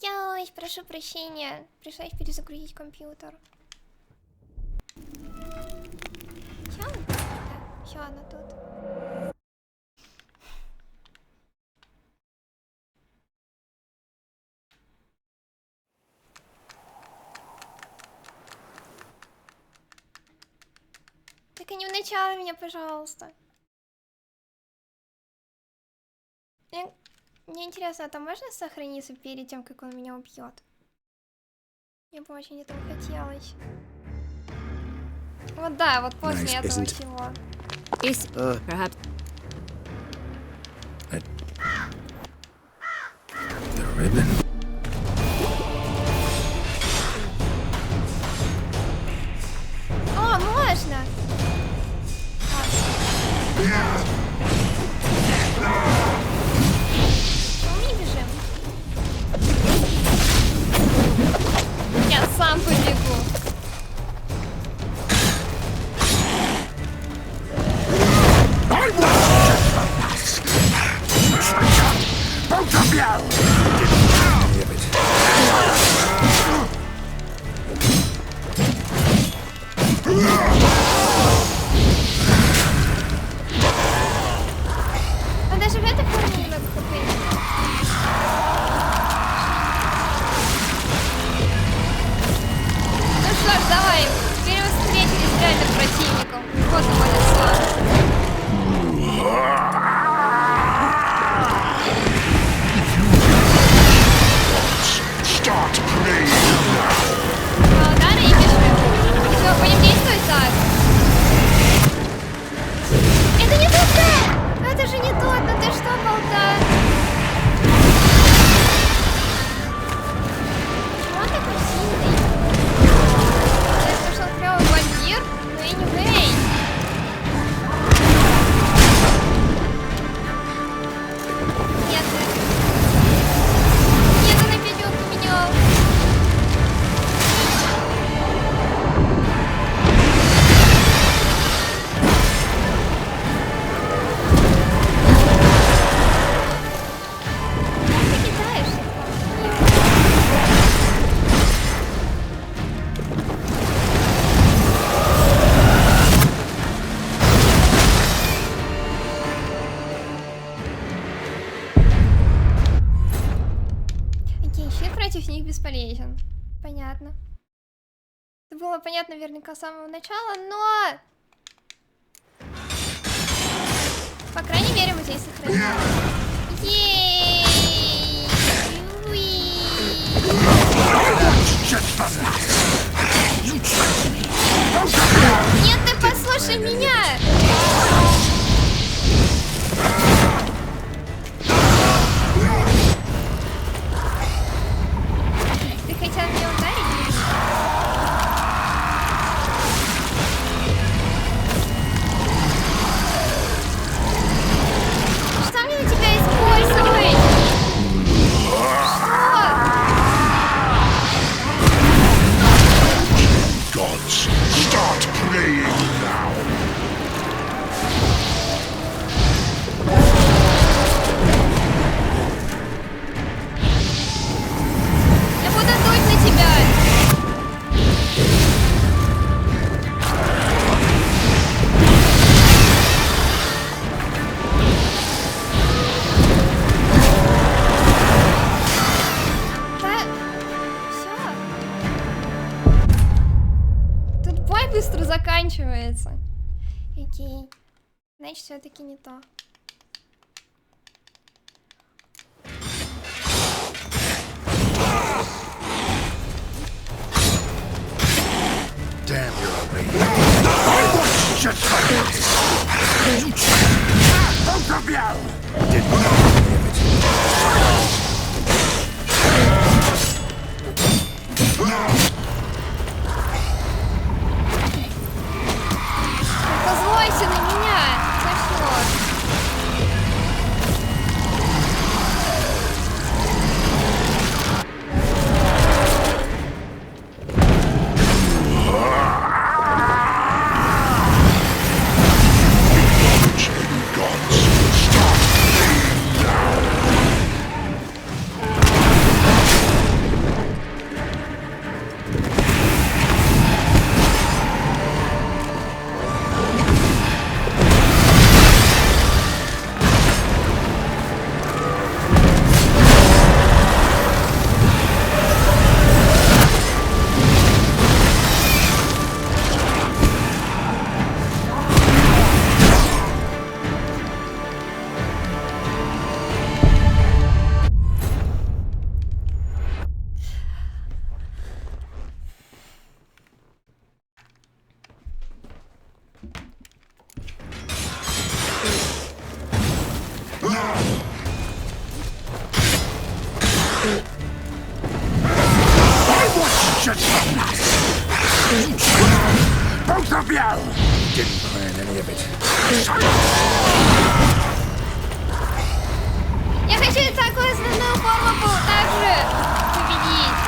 Ой, прошу прощения. Пришлось перезагрузить компьютер. Все, она тут? Да, все, она тут. Только не в начало меня, пожалуйста. Мне интересно, а там можно сохраниться перед тем, как он меня убьет? Мне бы очень этого хотелось. Вот да, вот после этого всего. Perhaps. The ribbon. О, можно! Мы бежим. Я сам побегу. Он даже в этой форме немного хп. Ну что ж, давай. Теперь мы встретились с реальным противником. Вот его лицо. Удары и бежим. Все, будем действовать так. Это не тот, да! Это же не тот, ну ты что, болтаешь? Почему он такой сильный? Я слышал, клёвый вампир, но anyway. Нет, нет, он опять у меня. Ты кидаешься Окей, щит против них бесполезен. Понятно. Это было понятно наверняка с самого начала, но... По крайней мере, мы здесь сохранили. Ей! Нет, ты послушай меня! Ты хотел меня ударить? Что мне на тебя использовать? Gods, start praying now. Я буду дуть на тебя. Да, все. Тут бой быстро заканчивается. Окей. Значит, все-таки не то. Damn, you're a lady. I was just like this. Both of you! Didn't know any of Позлойся на меня. За что? Gods, start praying now. Both of you! Didn't plan any of it. Я хочу такую основную форму также победить.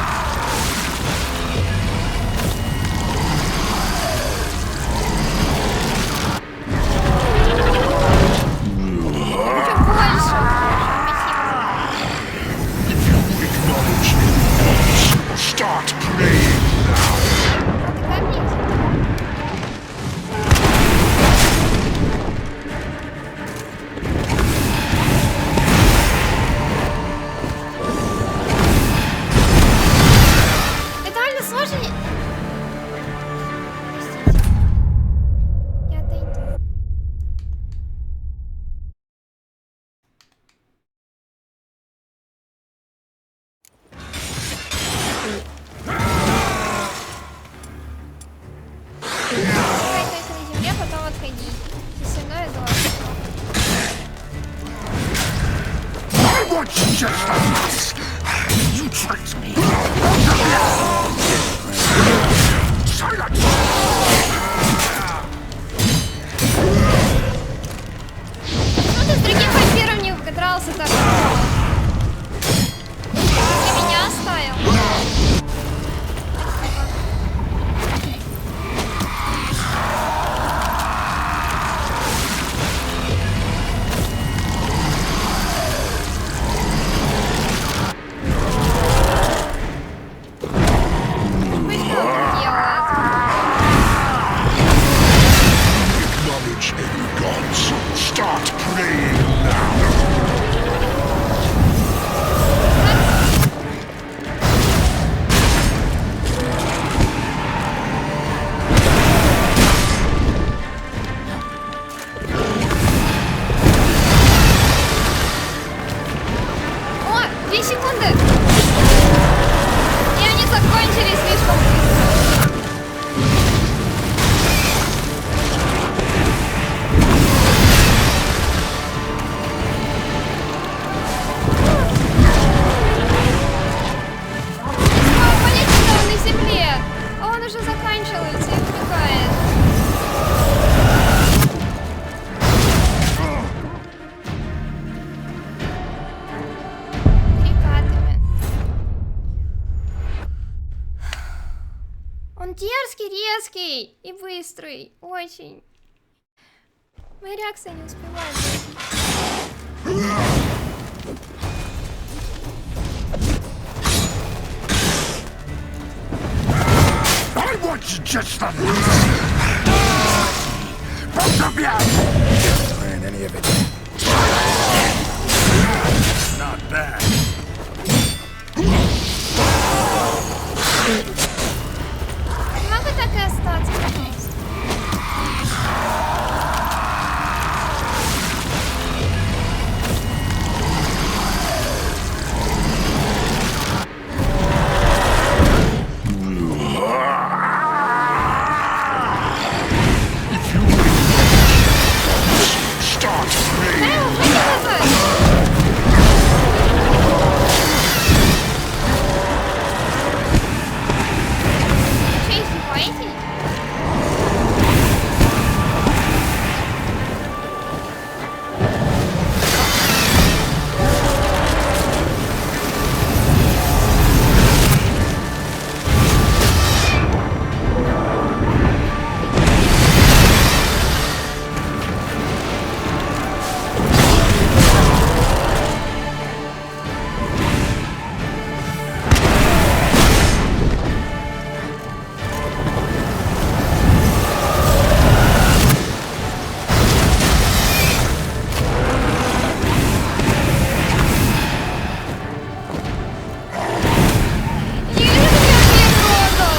Я хочу больше. Acknowledge it. Start playing now. Как нет? Это реально сложно. Простите. Я отойду. Искать только на земле, потом отходить. Все остальное главное. I want just this. You tricked me. Both of you! Silence! Ну ты с другим вампиром не дрался так. Ты меня оставил. Пусть он делает. Acknowledge any gods. Start praying now. О, 2 секунды. И они закончились слишком быстро. Полетит он на земле. А он уже заканчивается и убегает. Перекатами. Он дерзкий, резкий и быстрый. Очень. Моя реакция не успевает. I want just this. Both of you! Didn't plan any of it. Not bad. Не могу так и остаться, пожалуйста. If you start praying. Дай ему выйти назад. Че, издеваетесь? Не вижу, как я продал.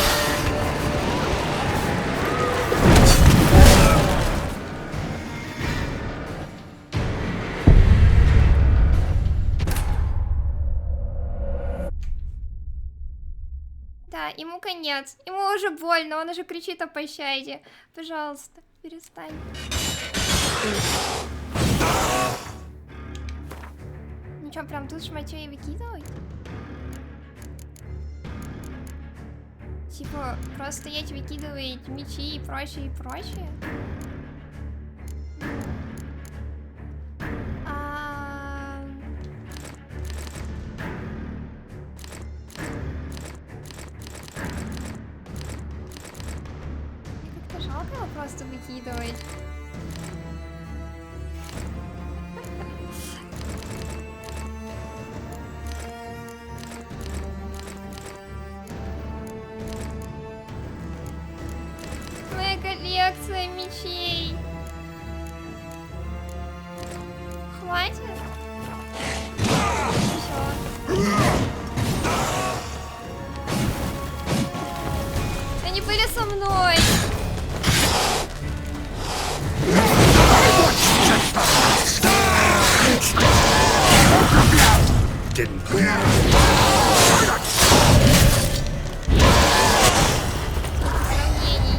Да, ему конец. Ему уже больно, он уже кричит о пощаде. Пожалуйста, перестань. Ну чё, прям тут шматё и выкидывать? Типа, просто стоять, выкидывать мечи и прочее, и прочее. А... Мне как-то жалко его просто выкидывать. Моя коллекция мечей. Хватит? Всё. Они были со мной. Didn't Сравнений.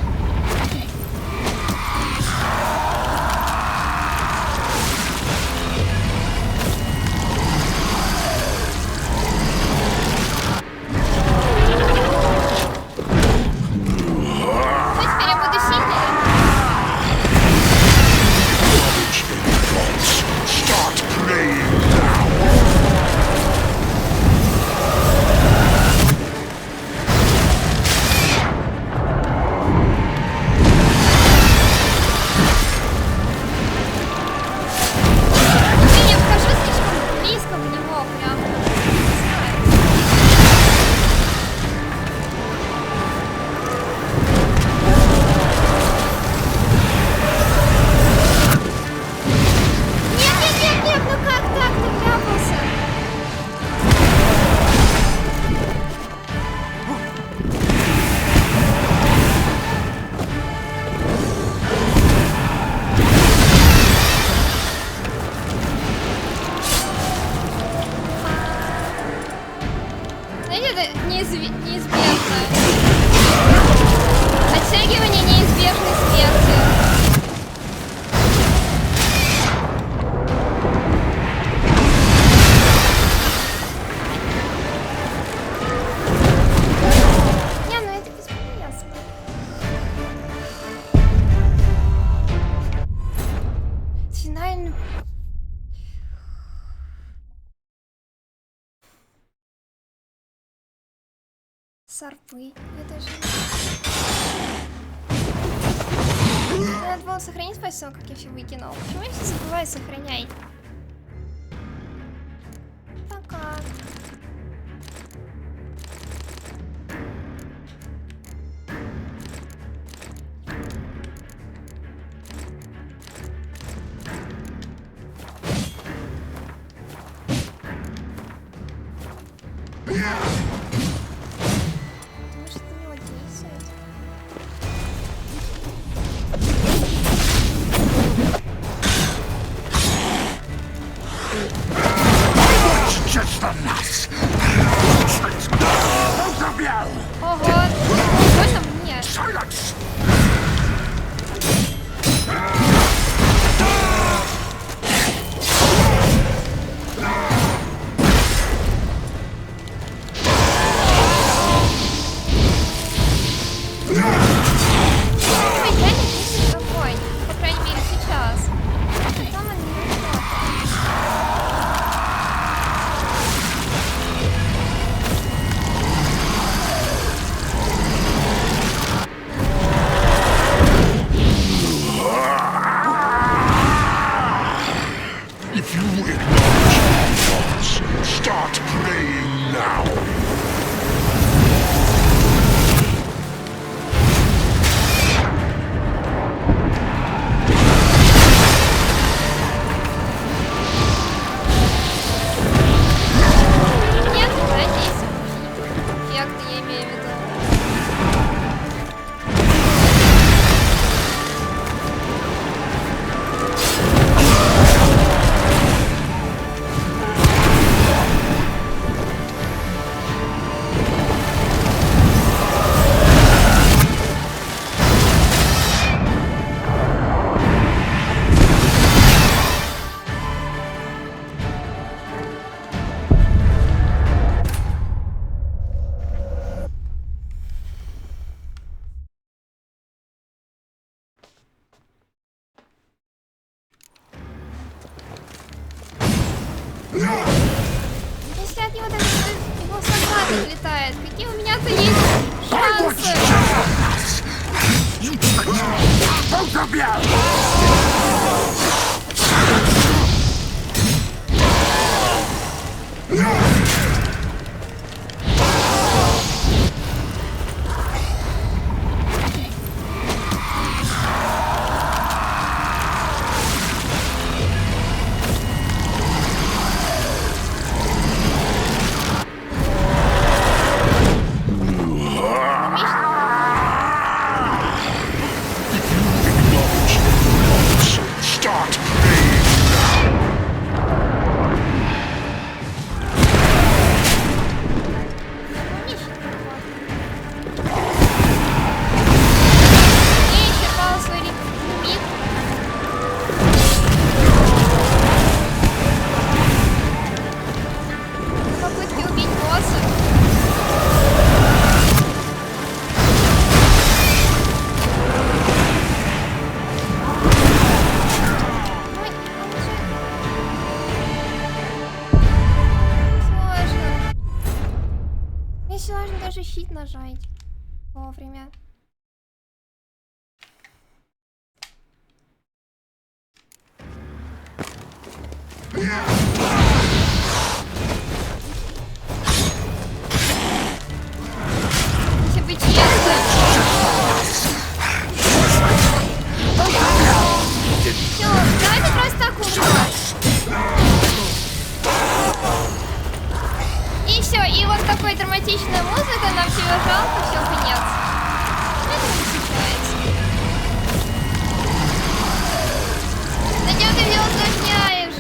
Ну, теперь я буду сильнее. start playing now. Я не обхожу слишком близко в него, прям. Не знаю. Нет, нет, нет, нет, ну как так? Ты вляпался. Знаете, это неизбежно. Оттягивание неизбежной смерти. Не, ну это бесполезно. Финально. Сорпы. Я даже... Надо было сохранить после того, как я все выкинул. Почему я все забываю сохранять? Пока. Думаешь, это на него действует? летает. Какие у меня-то есть I want шансы? justice! You both of you! Start paying. Я исчерпала свой лимит. Попытки убить босса. Ой, сложно. Мне сложно даже щит нажать вовремя. Если быть честным. Всё, давайте просто так умрём. И все, и вот такой драматичная музыка, нам всего жалко, все, конец. Это не случается. Зачем ты все усложняешь?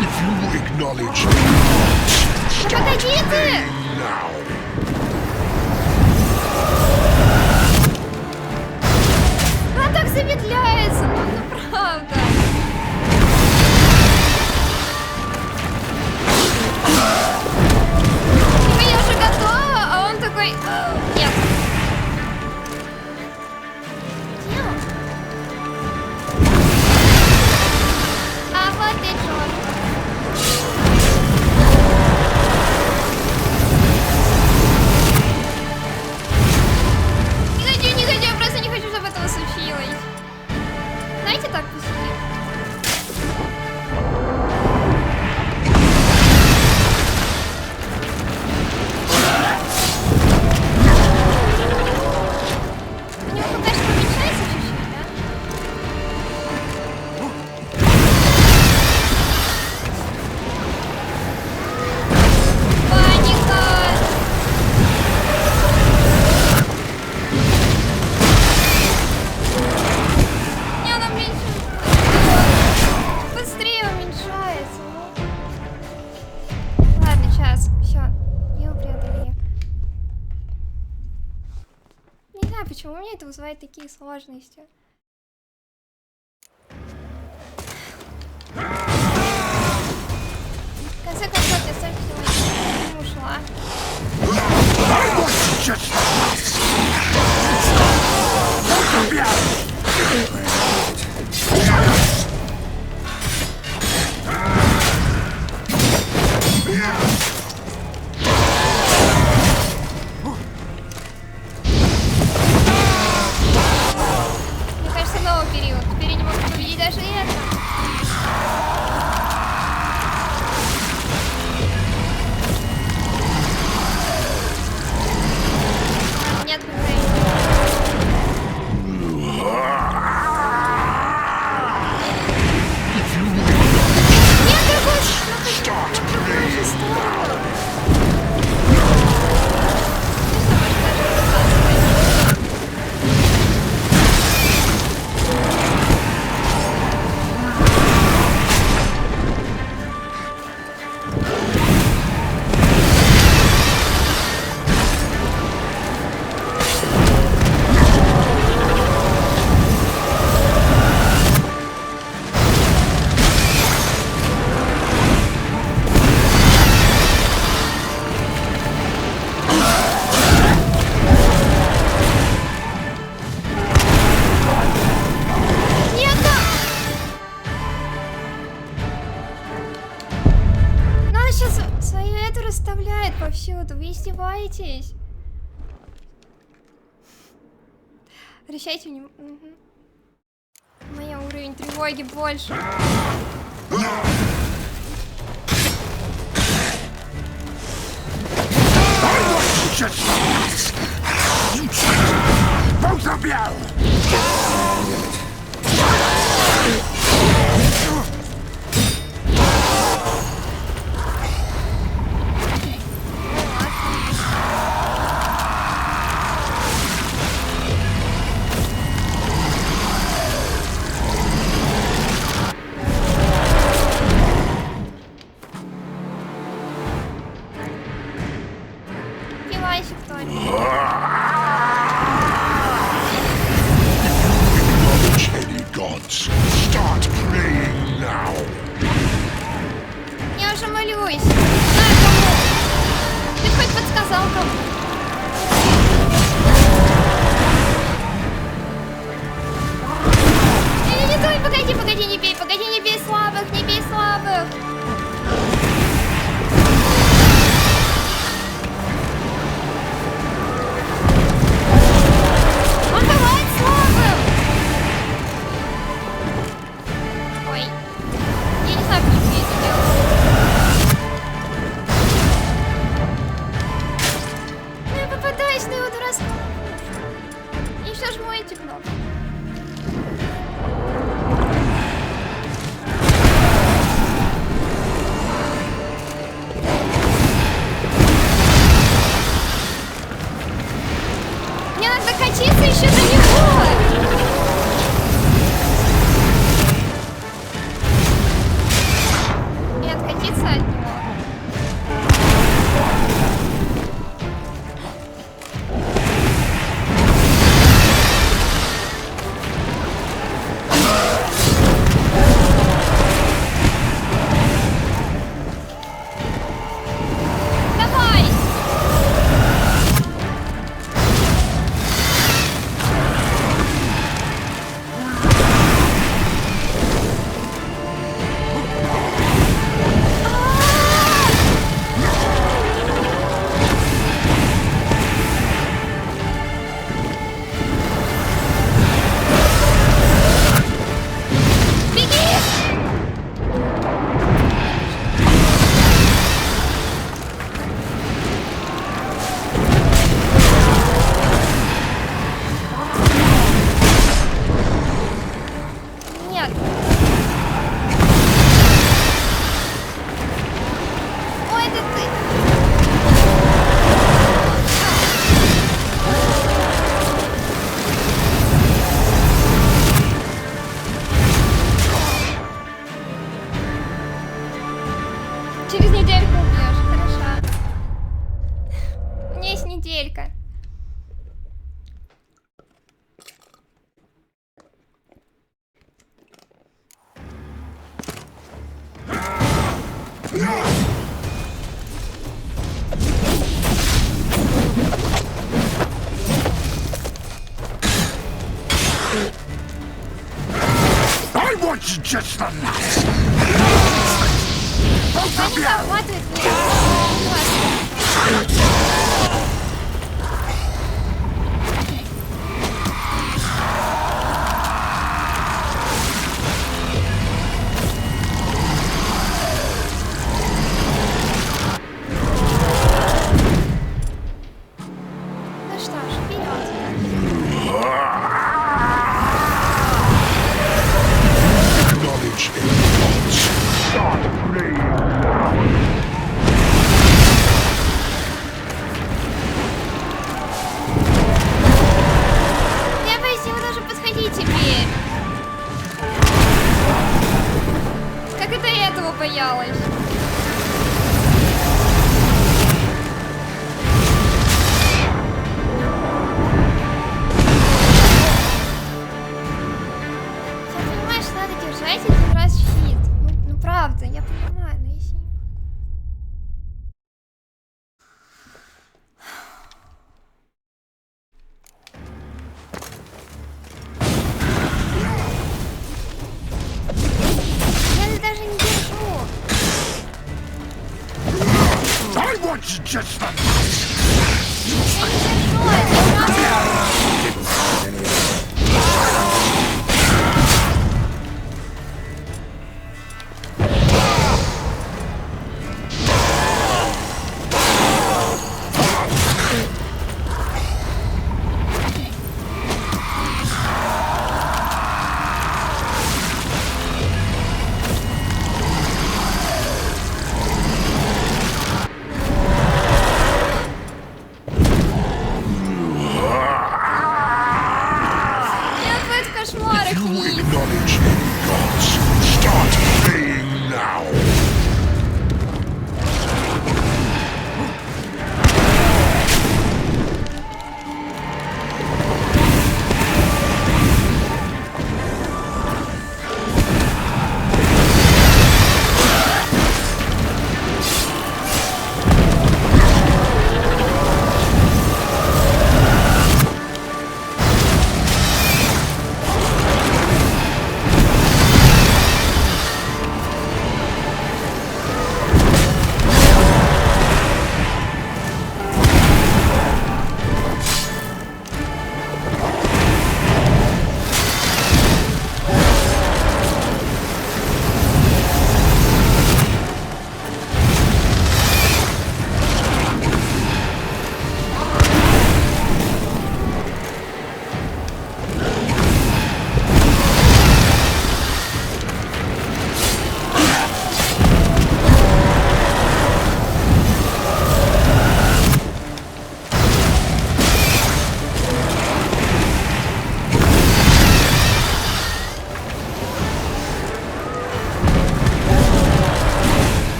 If you acknowledge Да погоди ты! now. Она так замедляется, ну правда. Типа я уже готова, а он такой... Нет. Где он? А вот и Джон. Не хочу, я просто не хочу, чтобы этого случилось. Знаете, так быстрее. У него пока что уменьшается чуть-чуть, да? Паника! Не, она быстрее уменьшается. Ну. Ладно, сейчас. Все. Его преодолели. Не знаю, почему у меня это вызывает такие сложности. В конце концов, я сам к нему ушла. I want justice! Both of you! Мне кажется, новый период. Теперь я не могу победить даже это. оставляет повсюду. Вы издеваетесь? Обращайте внимание. Угу. Моя уровень тревоги больше. Both of you! Пивайся кто-нибудь. Any gods, start praying now. Я уже молюсь. Знаю кому. Ты хоть подсказал кому. Не той, погоди, не бей слабых, не бей слабых. Он бывает слабым. Ой, я не знаю, почему я это делаю. Ну, я попадаюсь на его дурацкого. И что жму эти кнопки? Мне надо докатиться еще до него. И откатиться от него. Давай! Беги! Нет. Ой, это ты. Через недельку убьешь, хорошо. У меня есть неделька. I want just the last. Both of Они you! захватывают меня. Ну что ж, вперед. Acknowledge any gods, start praying now. just like Я не держу, я Didn't find any of them.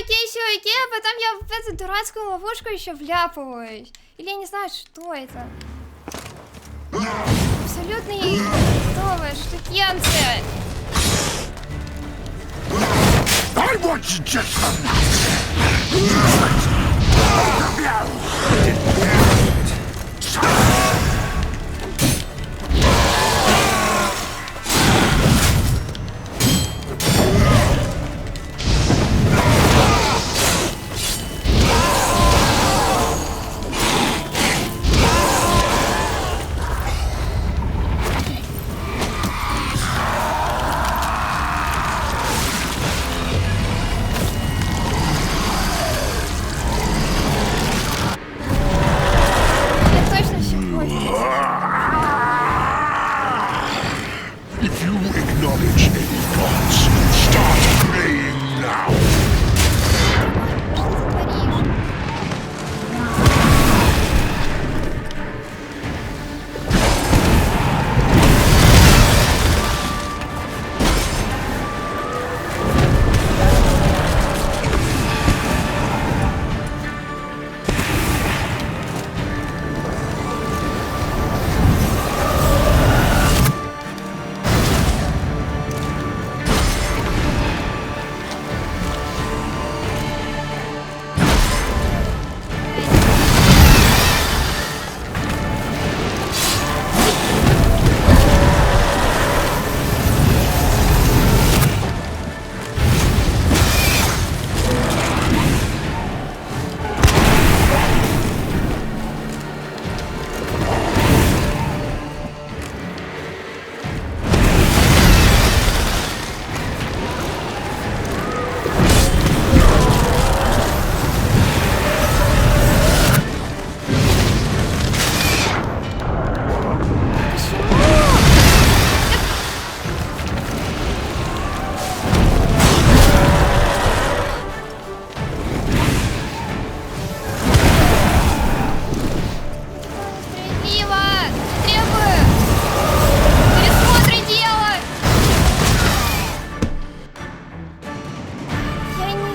окей, а потом я в эту дурацкую ловушку еще вляпываюсь. Или я не знаю, что это. Абсолютно готовая штукенция. I want you just for Я точно все понял. If you acknowledge any gods, start praying now. Что ты творишь? Справедливо! Требую! Пересмотры делать! Я не...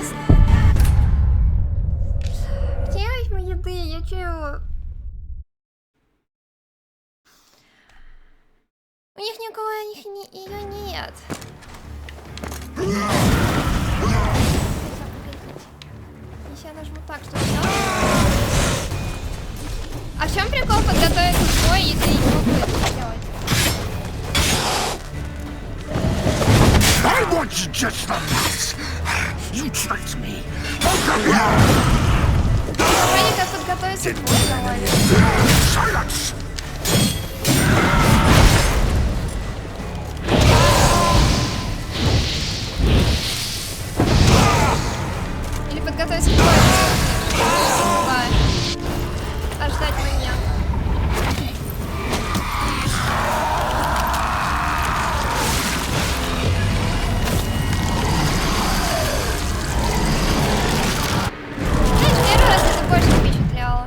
Где возьму еды? Я чего? У них никого, ее нет. Если я нажму так, что... А в чем прикол подготовить бой, если я не могу это сделать? I want you just for that. You tricked me. Вроде как подготовиться к бою довольно. Silence. Или подготовиться к бою. Да. А ждать момент. Знаешь, первый раз это больше впечатляло.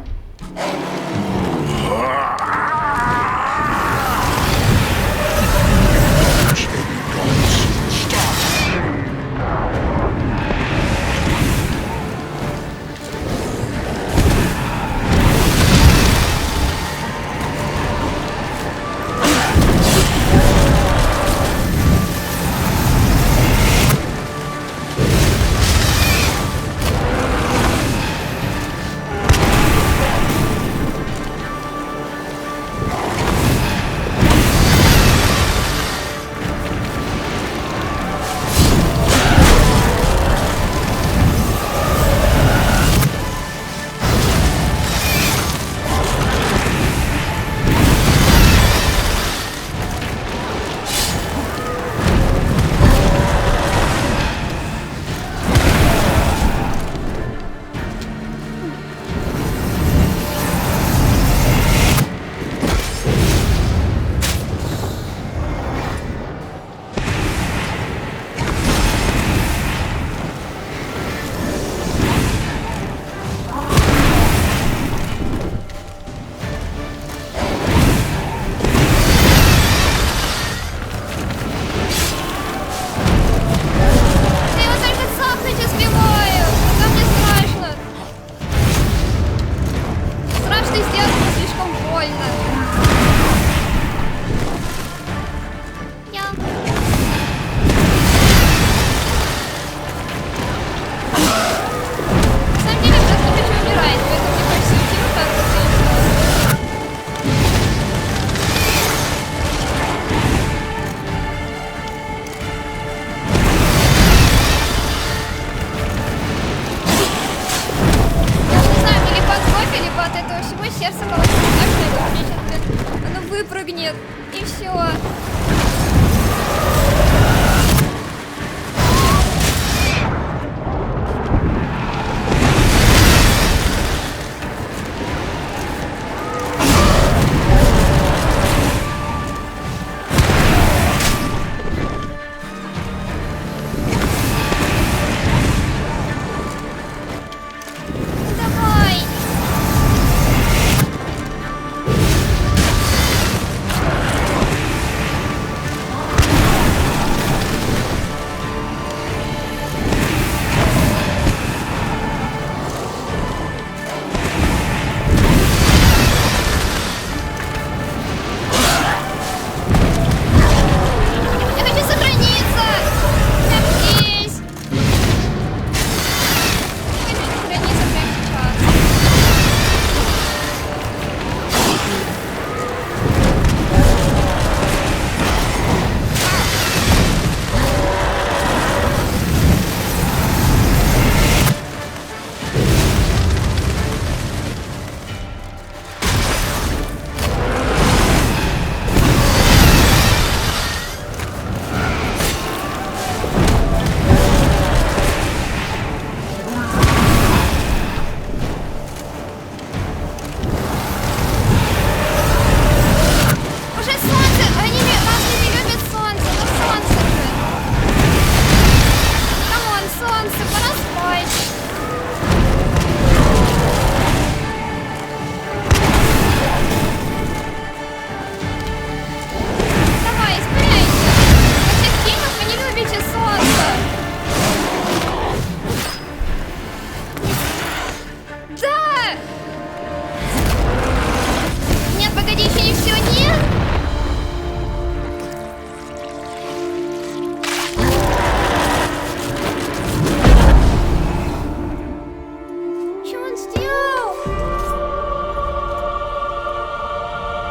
сейчас было слишком больно. Я... На самом деле, я просто не хочу умирать, поэтому мне хочется уйти вот так вот. Не знаю, мне либо от кофе, либо от этого всего сердце колотится так, что мне сейчас, блин, оно выпрыгнет, и все. Давай! Я хочу сохраниться! Прямо здесь! Я хочу сохраниться прямо сейчас. Уже солнце! Они разве не любят солнце? Ну солнце же! Камон, солнце, пора спать! Давай, испаряйся! Во всех фильмах вы не любите солнце! Да! Нет, погоди, еще не все, нет! Что он сделал?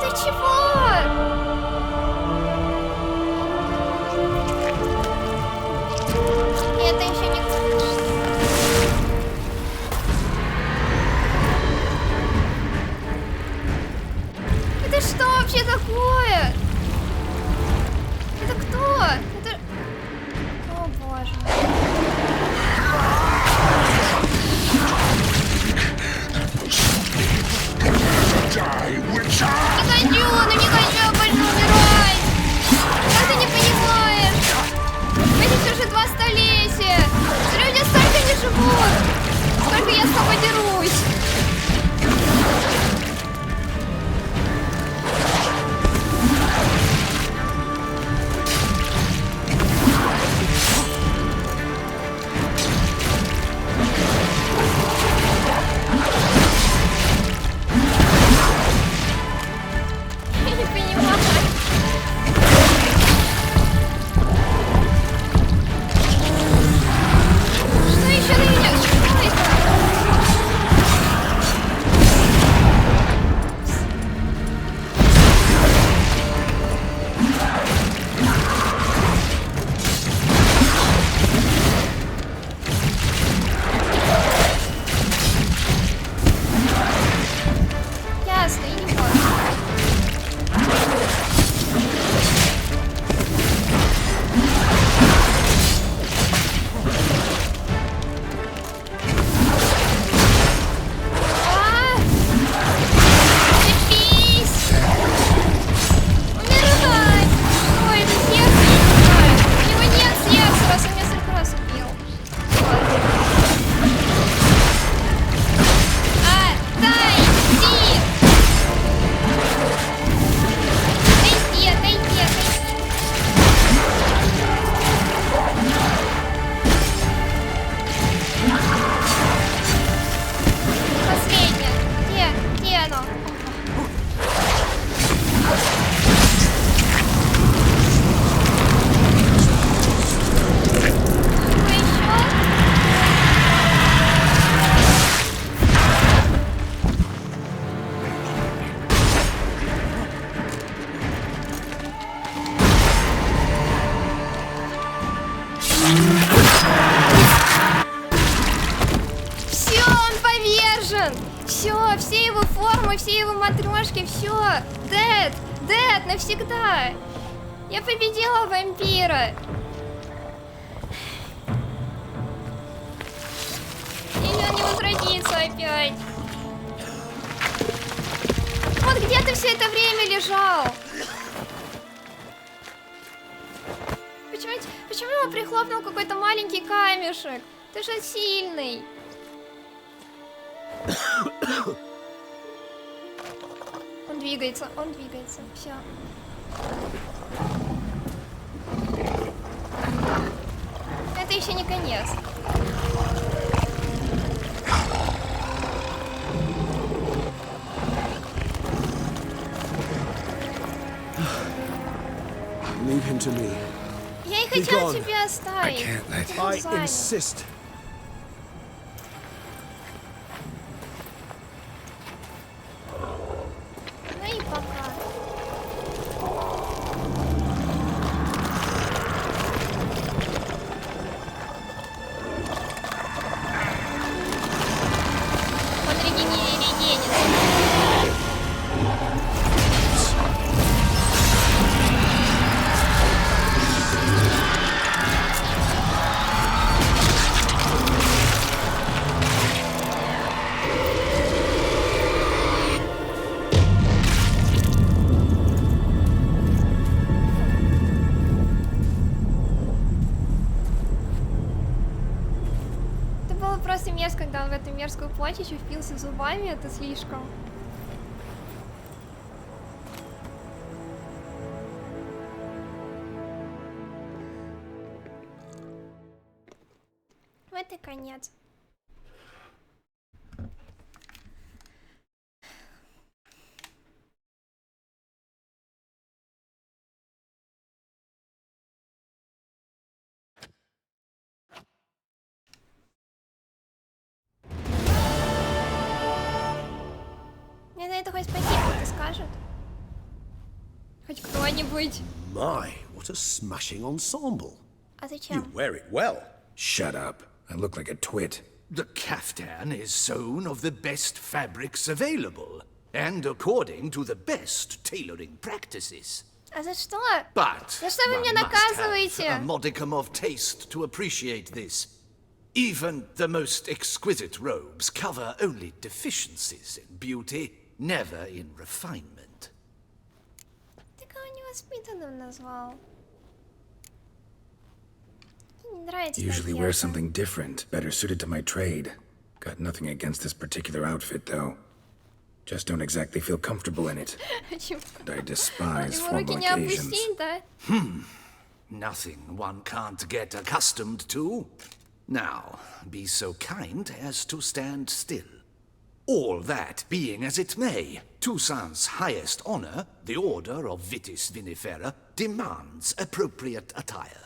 Ты чего? Это еще не... Это что вообще такое? Это кто? Это... О боже. Die, witcher! Не хочу, ну не хочу больше умирать! Как ты не понимаешь? Эти уже 2 столетия! Люди столько не живут! Сколько я с тобой дерусь! Я не понимаю. Что еще на меня? Что это? мы все его матрешки, все. Дед, навсегда. Я победила вампира. Или он не возродится опять. Вот где ты все это время лежал? Почему его прихлопнул какой-то маленький камешек? Ты же сильный. Он двигается, все. Это еще не конец. Leave him to me. Я и хотел gone. тебя оставить. I can't let. Ты I занят. insist. Ну и пока. Он регенится. Это было просто мерзко, когда он в эту мерзкую плоть еще впился зубами, это слишком. Вот и конец. Мне за это хоть спасибо-то скажут. Хоть кто-нибудь. My, what a smashing ensemble. А You зачем? wear it well. Shut up. I look like a twit. The caftan is sewn of the best fabrics available, and according to the best tailoring practices. А за что? But За что вы one меня must наказываете? have a modicum of taste to appreciate this. Even the most exquisite robes cover only deficiencies in beauty, never in refinement. Ты кого невоспитанным назвал? Мне не нравится Usually эта wear одежда. something different, better suited to my trade. Got nothing against this particular outfit, though. Just don't exactly feel comfortable in it. Почему? And I despise Ему руки formal не occasions. опустить, да? Nothing one can't get accustomed to. Now, be so kind as to stand still. All that being as it may, Toussaint's highest honor, the Order of Vitis Vinifera, demands appropriate attire.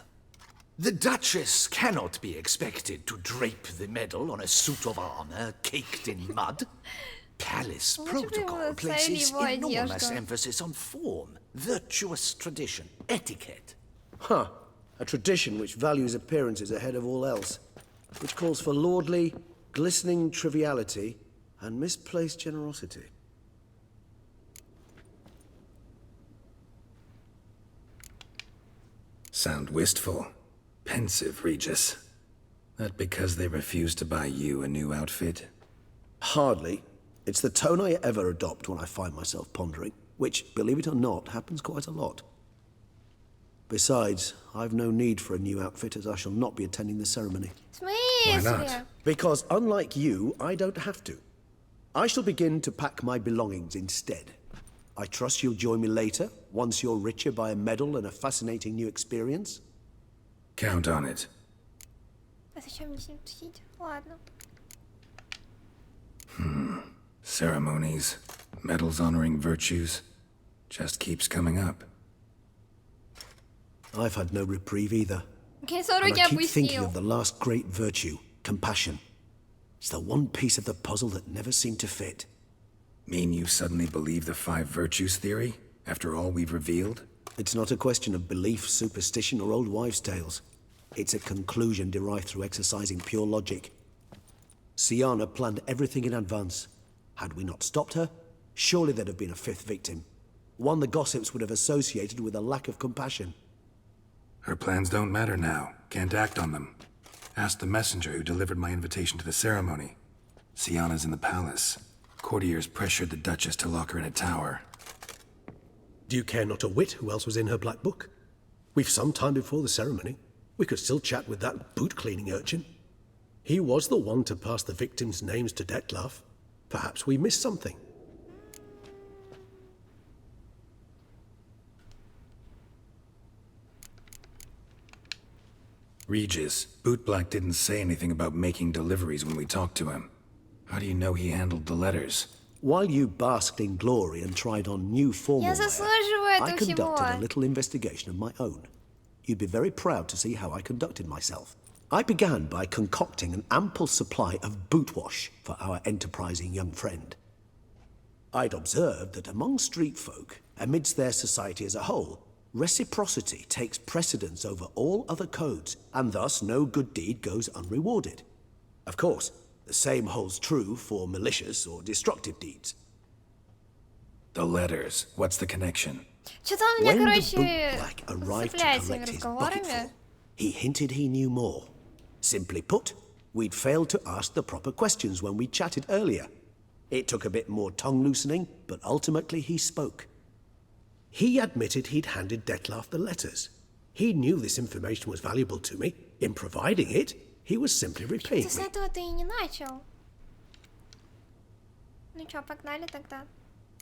The Duchess cannot be expected to drape the medal on a suit of armor caked in mud. Palace Лучше бы ему protocol оставили places его enormous одежду. emphasis on form, virtuous tradition, etiquette. Huh. A tradition which values appearances ahead of all else. Which calls for lordly, glistening triviality and misplaced generosity. Sound wistful. Pensive, Regis. That because they refuse to buy you a new outfit? Hardly. It's the tone I ever adopt when I find myself pondering, which, believe it or not, happens quite a lot. Besides, I've no need for a new outfit as I shall not be attending the ceremony. В смысле? not? Because unlike you, I don't have to. I shall begin to pack my belongings instead. I trust you'll join me later, once you're richer by a medal and a fascinating new experience. Count on it. А зачем мне с ним тусить? Ладно. Ceremonies, medals honoring virtues, just keeps coming up. I've had no reprieve either. Окей, And руки I keep thinking опустил. of the last great virtue, compassion. It's the one piece of the puzzle that never seemed to fit. Mean you suddenly believe the five virtues theory, after all we've revealed? It's not a question of belief, superstition, or old wives' tales. It's a conclusion derived through exercising pure logic. Siana planned everything in advance. Had we not stopped her, Surely there'd have been a fifth victim. One the gossips would have associated with a lack of compassion. Her plans don't matter now. Can't act on them. Ask the messenger who delivered my invitation to the ceremony. Sienna's in the palace. Courtiers pressured the Duchess to lock her in a tower. Do you care not a whit who else was in her black book? We've some time before the ceremony. We could still chat with that boot-cleaning urchin. He was the one to pass the victims' names to Detlef. Perhaps we missed something. Regis, Bootblack didn't say anything about making deliveries when we talked to him. How do you know he handled the letters? While you basked in glory and tried on new formal Я wear, заслуживаю I этого conducted a всего. little investigation of my own. You'd be very proud to see how I conducted myself. I began by concocting an ample supply of boot wash for our enterprising young friend. I'd observed that among street folk, amidst their society as a whole, reciprocity takes precedence over all other codes, and thus no good deed goes unrewarded. Of course, the same holds true for malicious or destructive deeds. The letters. What's the connection? Что-то он меня, When the короче, bootblack arrived to цепляет своими collect his разговорами. bucketful, he hinted he knew more. Simply put, we'd failed to ask the proper questions when we chatted earlier. It took a bit more tongue loosening, but ultimately he spoke. He admitted he'd handed Detlef the letters. He knew this information was valuable to me. In providing it, he was simply repaying Ты с me. этого ты и не начал. Ну чё, погнали тогда.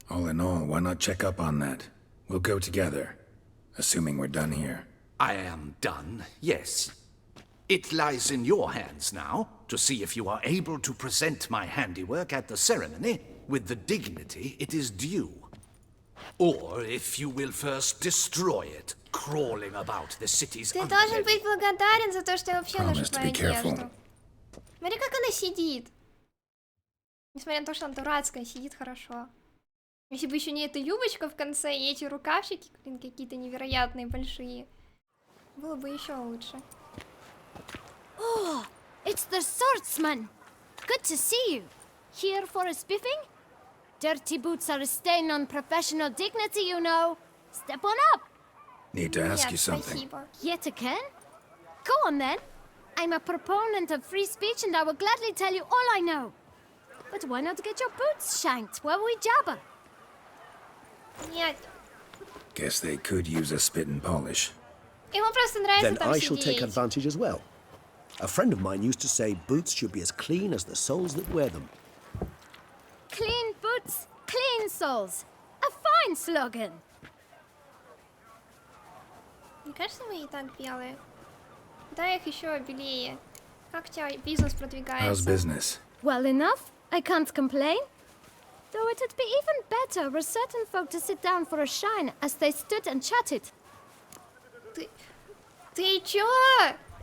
All in all, why not check up on that? We'll go together, assuming we're done here. I am done, yes. It lies in your hands now to see if you are able to present my handiwork at the ceremony with the dignity it is due. Or if you will first destroy it, crawling about the city's Ты должен underbelly. быть благодарен за то, что я вообще ношу Promise to твою be careful. одежду. Смотри, как она сидит. Несмотря на то, что она дурацкая, сидит хорошо. Если бы еще не эта юбочка в конце и эти рукавчики, блин, какие-то невероятные большие, было бы еще лучше. Oh, it's the swordsman. Good to see you. Here for a spiffing? Dirty boots are a stain on professional dignity, you know. Step on up. Need to ask Нет, you something. спасибо. Yet again? Go on then. I'm a proponent of free speech and I will gladly tell you all I know. But why not get your boots shanked while we jabber? Нет, Guess they could use a spit and polish. ему просто нравится Then там I shall take сидеть. advantage as well. A friend of mine used to say boots should be as clean as the soles that wear them. Clean boots, clean soles. A fine slogan. Мне кажется, мы и так белые. Дай их еще белее. Как у тебя бизнес How's продвигается? business? Well enough. I can't complain. Though it'd be even better were certain folk to sit down for a shine as they stood and chatted. Ты чё?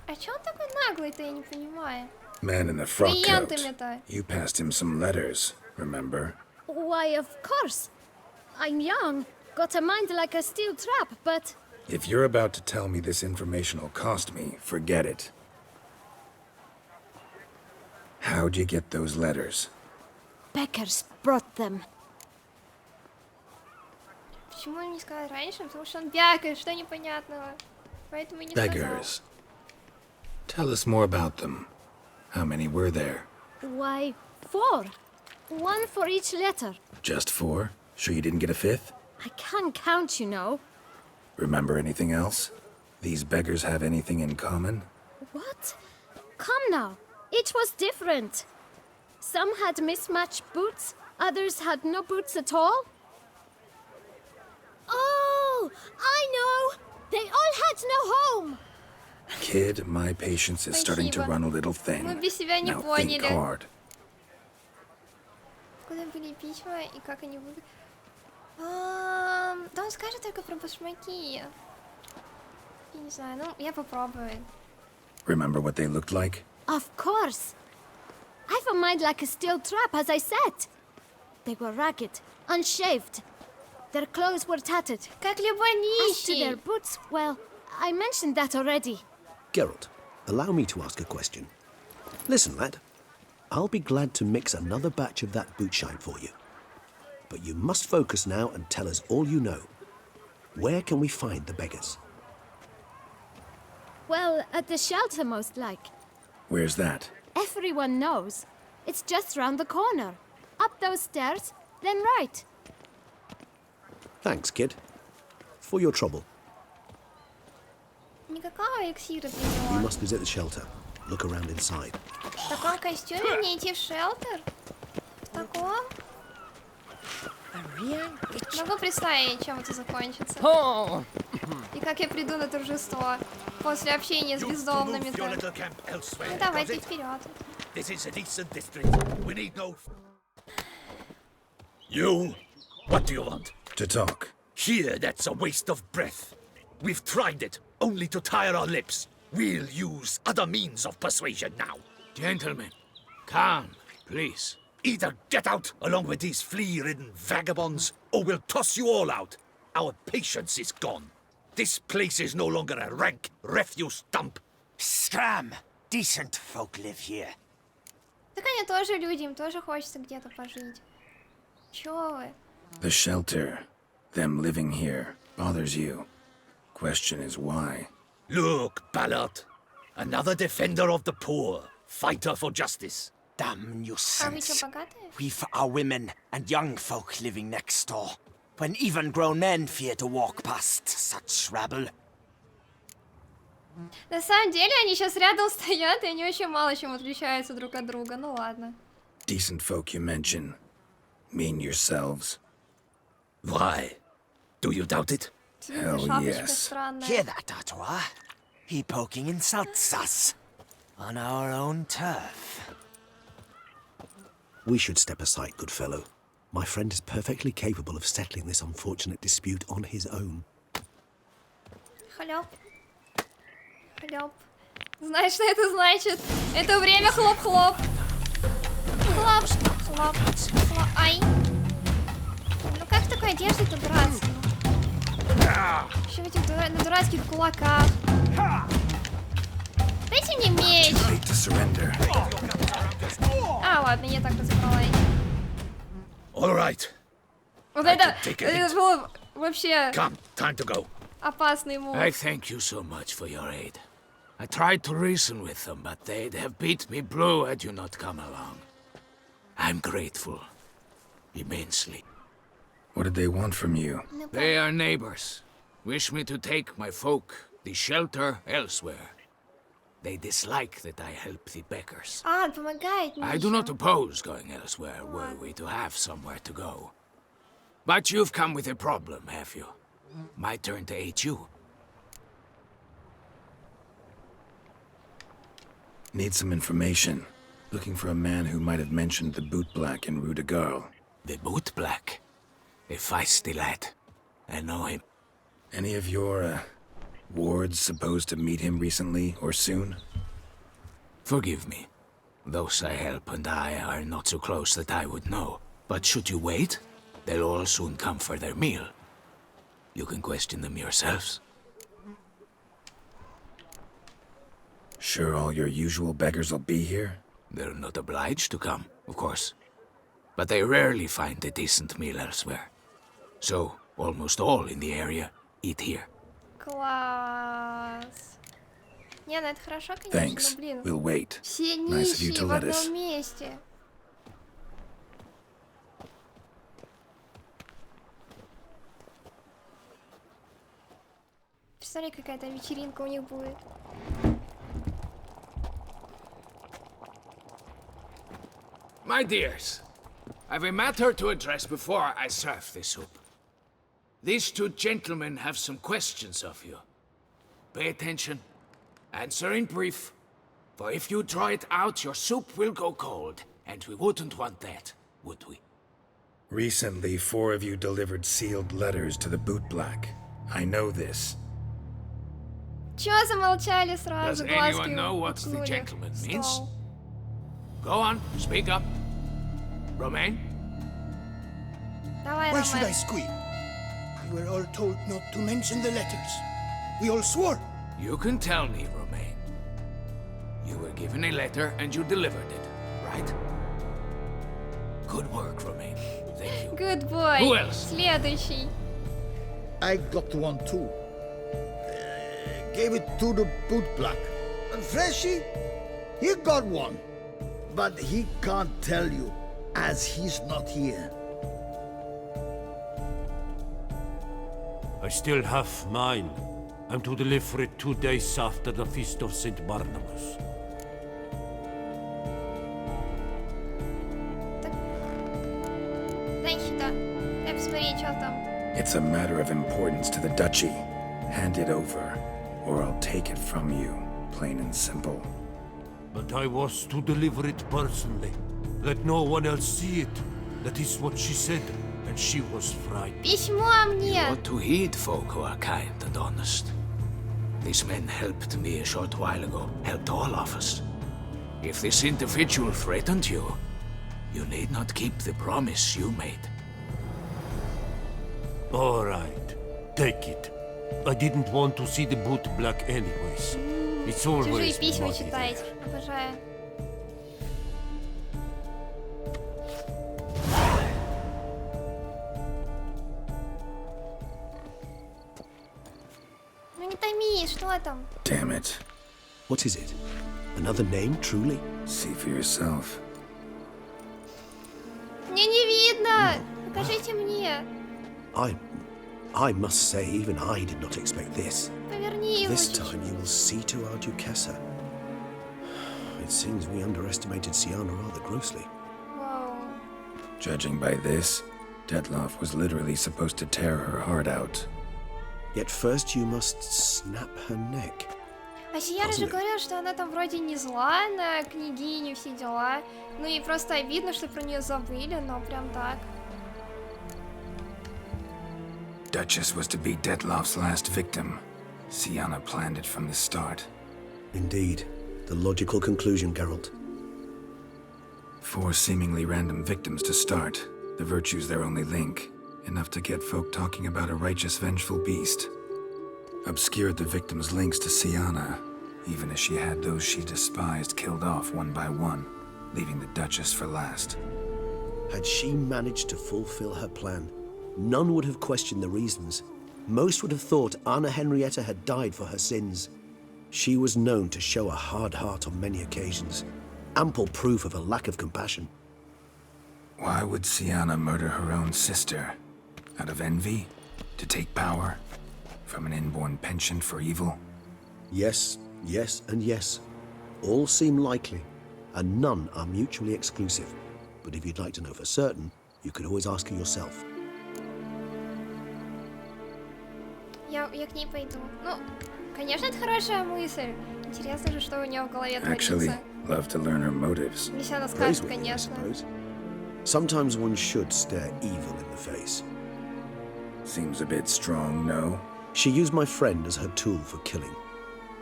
А чё он такой наглый-то, я не понимаю. Man in the frock coat. Клиентами-то. You passed him some letters, remember? Why, of course. I'm young, got a mind like a steel trap, but If you're about to tell me this information will cost me, forget it. How'd you get those letters? beggars brought them. Почему он не сказал раньше? Потому что он бякает, что непонятного. Поэтому и не сказал. Beggars. Tell us more about them. How many were there? Why, 4. 1 for each letter. Just 4? Sure you didn't get a fifth? I can't count, you know. Remember anything else? These beggars have anything in common? What? Come now. Each was different. Some had mismatched boots, others had no boots at all. Oh, I know! They all had no home! Kid, my patience is starting to Спасибо. run a little thin. Мы без себя не Now think поняли. hard. Куда были письма и как они выглядят? Да он скажет только про башмаки. Я не знаю, ну я попробую. Remember what they looked like? Of course. I've a mind like a steel trap, as I said. They were ragged, unshaved. Their clothes were tattered. Как любой As to their нищий. boots, well, I mentioned that already. Geralt, allow me to ask a question. Listen, lad. I'll be glad to mix another batch of that boot shine for you. But you must focus now and tell us all you know. Where can we find the beggars? Well, at the shelter, most like. Where's that? Everyone knows. It's just round the corner. Up those stairs, then right. Thanks, kid. For your trouble. Никакого эликсира для You него. must visit the shelter. Look around inside. В таком костюме мне идти в шелтер? В таком? Могу представить, чем это закончится. И как я приду на торжество после общения с бездомными-то. Ну давайте вперед. This is a decent district. We need no... You? What do you want? To talk. Here, that's a waste of breath. We've tried it, only to tire our lips. We'll use other means of persuasion now. Gentlemen, calm, please. Either get out along with these flea-ridden vagabonds, or we'll toss you all out. Our patience is gone. This place is no longer a rank refuse dump. Scram! Decent folk live here. Так они тоже люди, им тоже хочется где-то пожить. Чё вы? The shelter, them living here, bothers you. Question is why. Look, Ballard. Another defender of the poor, fighter for justice. Damn А вы nuisance. чё, богатые? We've our women and young folk living next door, when even grown men fear to walk past such rabble. На самом деле они сейчас рядом стоят, и они очень мало чем отличаются друг от друга. Ну ладно. Decent folk you mention. Mean yourselves. Why? Do you doubt it? Тебе Hell шапочка yes. странная. Hear that, Artois? He poking insults us. On our own turf. We should step aside, good fellow. My friend is perfectly capable of settling this unfortunate dispute on his own. Хлёп. Хлёп. Знаешь, что это значит? Это время хлоп-хлоп. Хлоп, хлоп, хлоп. Ай. Ну как в такой одежде-то драться? Еще в этих на дурацких кулаках. Дайте мне меч. Late to surrender. А, ладно, я так разобралась. All right. Вот I это, can take a hint. это было вообще Come, time to go. опасный мув. I thank you so much for your aid. I tried to reason with them, but they'd have beat me blue had you not come along. I'm grateful. Immensely. What did they want from you? They are neighbors. Wish me to take my folk, the shelter, elsewhere. They dislike that I help the beggars. А, он помогает мне I do ещё. not oppose going elsewhere, were we to have somewhere to go. But you've come with a problem, have you? My turn to aid you. Need some information. Looking for a man who might have mentioned the boot black in Rue de Garl. The boot black. A feisty lad. I know him. Any of your, wards supposed to meet him recently or soon? Forgive me. Those I help and I are not so close that I would know. But should you wait, they'll all soon come for their meal. You can question them yourselves. Sure all your usual beggars will be here? They're not obliged to come, of course. But they rarely find a decent meal elsewhere. So, almost all in the area eat here. Класс. Не, ну это хорошо, конечно, Thanks. но блин. We'll wait. Все Nice of you нищие to в let us. одном месте. Представляй, какая там вечеринка у них будет. My dears, I've a matter to address before I serve the soup. These two gentlemen have some questions of you. Pay attention. Answer in brief. For if you draw it out, your soup will go cold. And we wouldn't want that, would we? Recently, 4 of you delivered sealed letters to the boot black. I know this. Чё замолчали Does сразу? anyone Глазки know what the уткнули gentleman в means? стол. Go on, speak up. Romaine? Давай, Why should I Роман. squeal? We were all told not to mention the letters. We all swore. You can tell me, Romaine. You were given a letter and you delivered it, right? Good work, Romaine. Thank you. Good boy. Who else? Следующий. I got one too. Gave it to the bootblack. And Freshy, he got one. But he can't tell you, as he's not here. I still have mine. I'm to deliver it 2 days after the Feast of St. Barnabas. Дай сюда. Дай посмотреть, что там. It's a matter of importance to the duchy. Hand it over, or I'll take it from you, plain and simple. But I was to deliver it personally. Let no one else see it. That is what she said, and she was frightened. Письмо мне. Ought to heed folk who are kind and honest. These men helped me a short while ago, helped all of us. If this individual threatened you, you need not keep the promise you made. All right, take it. I didn't want to see the boot black anyways. It's Чужие always письма muddy читать. there. Обожаю. Ну не томи, что там? Damn it. What is it? Another name, truly? See for yourself. Мне не видно! Покажите мне. I must say, even I did not expect this. Поверни его This чуть-чуть. time you will see to our Duquesa. It seems we underestimated Siana rather grossly. Вау. Judging by this, Detloff was literally supposed to tear her heart out. Yet first you must snap her neck. А Сияра же говорила, что она там вроде не зла на княгиню, все дела. Ну и просто обидно, что про нее забыли, но прям так. Duchess was to be Detloff's last victim. Siana planned it from the start. Indeed. The logical conclusion, Geralt. 4 seemingly random victims to start. The virtue's their only link. Enough to get folk talking about a righteous, vengeful beast. Obscured the victims' links to Siana, even as she had those she despised killed off one by one, leaving the Duchess for last. Had she managed to fulfill her plan, none would have questioned the reasons. Most would have thought Anna Henrietta had died for her sins. She was known to show a hard heart on many occasions, ample proof of a lack of compassion. Why would Siana murder her own sister? Out of envy? To take power? From an inborn penchant for evil? Yes, yes, and yes. All seem likely, and none are mutually exclusive. But if you'd like to know for certain, you could always ask her yourself. Я к ней пойду. Ну, конечно, это хорошая мысль. Интересно же, что у нее в голове Actually, творится. love to learn her motives. Если она Praise скажет, with you, I конечно. suppose. Sometimes one should stare evil in the face. Seems a bit strong, no? She used my friend as her tool for killing.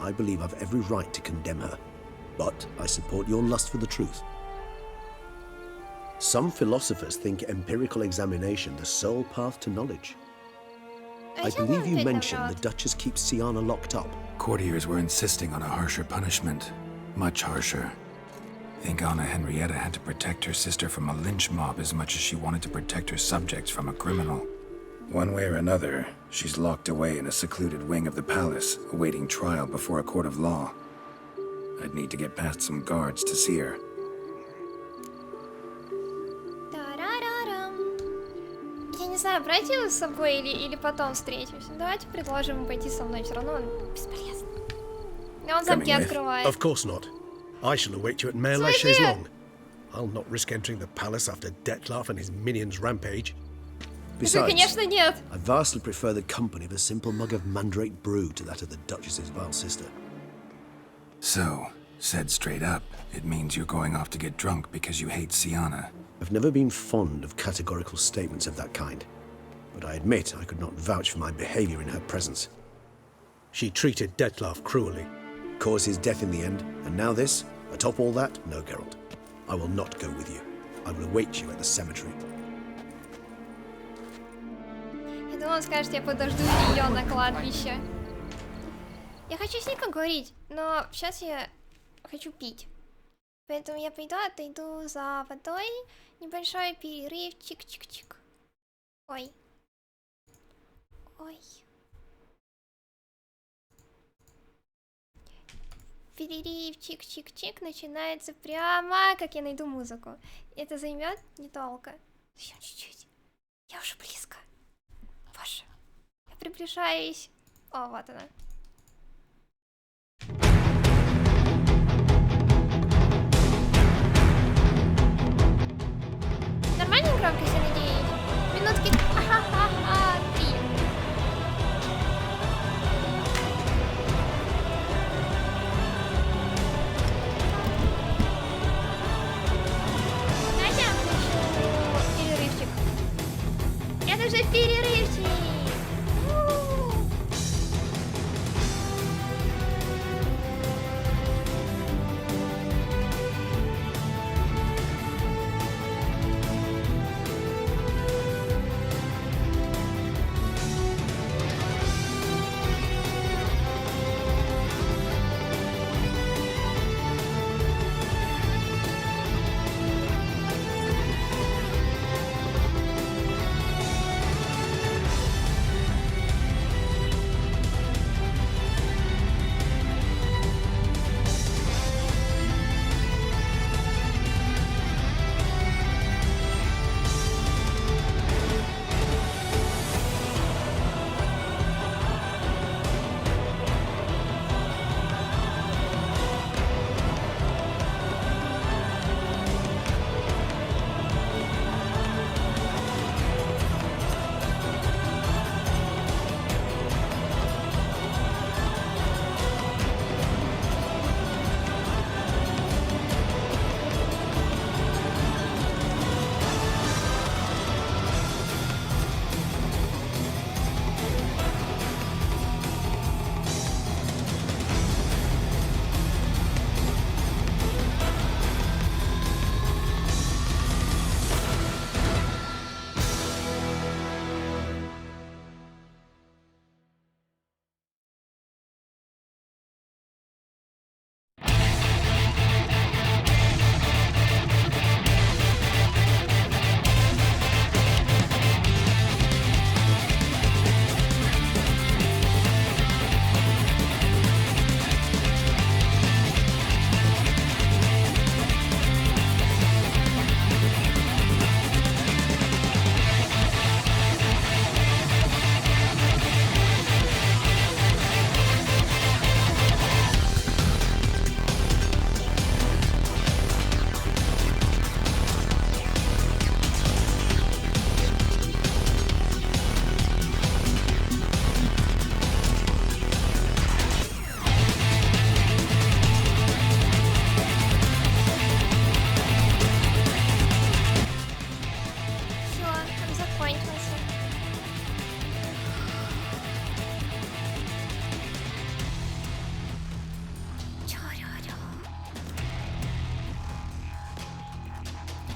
I believe I've every right to condemn her, but I support your lust for the truth. Some philosophers think empirical examination the sole path to knowledge. А I если она believe you опять mentioned наврет? the Duchess keeps Siana locked up. Courtiers were insisting on a harsher punishment. Much harsher. Think Anna Henrietta had to protect her sister from a lynch mob as much as she wanted to protect her subjects from a criminal. One way or another, she's locked away in a secluded wing of the palace, awaiting trial before a court of law. I'd need to get past some guards to see her. Тарарарам. Я не знаю, брать его с собой или потом встретимся. Давайте предложим ему пойти со мной, все равно он бесполезно. И он замки Coming with? открывает. Of course not. I shall await you at Mayor Слышь, Lachaise нет! Long. I'll not risk entering the palace after Detlaff and his minions rampage. Да, Besides, конечно, нет. I vastly prefer the company of a simple mug of mandrake brew to that of the Duchess's vile sister. So, said straight up, it means you're going off to get drunk because you hate Siana. I've never been fond of categorical statements of that kind, but I admit I could not vouch for my behavior in her presence. She treated Detlaff cruelly, caused his death in the end, and now this? Atop all that? No, Geralt. I will not go with you. I will await you at the cemetery. Я думала, он скажет, я подожду ее на кладбище. Я хочу с ней поговорить, но сейчас я хочу пить. Поэтому я пойду, отойду за водой. Небольшой перерыв. Чик-чик-чик. Ой. Ой. Перерыв, чик-чик-чик, начинается прямо, как я найду музыку. Это займет недолго. Еще чуть-чуть. Я уже близко. Боже. Я приближаюсь. О, вот она. Нормальная громкость, я надеюсь? Минутки. Ха-ха-ха. 3. Знаете, я включу перерывчик. Это же перерывчик.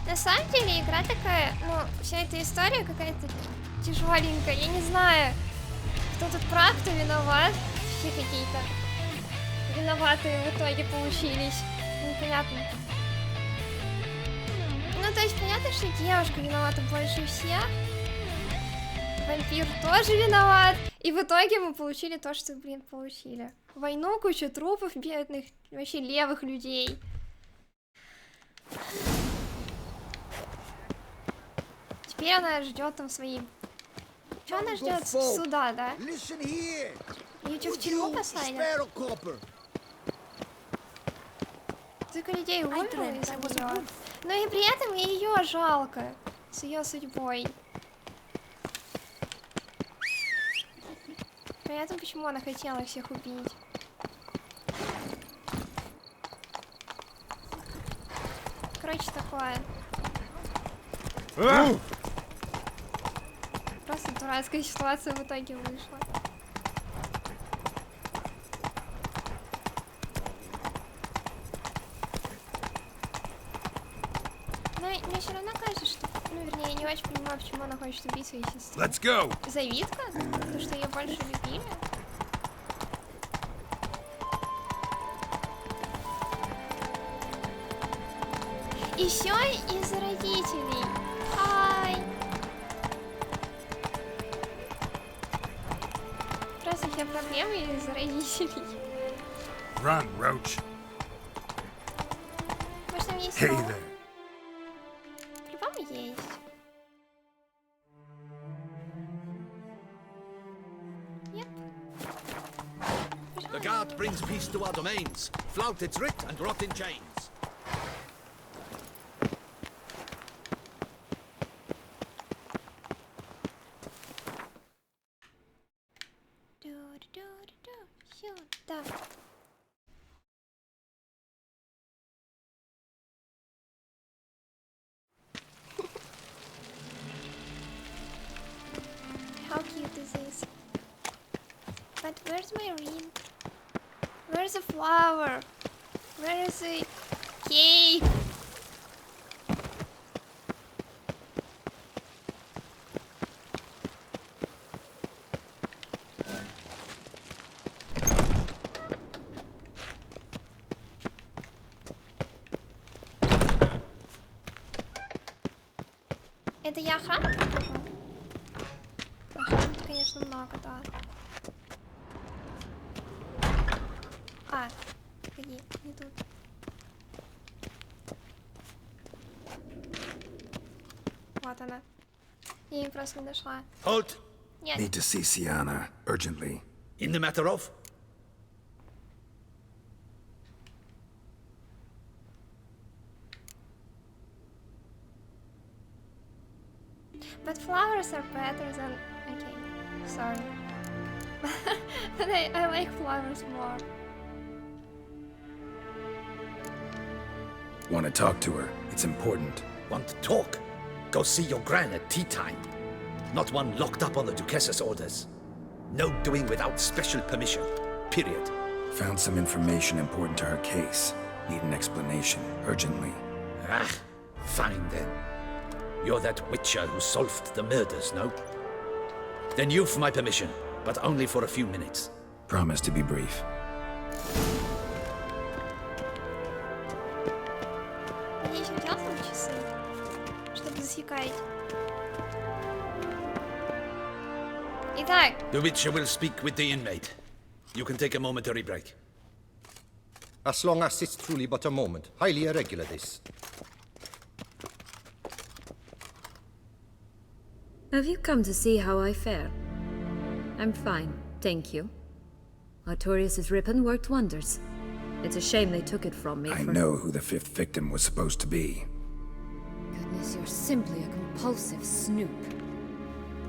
На самом деле игра такая, ну, вся эта история какая-то тяжеленькая. Я не знаю, кто тут прав, кто виноват. Все какие-то виноватые в итоге получились. Непонятно. Ну, то есть понятно, что девушка виновата больше всех. Вампир тоже виноват. И в итоге мы получили то, что, блин, получили. Войну, кучу трупов бедных, вообще левых людей. Теперь она ждет там свои... Что она ждет? Суда, да? Ее что, в тюрьму посадят? Только людей умерло из-за нее. Но и при этом ее жалко. С ее судьбой. Понятно, почему она хотела всех убить. Короче, такое. Просто дурацкая ситуация в итоге вышла. Но мне все равно кажется, что... Ну, вернее, я не очень понимаю, почему она хочет убить свою сестру. Let's go! Завидка? Потому что ее больше любили? Еще из родителей. Хай. Просто все проблемы из родителей. Run, Roach. Может, там есть Hey слово? there. По-моему, есть. Yep. The guard brings peace to our domains. Flout its writ and rot in chains. Сюда. How cute is this? But where's my ring? Where's the flower? Where is the cake? Это я охрану покажу? Охраны, конечно, много, да. А, погоди, не тут. Вот она. Я ей просто не дошла. Halt! Нет. Need to see Sienna, urgently. In the matter of? But flowers are better than... Okay, sorry. But I like flowers more. Want to talk to her? It's important. Want to talk? Go see your gran at tea time. Not one locked up on the Duchess's orders. No doing without special permission. Period. Found some information important to her case. Need an explanation, urgently. Ah, fine then. You're that witcher who solved the murders, no? Then you've my permission, but only for a few minutes. Promise to be brief. Надеюсь, у тебя там часы, чтобы засекать. Итак, The witcher will speak with the inmate. You can take a momentary break. As long as it's truly but a moment. Highly irregular, this. Have you come to see how I fare? I'm fine, thank you. Artorius' ribbon worked wonders. It's a shame they took it from me. I know who the fifth victim was supposed to be. Goodness, you're simply a compulsive snoop.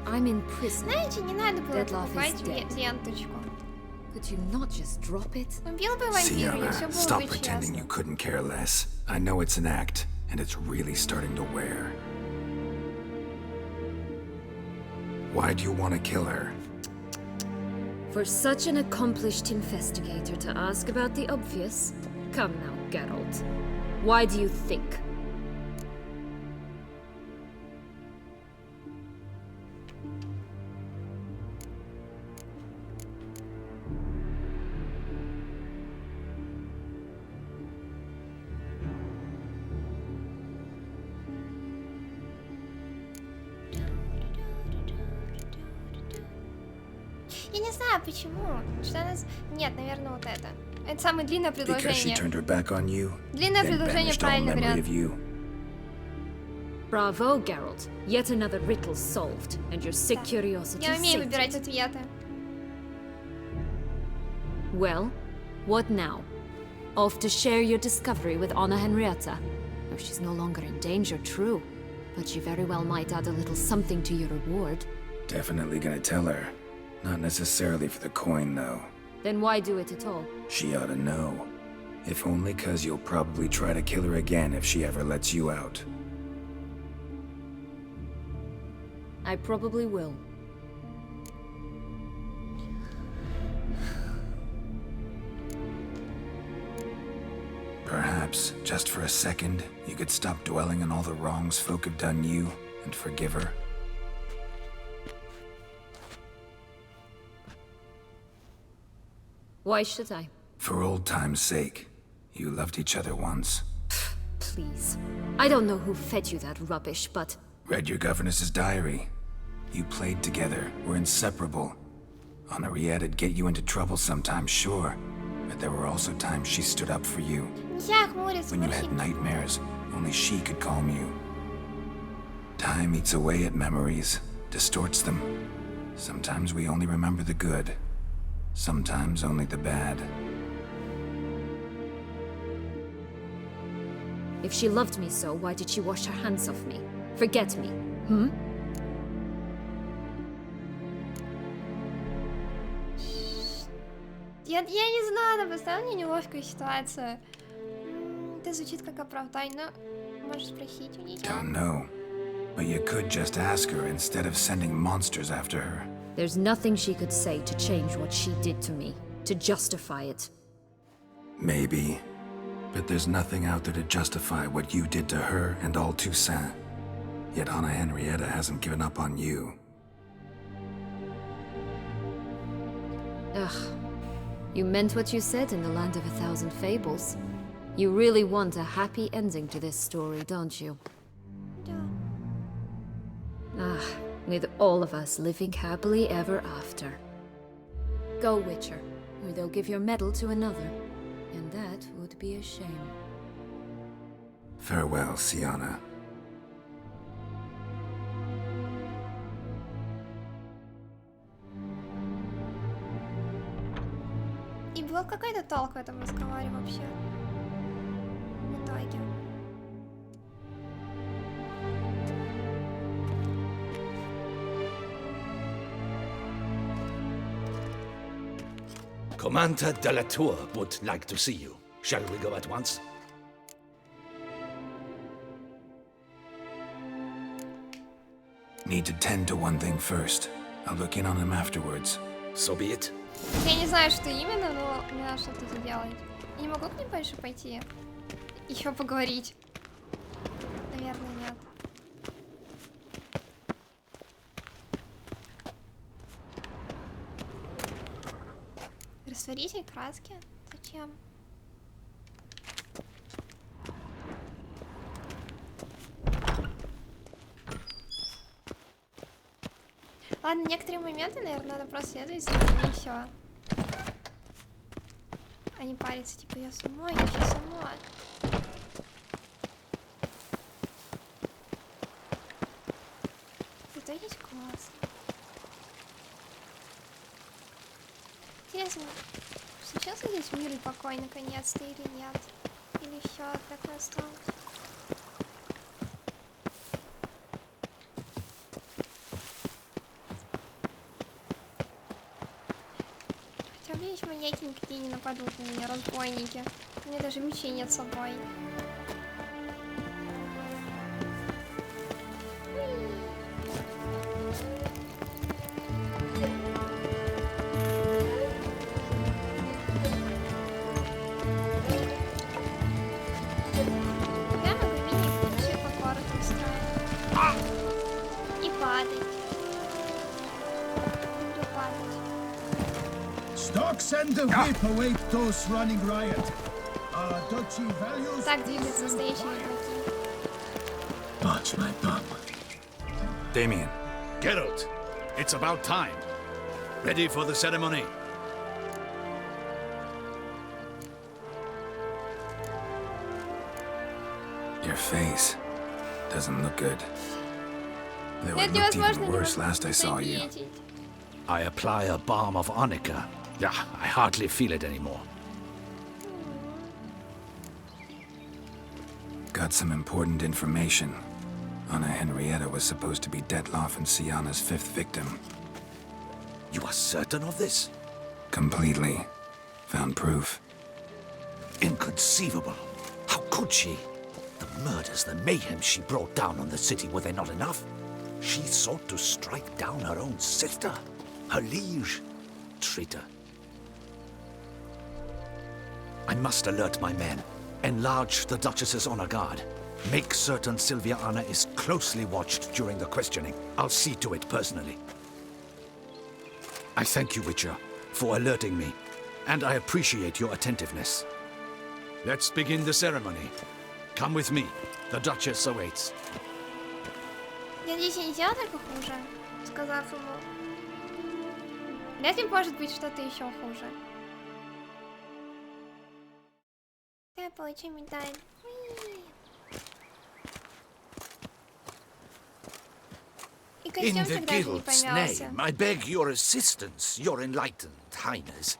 I'm in prison. знаете, не надо было Deadlock покупать is dead. ленточку. Could you not just drop it? Убил бы вампира, и все Sienna, было stop бы pretending честно. you couldn't care less. I know it's an act, and it's really starting to wear. Why do you want to kill her? For such an accomplished investigator to ask about the obvious? Come now, Geralt. Why do you think? Я не знаю почему. Что она... Нет, наверное, вот это. Это самое длинное Because she предложение. turned her back on you, Длинное then предложение banished all правильный memory вариант. of you. Bravo, Geralt. Yet another riddle solved, and your sick curiosity Я умею sated. выбирать ответы. Well, what now? Off to share your discovery with Anna Henrietta? Oh, she's no longer in danger, true. But she very well might add a little something to your reward. Definitely gonna tell her. Not necessarily for the coin, though. Then why do it at all? She ought to know. If only 'cause you'll probably try to kill her again if she ever lets you out. I probably will. Perhaps, just for a second, you could stop dwelling on all the wrongs folk have done you and forgive her. Why should I? For old time's sake. You loved each other once. Please. I don't know who fed you that rubbish, but Read your governess's diary. You played together, were inseparable. Henriette'd get you into trouble sometimes, sure. But there were also times she stood up for you. Нельзя хмуриться, When you морщить. had nightmares, only she could calm you. Time eats away at memories, distorts them. Sometimes we only remember the good. Sometimes only the bad. if she loved me so, why did she wash her hands off me? Forget me, hmm? Я не знаю, она поставила мне неловкую ситуацию. Это звучит как оправдание, но можешь спросить у нее. Don't know. But you could just ask her instead of sending monsters after her. There's nothing she could say to change what she did to me, to justify it. Maybe. But there's nothing out there to justify what you did to her and all Toussaint. Yet Anna Henrietta hasn't given up on you. Ugh. You meant what you said in the Land of a Thousand Fables. You really want a happy ending to this story, don't you? Ah, with all of us living happily ever after. Go, Witcher, or they'll give your medal to another. And that would be a shame. Farewell, Sienna. И был какой-то толк в этом разговоре вообще. В итоге. Commander de la Tour would like to see you. Shall we go at once? Need to tend to one thing first. I'll look in on him afterwards. So be it. Я не знаю, что именно, но мне надо что-то сделать. Я не могу к ним больше пойти? Еще поговорить? Наверное, нет. Растворитель краски? Зачем? Ладно, некоторые моменты, наверное, надо просто следовать за ними и все. А не париться, типа, я сама, я сейчас сама. В итоге классно. Интересно, случился здесь мир и покой наконец-то или нет? Или все так и осталось? Хотя бы есть маньяки, никакие не нападут на меня, разбойники. У меня даже мечей нет с собой. Stocks and the whip await those running riot. Our duchy values. Так двигаются настоящие игроки. Watch my bum. Damien. Geralt, it's about time. Ready for the ceremony? Your face doesn't look good. Though Это it looked невозможно even worse last I saw you. заметить. I apply a balm of arnica. Yeah, I hardly feel it anymore. Got some important information. Anna Henrietta was supposed to be Detloff and Sienna's fifth victim. You are certain of this? Completely. Found proof. Inconceivable. How could she? The murders, the mayhem she brought down on the city, were they not enough? She sought to strike down her own sister, her liege. Traitor. I must alert my men. Enlarge the Duchess's honor guard. Make certain Sylvia Anna is closely watched during the questioning. I'll see to it personally. I thank you, Witcher, for alerting me, and I appreciate your attentiveness. Let's begin the ceremony. Come with me. The Duchess awaits. Я надеюсь, я не сделала только хуже, сказав ему. Вряд ли может быть что-то еще хуже. Я получу медаль. И In the костюмчик даже не guild's помялся. name, I beg your assistance, your enlightened highness.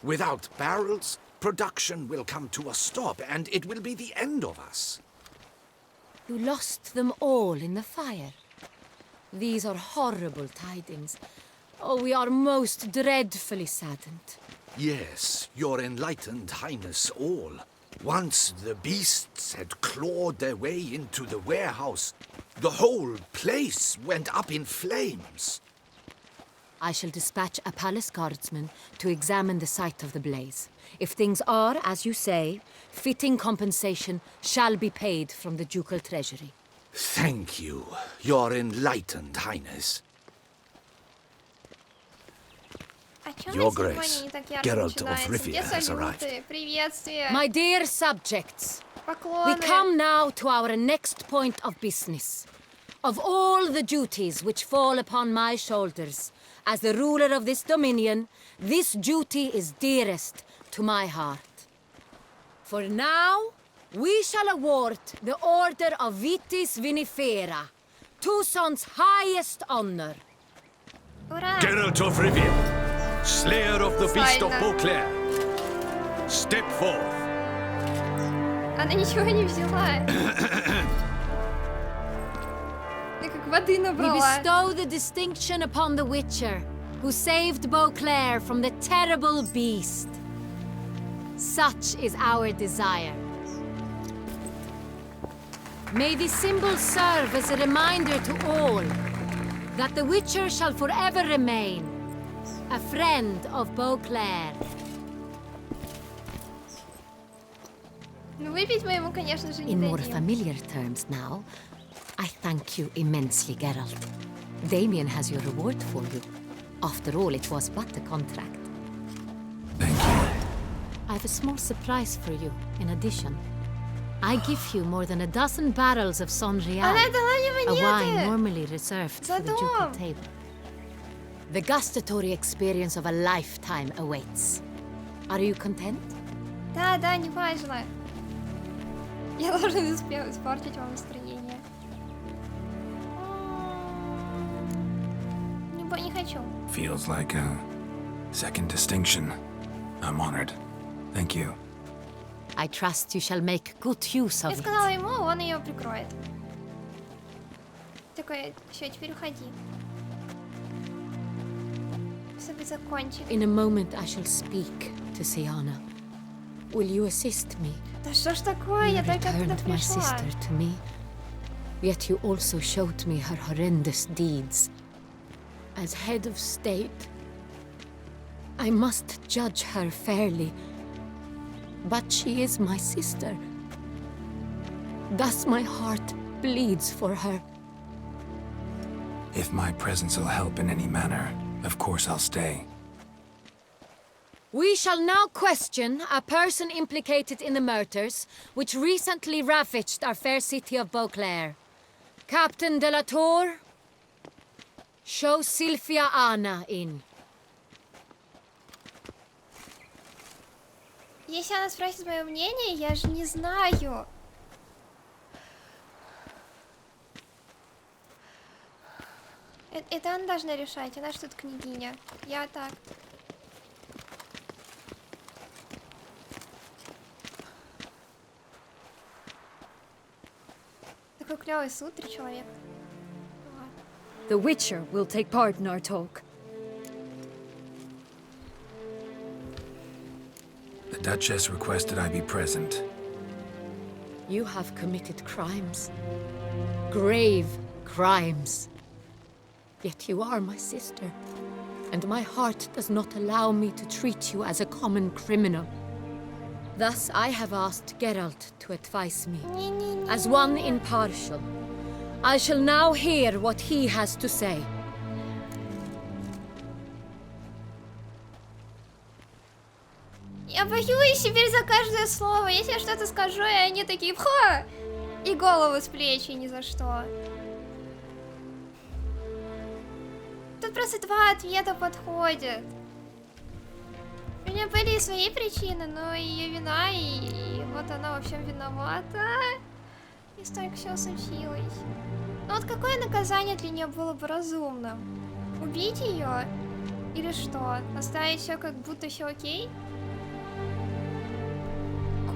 Without barrels, production will come to a stop, and it will be the end of us. You lost them all in the fire. These are horrible tidings. Oh, we are most dreadfully saddened. Yes, your enlightened highness all. Once the beasts had clawed their way into the warehouse, the whole place went up in flames. I shall dispatch a palace guardsman to examine the site of the blaze. If things are, as you say, fitting compensation shall be paid from the ducal treasury. Thank you, your enlightened highness. А чё Your на сегодня Grace, не так ярко Geralt of начинается? Rivia Где has салюты? Приветствия. My dear subjects, we Поклоны. come now to our next point of business. Of all the duties which fall upon my shoulders, as the ruler of this dominion, this duty is dearest to my heart. For now, we shall award the Order of Vitis Vinifera, Tucson's highest honor. Ура! Geralt of Rivia, slayer of the beast of Правильно. Beauclair, step forth. Она ничего не взяла. Я как воды We набрала. bestow the distinction upon the Witcher, who saved Beauclair from the terrible beast. Such is our desire. May this symbol serve as a reminder to all that the Witcher shall forever remain a friend of Beauclair. Ну, выпить мы ему, конечно же, не In more дадим. familiar terms now, I thank you immensely, Geralt. Damien has your reward for you. After all, it was but a contract. Thank you. I have a small surprise for you, in addition. I give you more than a dozen barrels of Sonrial, Она дала мне a wine монеты. normally reserved За for the ducal дом. table. The gustatory experience of a lifetime awaits. Are you content? Да, да, не важно. Я тоже не успела испортить вам настроение. Не хочу. Feels like a second distinction. I'm honored. Thank you. I trust you shall make good use Я of it. сказала ему, он ее прикроет. Такой, все, теперь уходи. Чтобы закончить. In a moment I shall speak to Siana. Will you assist me? Да что ж такое, You я только оттуда returned my пришла. sister to me, yet you also showed me her horrendous deeds. As head of state, I must judge her fairly, but she is my sister. Thus my heart bleeds for her. If my presence will help in any manner, of course I'll stay. We shall now question a person implicated in the murders which recently ravaged our fair city of Beauclair. Captain de la Tour, show Sylvia Anna in. Если она спросит мое мнение, я же не знаю. Это она должна решать, она что-то княгиня. Я так. Такой клевый суд, 3 человека. The Witcher will take part in our talk. The Duchess requested I be present. You have committed crimes. Grave crimes. Yet you are my sister, and my heart does not allow me to treat you as a common criminal. Thus, I have asked Geralt to advise me, as one impartial. I shall now hear what he has to say. Я боюсь теперь за каждое слово. Если я что-то скажу, и они такие, ха! И голову с плечи ни за что. Тут просто два ответа подходят. У меня были и свои причины, но ее вина, и вот она во всем виновата. И столько всего случилось. Но вот какое наказание для нее было бы разумным? Убить ее? Или что? Оставить все как будто все окей?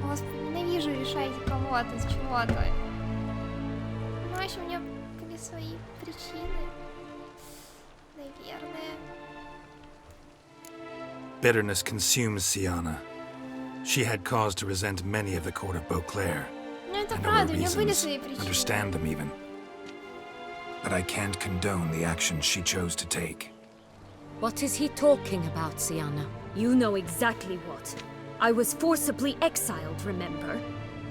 Господи, ненавижу решать за кого-то, за чего-то. Ну, в общем, у меня были свои причины. Наверное. Bitterness consumes Siana. She had cause to resent many of the court of Beauclair. Ну, это I know her правда, у нее были reasons, свои причины. understand them even. But I can't condone the actions she chose to take. What is he talking about, Siana? You know exactly what. I was forcibly exiled, remember?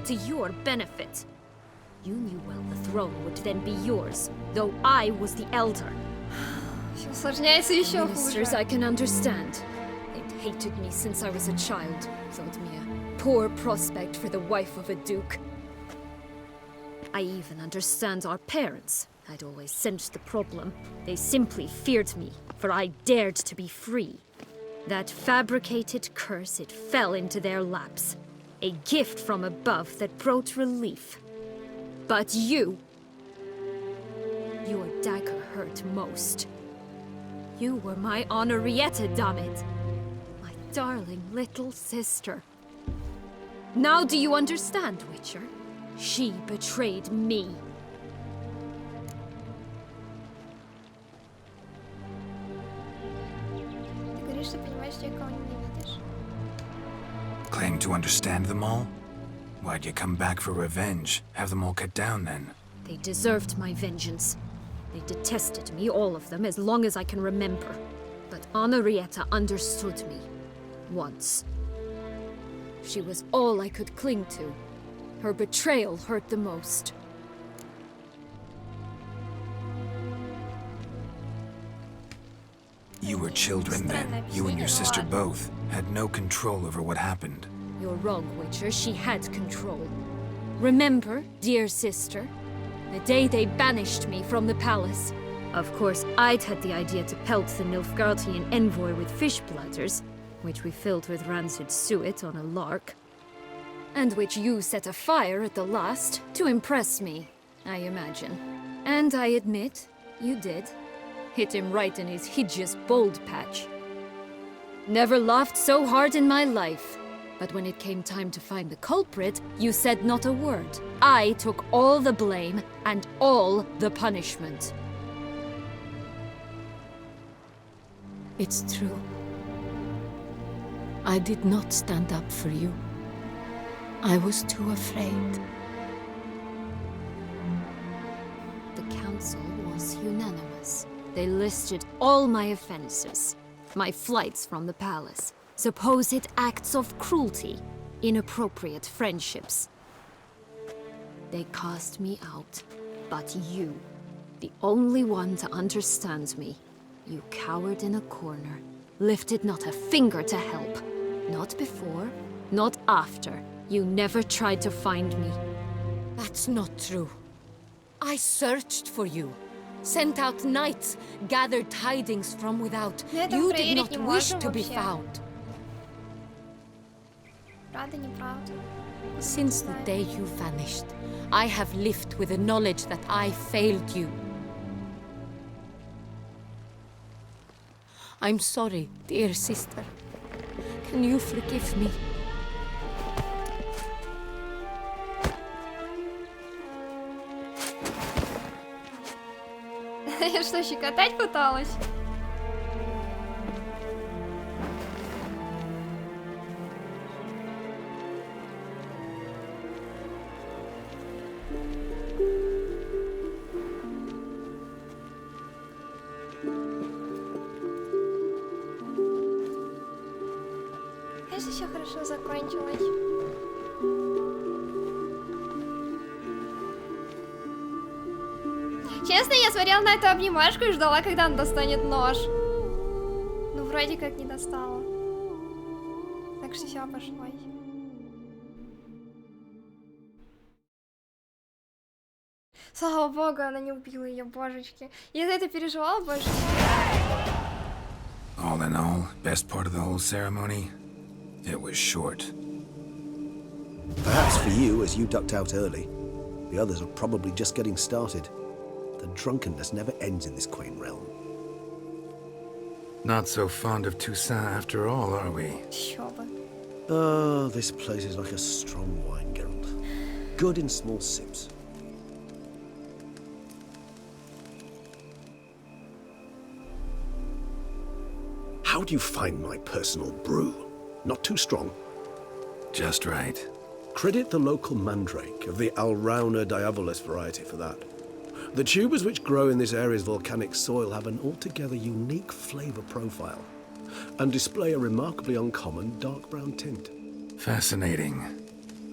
To your benefit. You knew well the throne would then be yours, though I was the elder. Все усложняется еще Ministers хуже. I can understand. They'd hated me since I was a child, thought me a poor prospect for the wife of a duke. I even understand our parents. I'd always sensed the problem. They simply feared me, for I dared to be free. That fabricated curse, it fell into their laps. A gift from above that brought relief. But you... Your dagger hurt most. You were my Honorietta, damn it. My darling little sister. Now do you understand, Witcher? She betrayed me. Ты говоришь, что понимаешь, что никого ненавидишь. Claim to understand them all? Why'd you come back for revenge? Have them all cut down then? They deserved my vengeance. They detested me, all of them, as long as I can remember. But Honorietta understood me. Once. She was all I could cling to. Her betrayal hurt the most. You were children then. You and your sister both had no control over what happened. You're wrong, Witcher. She had control. Remember, dear sister, the day they banished me from the palace. Of course, I'd had the idea to pelt the Nilfgaardian envoy with fish bladders, which we filled with rancid suet on a lark. And which you set afire at the last, to impress me, I imagine. And I admit, you did. Hit him right in his hideous bald patch. Never laughed so hard in my life. But when it came time to find the culprit, you said not a word. I took all the blame and all the punishment. It's true. I did not stand up for you. I was too afraid. The council was unanimous. They listed all my offenses. My flights from the palace. Supposed acts of cruelty. Inappropriate friendships. They cast me out. But you, the only one to understand me, you cowered in a corner, lifted not a finger to help. Not before, not after. You never tried to find me. That's not true. I searched for you. Sent out knights, gathered tidings from without. You did not wish to be found. Правда, неправда. Since the day you vanished, I have lived with the knowledge that I failed you. I'm sorry, dear sister. Can you forgive me? Я что, щекотать пыталась? Конечно, все хорошо закончилось. Честно, я смотрела на эту обнимашку и ждала, когда он достанет нож. Ну, вроде как не достала. Так что все обошлось. Слава богу, она не убила ее, божечки. Я за это переживала больше. All in all, best part of the whole ceremony? It was short. Perhaps for you, as you ducked out early. The others are probably just getting started. The drunkenness never ends in this quaint realm. Not so fond of Toussaint after all, are we? Еще бы. Ah, this place is like a strong wine, Geralt. Good in small sips. How do you find my personal brew? Not too strong? Just right. Credit the local mandrake of the Alrauna diavolis variety for that. The tubers which grow in this area's volcanic soil have an altogether unique flavor profile and display a remarkably uncommon dark brown tint. Fascinating.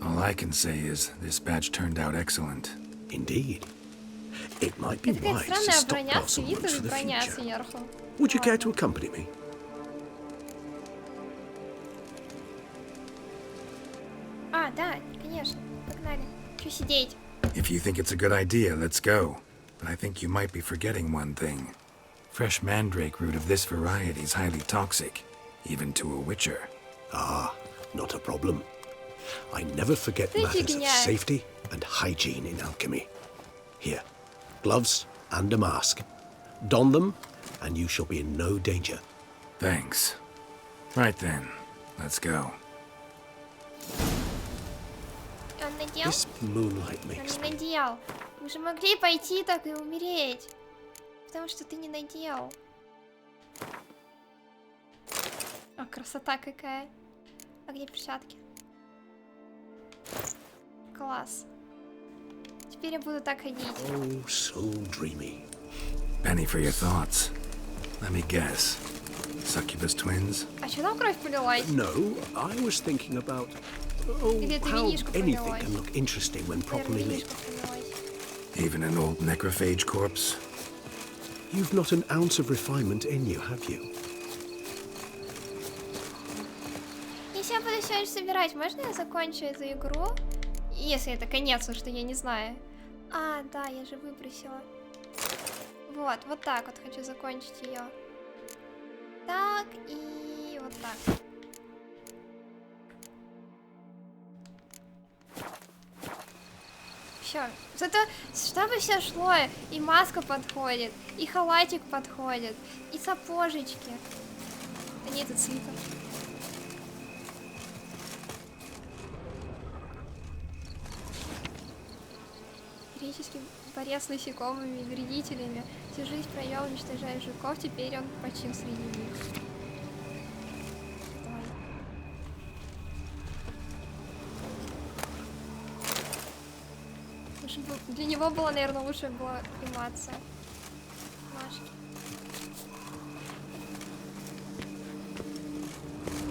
All I can say is this batch turned out excellent. Indeed. It might be Это wise какая-то to странная stockpile броня, some свитер roots и for the броня future. сверху. Would you care to accompany me? А, да, конечно. Погнали. Чё сидеть? If you think it's a good idea, let's go. But I think you might be forgetting one thing. Fresh mandrake root of this variety is highly toxic, even to a witcher. Ah, not a problem. I never forget Ты matters of фигня. safety and hygiene in alchemy. Here, gloves and a mask. Don them, and you shall be in no danger. Thanks. Right then, let's go. Он надел? This moonlight Он makes не надел. Мы же могли пойти так и умереть. Потому что ты не надел. О, красота какая. А где перчатки? Класс. Теперь я буду так ходить. Oh, so dreamy. Penny for your thoughts. Let me guess. Succubus twins? А что там кровь полилась? No, I was thinking about Или это how винишко anything полилось? can look interesting when properly Наверное, lit. винишко полилось. Even an old necrophage corpse? You've not an ounce of refinement in you, have you? Если я буду все еще собирать, можно я закончу эту игру? Если это конец, что я не знаю. А, да, я же выбросила. Вот так вот хочу закончить ее. Так и вот так. Все. Зато, чтобы все шло, и маска подходит, и халатик подходит, и сапожечки. А нет, это свитер. Греческий борец с насекомыми и вредителями. Всю жизнь провел, уничтожая жуков, теперь он почил среди них. Давай. Лучше бы для него было, наверное, лучше была кремация. Машки.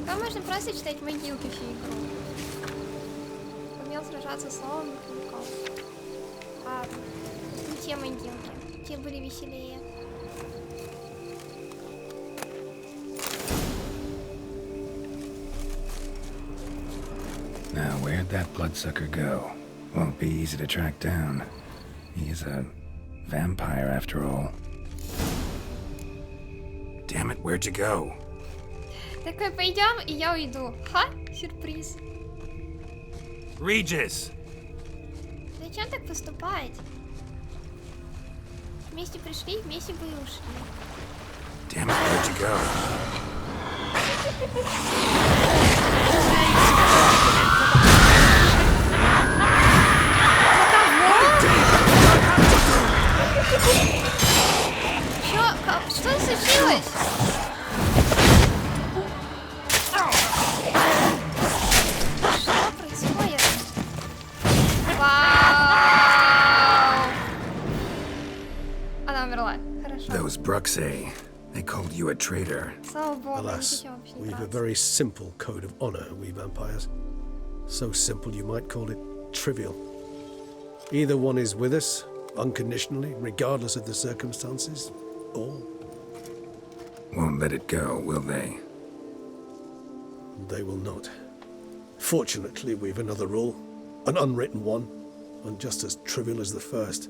Там можно просто читать могилки всю игру. Умел сражаться с словом и хомяком. А, не те могилки. Те были веселее. Now, where'd that bloodsucker go? Won't be easy to track down. He's a vampire after all. Damn it, where'd you go? Такой, пойдем, и я уйду. Ха, сюрприз. Regis! Зачем так поступать? Вместе пришли, вместе бы и ушли. Damn it, where'd you go? Что случилось? Что происходит? Вау! Она умерла. Хорошо. Those Bruxay, they called you a traitor. Слава богу, не Alas, хотела вообще не we've a драться. very simple code of honor, we vampires. So simple you might call it trivial. Either one is with us, unconditionally, regardless of the circumstances, or... Won't let it go, will they? They will not. Fortunately, we've another rule, an unwritten one, and just as trivial as the first.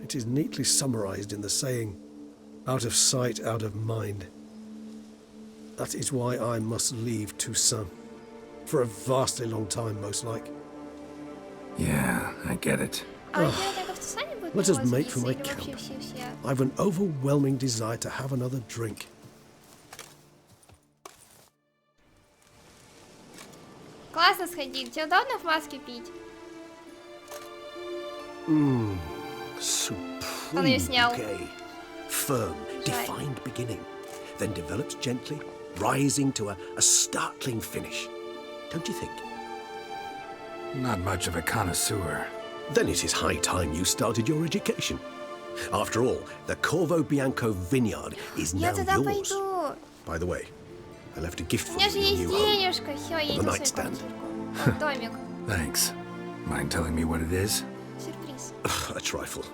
It is neatly summarized in the saying, out of sight, out of mind. That is why I must leave Toussaint. For a vastly long time, most like. Yeah, I get it. Let us make for my camp. I've an overwhelming desire to have another drink. Классно сходить. Тебе удобно в маске пить? Он ее Supreme снял. bouquet. Firm, defined beginning. Then develops gently, rising to a startling finish. Don't you think? Not much of a connoisseur. Then it is high time you started your education. After all, the Corvo Bianco vineyard is Я now туда yours. пойду. By the way, I left a gift У for меня you же in есть your new home. денежка. Все, едем The в свою nightstand. квартирку. Вот домик. Thanks. Mind telling me what it is? Сюрприз. A trifle.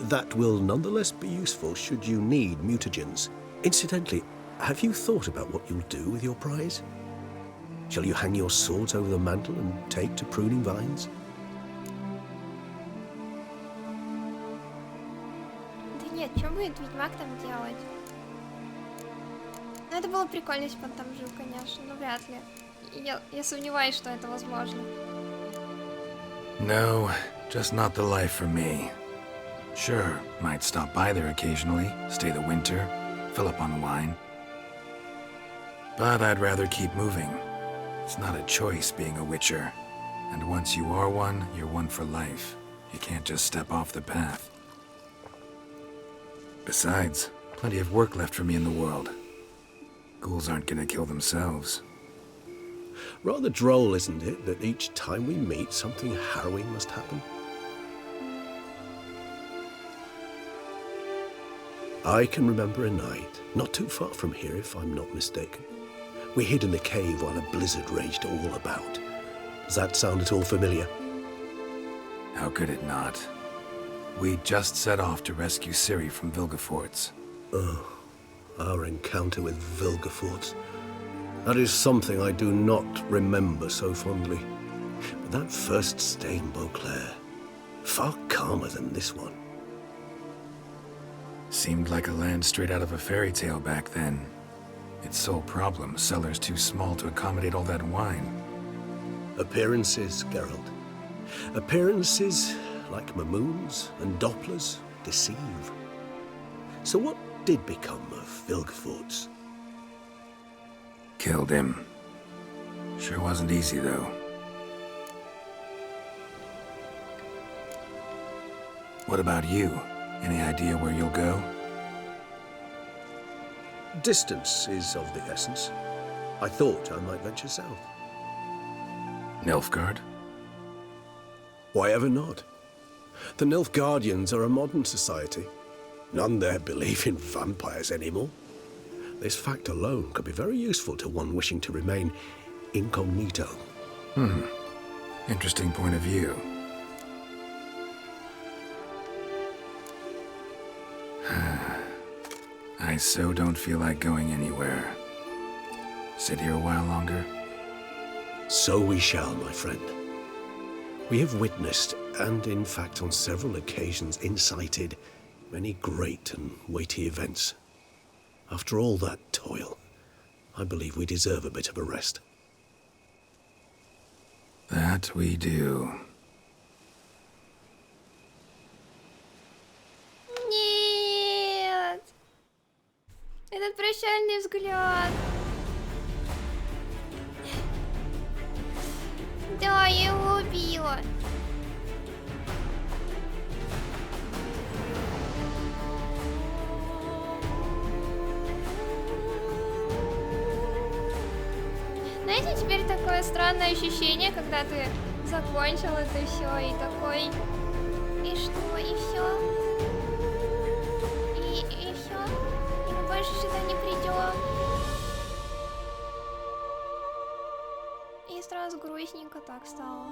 That will nonetheless be useful should you need mutagens. Incidentally, have you thought about what you'll do with your prize? Shall you hang your swords over the mantle and take to pruning vines? Да нет, что будет Ведьмак там делать? Ну, это было прикольно, если бы он там жил, конечно, но вряд ли. Я сомневаюсь, что это возможно. No, just not the life for me. Sure, might stop by there occasionally, stay the winter, fill up on wine. But I'd rather keep moving. It's not a choice being a Witcher. And once you are one, you're one for life. You can't just step off the path. Besides, plenty of work left for me in the world. Ghouls aren't gonna kill themselves. Rather droll, isn't it, that each time we meet, something harrowing must happen? I can remember a night, not too far from here if I'm not mistaken. We hid in a cave while a blizzard raged all about. Does that sound at all familiar? How could it not? We just set off to rescue Ciri from Vilgefortz. Oh, our encounter with Vilgefortz. That is something I do not remember so fondly. But that first stay in Beauclair, far calmer than this one. Seemed like a land straight out of a fairy tale back then. Its sole problem, cellars too small to accommodate all that wine. Appearances, Geralt. Appearances, like Mamoons and Dopplers, deceive. So what did become of Vilgefortz? Killed him. Sure wasn't easy, though. What about you? Any idea where you'll go? Distance is of the essence. I thought I might venture south. Nilfgaard? Why ever not? The Nilfgaardians are a modern society. None there believe in vampires anymore. This fact alone could be very useful to one wishing to remain incognito. Interesting point of view. I so don't feel like going anywhere. Sit here a while longer? So we shall, my friend. We have witnessed, and in fact on several occasions incited, many great and weighty events. After all that toil, I believe we deserve a bit of a rest. That we do. Нет! Этот прощальный взгляд. Да, я его убила. Знаете, теперь такое странное ощущение, когда ты закончил это все и такой... И что, и все? И все? И мы больше сюда не придем. И сразу грустненько так стало.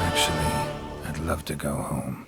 Actually, I'd love to go home.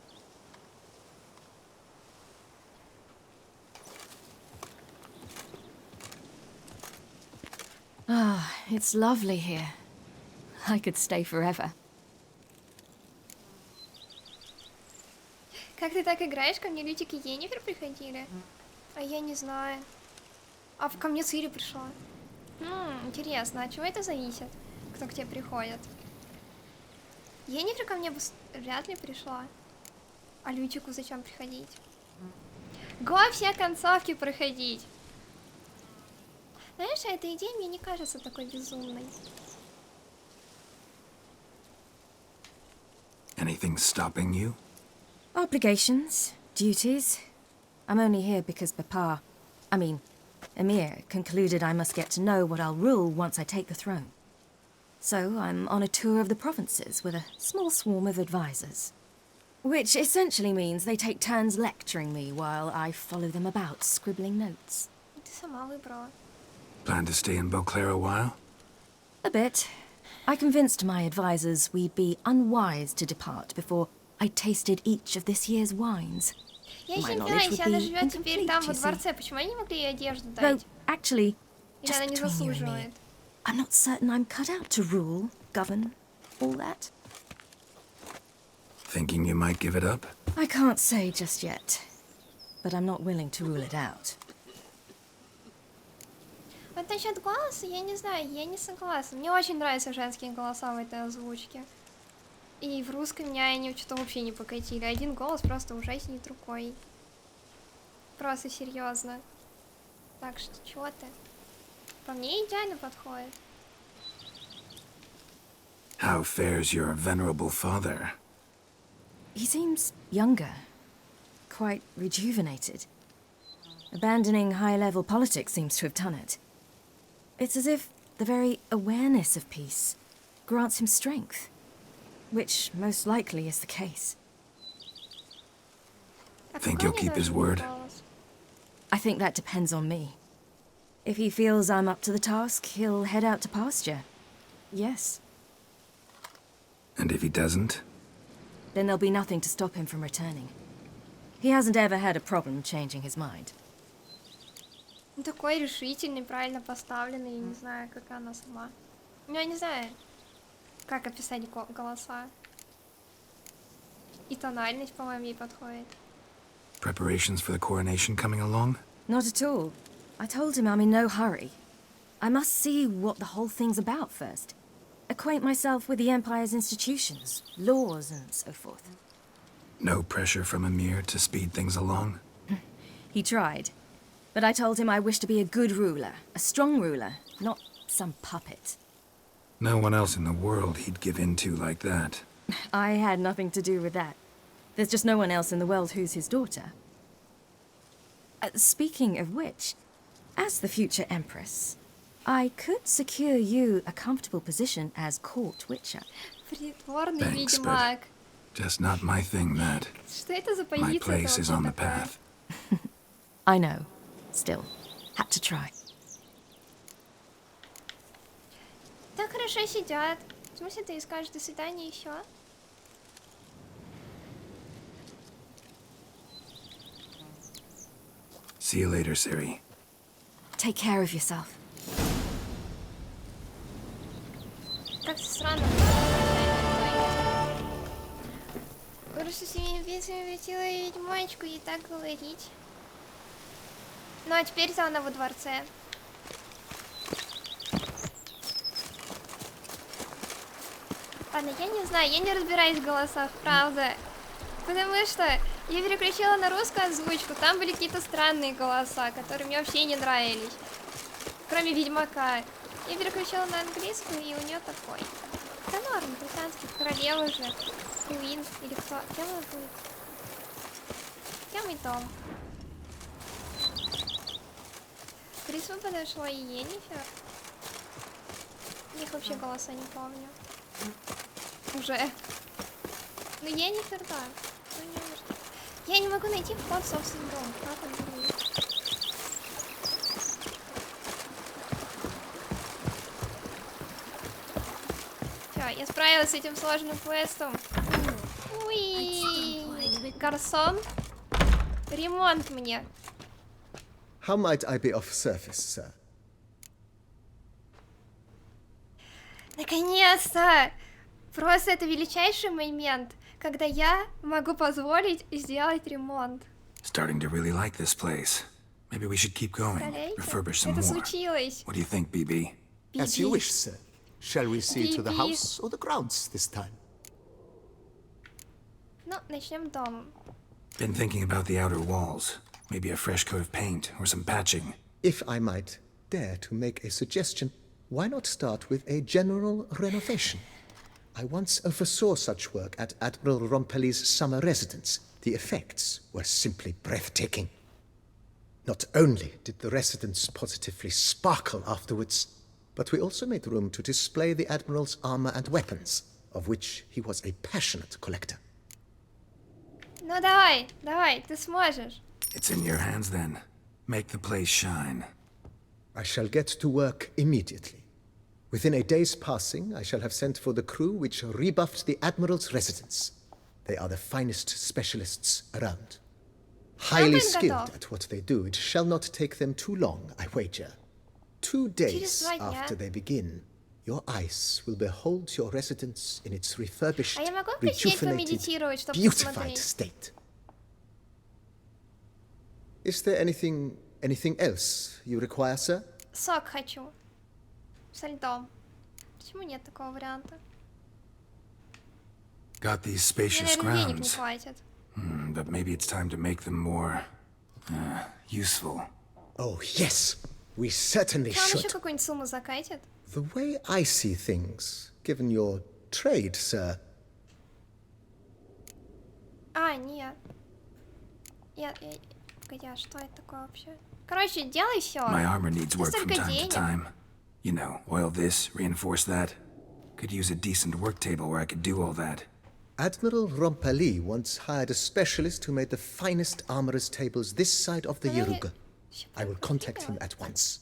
It's lovely here. I could stay forever. Как ты так играешь? Ко мне Лютик и Йеннифер приходили? А я не знаю. А ко мне Цири пришла. Интересно, от чего это зависит? Кто к тебе приходит? Йеннифер ко мне вряд ли пришла. А Лютику зачем приходить? Го все концовки проходить. Знаешь, эта идея мне не кажется такой безумной. Anything stopping you? Obligations, duties. I'm only here because Emir concluded I must get to know what I'll rule once I take the throne. So I'm on a tour of the provinces with a small swarm of advisors. Which essentially means they take turns lecturing me while I follow them about, scribbling notes. Ты сама выбрала. Plan to stay in Beauclair a while? A bit. I convinced my advisors we'd be unwise to depart before I tasted each of this year's wines. Я еще не понимаю, если она живет теперь там во дворце, почему они не могли ей одежду дать? Though, actually, Или она не заслуживает? I'm not certain I'm cut out to rule, govern, all that. Thinking you might give it up? I can't say just yet, but I'm not willing to rule it out. Вот насчет голоса, я не знаю, я не согласна. Мне очень нравятся женские голоса в этой озвучке. И в русском меня они что-то вообще не покатили. Один голос просто ужаснее другой. Просто серьезно. Так что, чего ты? По мне идеально подходит. How fares your venerable father? He seems younger, quite rejuvenated. Abandoning high-level politics seems to have done it. It's as if the very awareness of peace grants him strength, which most likely is the case. Think he'll keep his word? I think that depends on me. If he feels I'm up to the task, he'll head out to pasture. Yes. And if he doesn't? Then there'll be nothing to stop him from returning. He hasn't ever had a problem changing his mind. Такой решительный, правильно поставленный, я не знаю, как она сама. Ну, я не знаю, как описать голоса. И тональность, по-моему, ей подходит. Preparations for the coronation coming along? Not at all. I told him I'm in no hurry. I must see what the whole thing's about first. Acquaint myself with the Empire's institutions, laws, and so forth. No pressure from Emir to speed things along? He tried. But I told him I wish to be a good ruler, a strong ruler, not some puppet. No one else in the world he'd give in to like that. I had nothing to do with that. There's just no one else in the world who's his daughter. Speaking of which, as the future Empress, I could secure you a comfortable position as court witcher. Thanks, but just not my thing, that. Что это за My позиция place is on the такая? path. I know. Still, had to try. Так хорошо сидят. В смысле, ты скажешь до свидания еще? See you later, Ciri. Take care of yourself. Как-то странно. Просто с ними превратила ведьмачку и так говорить. Ну а теперь она во дворце. Ладно, я не знаю, я не разбираюсь в голосах, правда. Потому что я переключила на русскую озвучку, там были какие-то странные голоса, которые мне вообще не нравились. Кроме Ведьмака. Я переключила на английскую, и у нее такой. Да норм, британский, королева же. Куин, или кто? Кем она будет? Кем и Том? Крису подошла и Йеннифер. Их вообще голоса не помню. Уже. Ну Йеннифер, да. Ну, не может. Я не могу найти вход в собственный дом. Как он выглядит? Всё, я справилась с этим сложным квестом. Уи! Гарсон. Ремонт мне. How might I be of service, sir? Наконец-то! Просто это величайший момент, когда я могу позволить сделать ремонт. Starting to really like this place. Maybe we should keep going. Представляете? Refurbish some Это more. случилось. What do you think, BB? As you wish, sir. Shall we see to the BB. house or the grounds this time? Ну, начнем дома. Been thinking about the outer walls. Maybe a fresh coat of paint or some patching. If I might dare to make a suggestion, why not start with a general renovation? I once oversaw such work at Admiral Rompelli's summer residence. The effects were simply breathtaking. Not only did the residence positively sparkle afterwards, but we also made room to display the Admiral's armor and weapons, of which he was a passionate collector. Ну давай, ты сможешь. It's in your hands then. Make the place shine. I shall get to work immediately. Within a day's passing, I shall have sent for the crew which rebuffed the Admiral's residence. They are the finest specialists around. Highly skilled at what they do, it shall not take them too long, I wager. 2 days after they begin, your eyes will behold your residence in its refurbished, rejuvenated, beautified state. Is there anything else you require, sir? Сок хочу. Со льдом. Почему нет такого варианта? Got these Мне, spacious наверное, денег не grounds. хватит. But maybe it's time to make them more useful. Oh, yes. We certainly Что, он еще should. какую-нибудь сумму закатит? The way I see things, given your trade, sir. А, нет. Погоди, а что это такое вообще? Короче, делай все. My armor needs work from Столько time to денег. time. You know, oil this, reinforce that. Could use a decent work table where I could do all that. Admiral Rompelli once hired a specialist who made the finest armorer's tables this side of the Yeruga. I will contact him at once.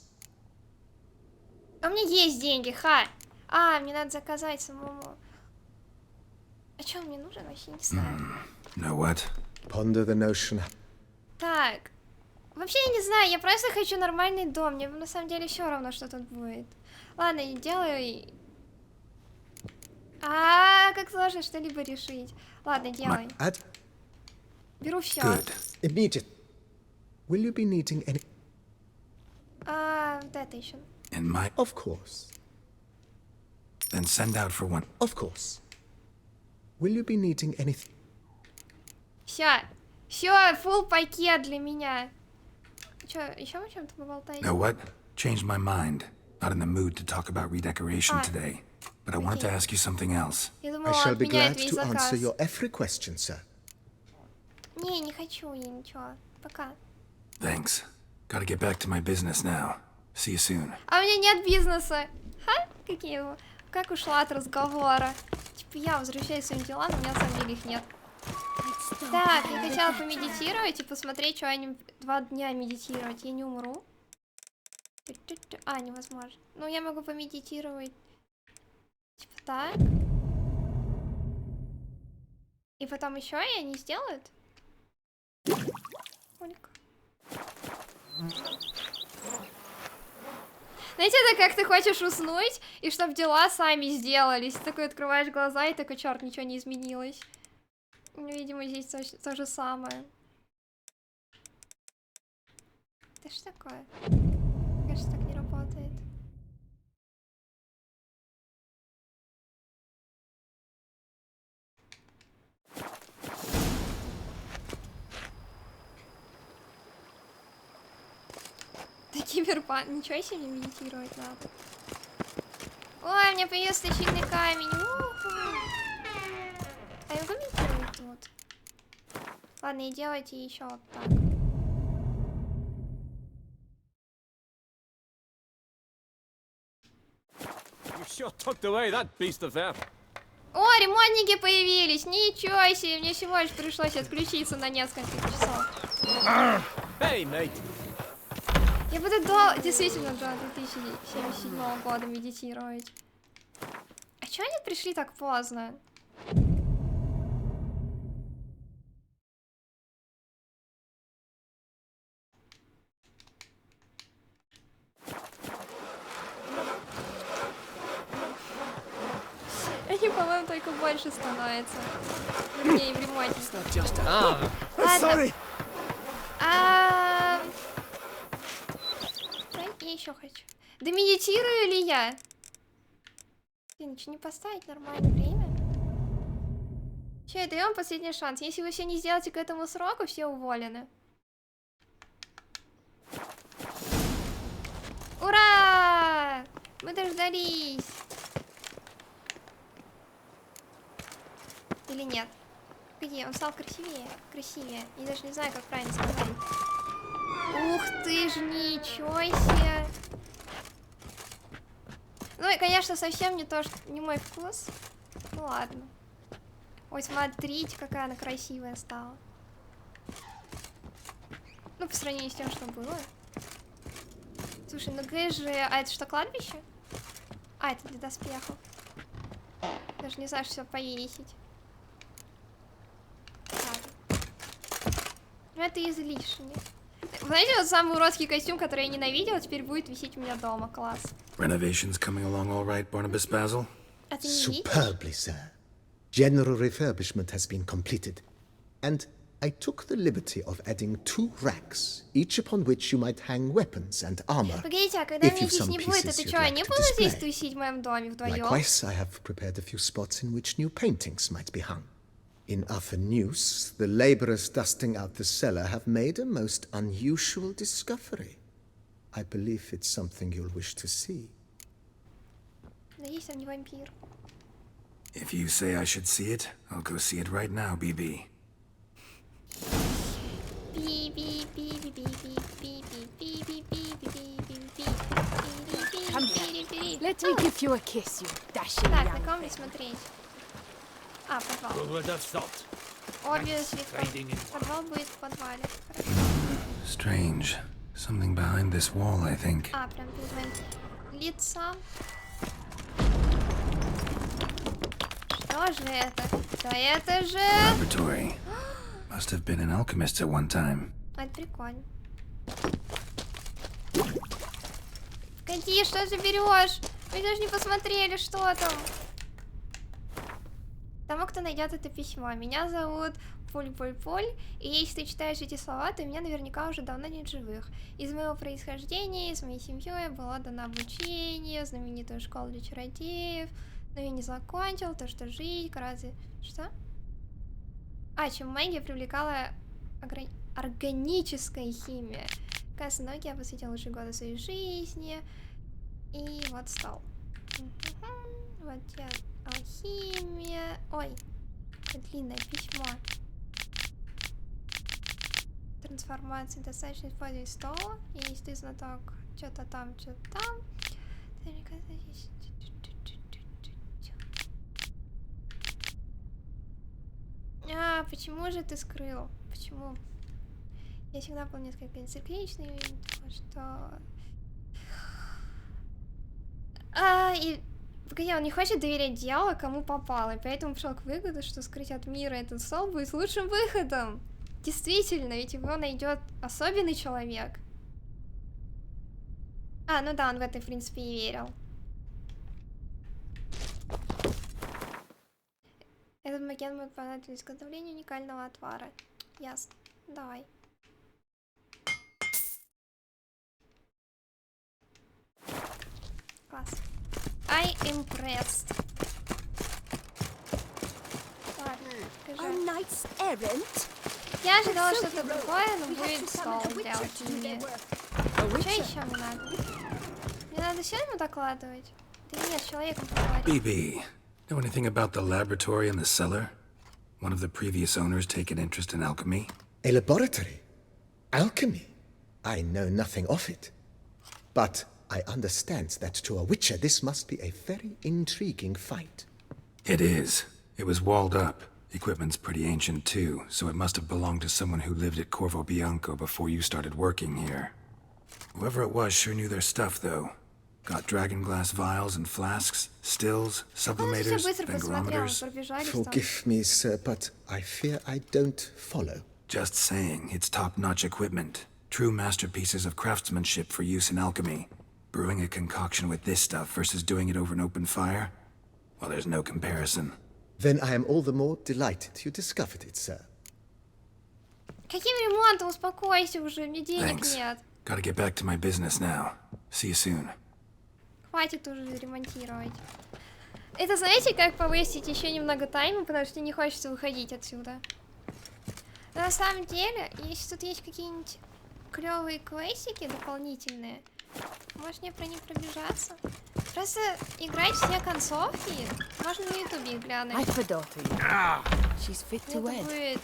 А у меня есть деньги, ха. А, мне надо заказать самому. А что мне нужен, вообще не знаю. Know what? Ponder the notion. Так. Вообще я не знаю, я просто хочу нормальный дом. Мне на самом деле все равно, что тут будет. Ладно, не делаю. Как сложно что-либо решить. Ладно, делай. Беру все. Good. Immediate. Will you be needing any? Вот это еще. And my... Of course. Then send out for one. Of course. Will you be needing anything? Все, full пакет для меня. Че, еще о чем-то поболтаете? Know what? Changed my mind. Not in the mood to talk about redecoration today. But I wanted to ask you something else. Я I думала, shall be отменяет glad весь to заказ. answer your every question, sir. Не хочу я ничего. Пока. Thanks. Gotta get back to my business now. See you soon. А у меня нет бизнеса. Ха? Какие его? Как ушла от разговора. Типа я возвращаюсь к своим делам, но у меня на самом деле их нет. Так, я хотела помедитировать и посмотреть, что они 2 дня медитировать. Я не умру. Невозможно. Ну, я могу помедитировать. Типа так. И потом еще и они сделают. Ольга. Знаете, это как ты хочешь уснуть, и чтобы дела сами сделались. Ты такой открываешь глаза, и такой, черт, ничего не изменилось. Ну, видимо, здесь то же самое. Да что такое? Кажется, так не работает. Да киберпанк, ничего себе медитировать надо. Ой, у меня появился точильный камень. А я могу медитировать тут? Ладно, и делайте еще вот так. You sure tucked away that beast of them. О, ремонтники появились! Ничего себе, мне всего лишь пришлось отключиться на несколько часов. Hey, mate. Я буду действительно до 2077 года медитировать. А чё они пришли так поздно? Они, по-моему, только больше становятся. Вернее, в ремонте. Sorry. Я еще хочу. Да медитирую ли я? Блин, ничего не поставить, нормальное время. Че, даем последний шанс. Если вы все не сделаете к этому сроку, все уволены. Ура! Мы дождались. Или нет? Где? Он стал красивее. Красивее. Я даже не знаю, как правильно сказать. Ух ты ж, ничего себе. Ну и, конечно, совсем не то, что не мой вкус. Ну ладно. Ой, смотрите, какая она красивая стала. Ну, по сравнению с тем, что было. Слушай, ну же... А это что, кладбище? А, это для доспехов. Даже не знаю, что повесить. Ладно. Ну, это излишне. Знаете, вот самый уродский костюм, который я ненавидела, теперь будет висеть у меня дома. Класс. Renovations coming along all right, Barnabas Basil? А ты не видишь? Superbly, sir. General refurbishment has been completed, and I took the liberty of adding 2 racks, each upon which you might hang weapons and armor. Погодите, а когда if меня you've здесь some не будет, pieces это you'd что, like они to будут здесь display. тусить в моем доме вдвоем? Likewise, I have prepared a few spots in which new paintings might be hung. In News, the laborers dusting out the cellar have made a most unusual discovery. I believe it's something you'll wish to see. Надеюсь, он не вампир. If you say I should see it, I'll go see it right now, BB. Come here. Let me give you a kiss, you dashing Так, young на ком мне смотреть? А, подвал. Who would have thought? Обе подвал будет в подвале. Strange. Something behind this wall, I think. А, прям перед моим лицом. Что же это? Да это же... Laboratory. Must have been an alchemist at one time. Это прикольно. Погоди, что же берешь? Мы даже не посмотрели, что там. Тому, кто найдет это письмо. Меня зовут Пуль-Пуль-Пуль, и если ты читаешь эти слова, то меня наверняка уже давно нет живых. Из моего происхождения, с моей семьей была дана обучение, знаменитую школу для чародеев, но я не закончил, то что жизнь, разве... Что? А, чем магия привлекала органическая химия. Кажется, науке я посвятила лучшие годы своей жизни. И вот стал. Вот я... Алхимия... Ой, это длинное письмо. Трансформация достаточно использовать стола. И если ты знаток, что-то там, что-то там. А, почему же ты скрыл? Почему? Я всегда был несколько энцикличный, что... И... Погоди, он не хочет доверять делу, кому попало, и поэтому пришел к выводу, что скрыть от мира этот стол будет лучшим выходом. Действительно, ведь его найдет особенный человек. А, ну да, он в это, в принципе, и верил. Этот макет будет понадобиться для изготовления уникального отвара. Ясно. Давай. Класс. I impressed. Ладно, скажи. Я ожидала что-то другое, но будет стол для алхимии. Что еще мне надо? Мне надо все ему докладывать? Да нет, с человеком поговорить. BB, know anything about the laboratory in the cellar? One of the previous owners take an interest in alchemy? A laboratory? Alchemy? I know nothing of it. But I understand that to a witcher this must be a very intriguing fight. It is. It was walled up. Equipment's pretty ancient too, so it must have belonged to someone who lived at Corvo Bianco before you started working here. Whoever it was sure knew their stuff, though. Got dragon glass vials and flasks, stills, sublimators, hygrometers. Forgive me, sir, but I fear I don't follow. Just saying, it's top-notch equipment. True masterpieces of craftsmanship for use in alchemy. Brewing a concoction with this stuff versus doing it over an open fire? Well, there's no comparison. Then I am all the more delighted you discovered it, sir. Каким ремонтом? Успокойся уже, мне денег Thanks. нет. Gotta get back to my business now. See you soon. Хватит уже ремонтировать. Это знаете, как повысить еще немного тайма, потому что не хочется выходить отсюда. Но на самом деле, если тут есть какие-нибудь клевые квестики дополнительные, может мне про них пробежаться? Просто играть все концовки можно на ютубе их глянуть. I've a daughter. She's fit to wed.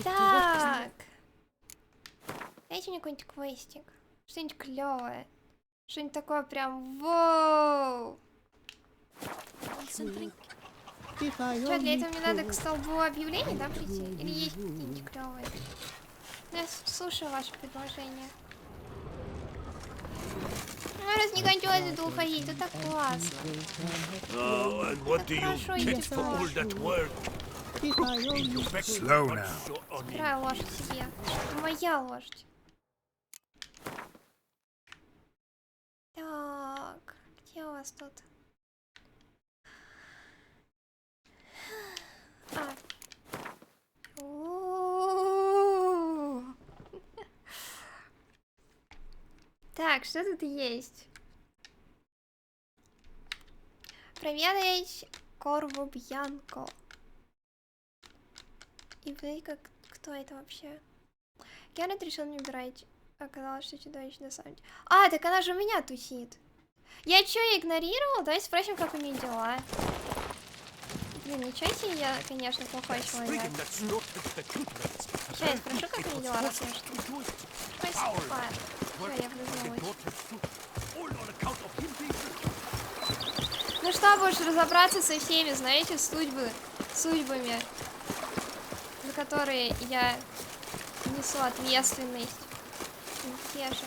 Так. Дайте мне какой-нибудь квестик. Что-нибудь клевое. Что-нибудь такое прям воу. Что, для этого мне надо к столбу объявлений, да, прийти? Или есть какие-нибудь клевые? Я слушаю ваше предложение. Ну, раз не хотелось туда уходить, то так классно. Oh, and what do you get for all that work? Slow now. Забираю лошадь себе. Это моя лошадь. Так, где у вас тут? А. У-у-у. Так, что тут есть? Проведать Корву Бьянко. И вы как... Кто это вообще? Геральт решил не убирать. Оказалось, что чудовище на самом деле. А, так она же у меня тусит. Я чё, игнорировал? Давай спросим, как у нее дела. Блин, ничего себе, я, конечно, плохой человек. Сейчас я спрошу, как у нее дела, раз я что. Спасибо. Всё, я влюбилась. Ну что, будешь разобраться со всеми, знаете, судьбами, за которые я несу ответственность. Те же.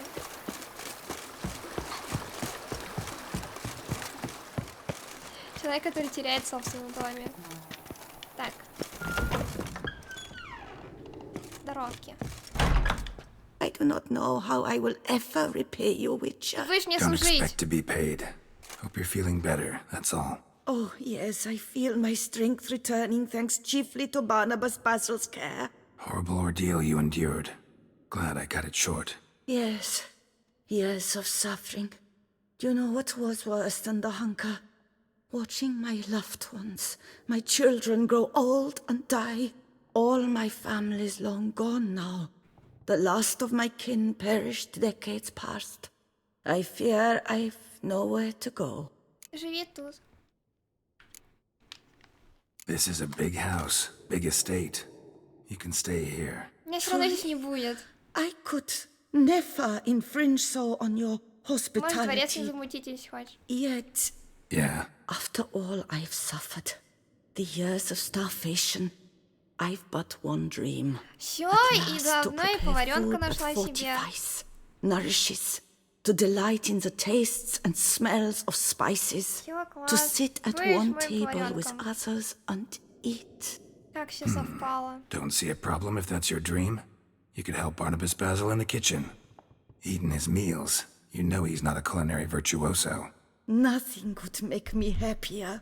Человек, который теряет в собственном доме. Так. Здоровки. I do not know how I will ever repay you, Witcher. Вы ж мне Don't служить. expect to be paid. Hope you're feeling better, that's all. Oh, yes, I feel my strength returning thanks chiefly to Barnabas Basil's care. Horrible ordeal you endured. Glad I cut it short. Yes, years of suffering. Do you know what was worse than the hunger? Watching my loved ones, my children grow old and die. All my family's long gone now. The last of my kin perished decades past. I fear I've nowhere to go. Живи тут. This is a big house, big estate. You can stay here. Меня все равно здесь не будет. I could never infringe so on your Может, дворец не hospitality. замутить, если хочешь. Yet, Yeah. after all I've suffered, the years of starvation, I've but one dream. Все, At и last to заодно и prepare поваренка food that нашла себе. fortifies, nourishes, to delight in the tastes and smells of spices, Всё, to класс. sit at Будешь one моим table with поваренком. others and eat. Как все совпало. Don't see a problem if that's your dream. You could help Barnabas Basil in the kitchen. Eating his meals. You know he's not a culinary virtuoso. Nothing could make me happier.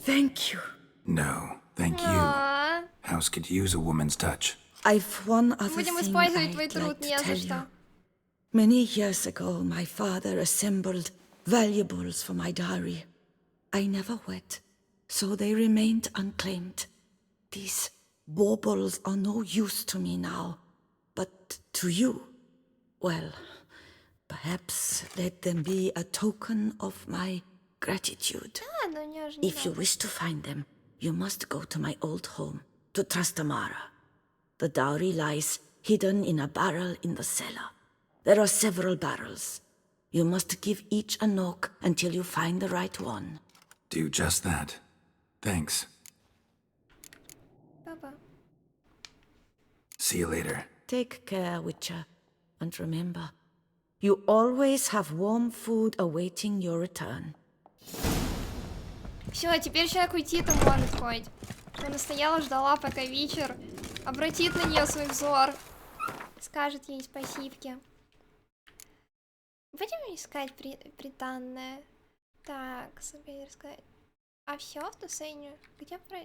Thank you. No, thank you. А, House could use a woman's touch. I've one other Будем thing использовать твой I'd труд, like to не за tell что. you. Many years ago, my father assembled valuables for my dowry. I never wed, so they remained unclaimed. These baubles are no use to me now, but to you, well, perhaps let them be a token of my gratitude. А, ну мне уже не If you надо. wish to find them, you must go to my old home, to Trastamara. The dowry lies hidden in a barrel in the cellar. There are several barrels. You must give each a knock until you find the right one. Do just that. Thanks. Па-па. See you later. Take care, Witcher, and remember, you always have warm food awaiting your return. Все, теперь человек уйти-то может хоть. Она стояла, ждала, пока вечер обратит на нее свой взор. Скажет ей спасибки. Будем искать приданное. Так, рассказать. А все в Тусене? Где про...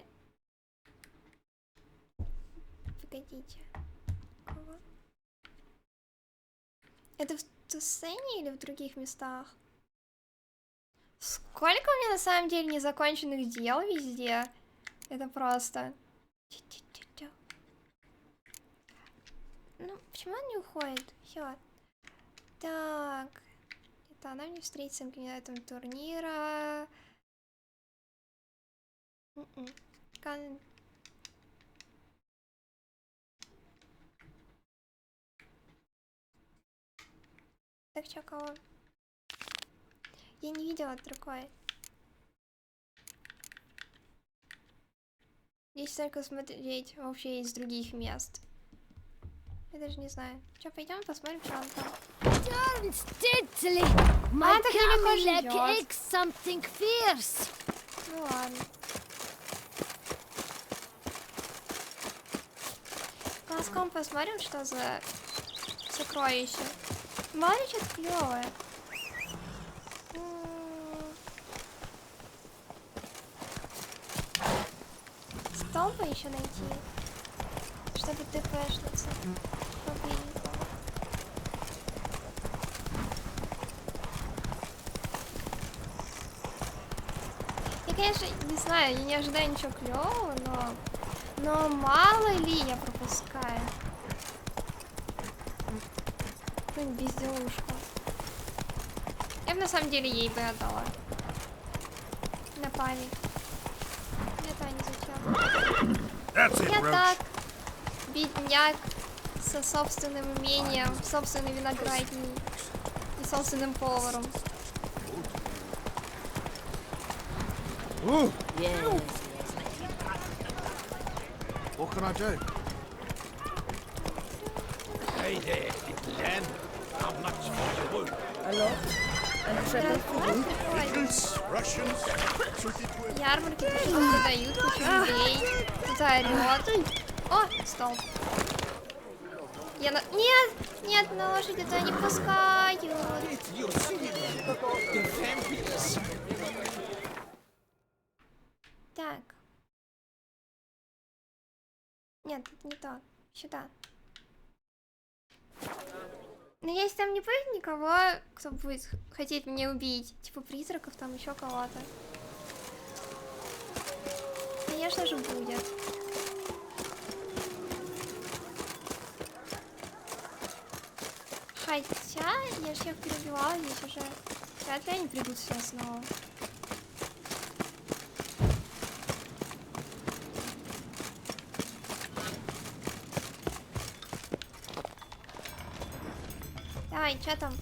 Погодите. Кого? Это в Тусене или в других местах? Сколько у меня на самом деле незаконченных дел везде? Это просто... Ну, почему он не уходит? Все. Так. Это она мне встретится на этом турнира. Так, чё, кого? Я не видела другой. Здесь только смотреть вообще из других мест. Я даже не знаю. Чё, пойдем посмотрим, что он там. Darn steadily! My camel aches something fierce. Ну ладно. Глазком посмотрим, что за сокровище. Мало ли что-то клевое. Стол бы еще найти, чтобы ТПшница победила. Я, конечно, не знаю, я не ожидаю ничего клевого, но мало ли я пропускаю. Какую-нибудь безделушку. Я бы на самом деле ей бы отдала. На память. Это не зачем. Я так, бедняк, со собственным умением, собственной виноградней и собственным поваром. Yes. What can I do? Hey there, little lamb. How much for your wood? A lot. And treble for you. Pickles, Russians, Ярмарки тоже продают, кучу людей. Кто-то орёт. О, стол. Я на... Нет! Нет, на лошади туда не пускают. Так. Нет, это не то. Сюда. Но если там не будет никого, кто будет хотеть меня убить, типа призраков, там еще кого-то. Конечно же будет. Хотя, я же всех перебивала, здесь уже вряд ли они придут все снова. Давай, что там?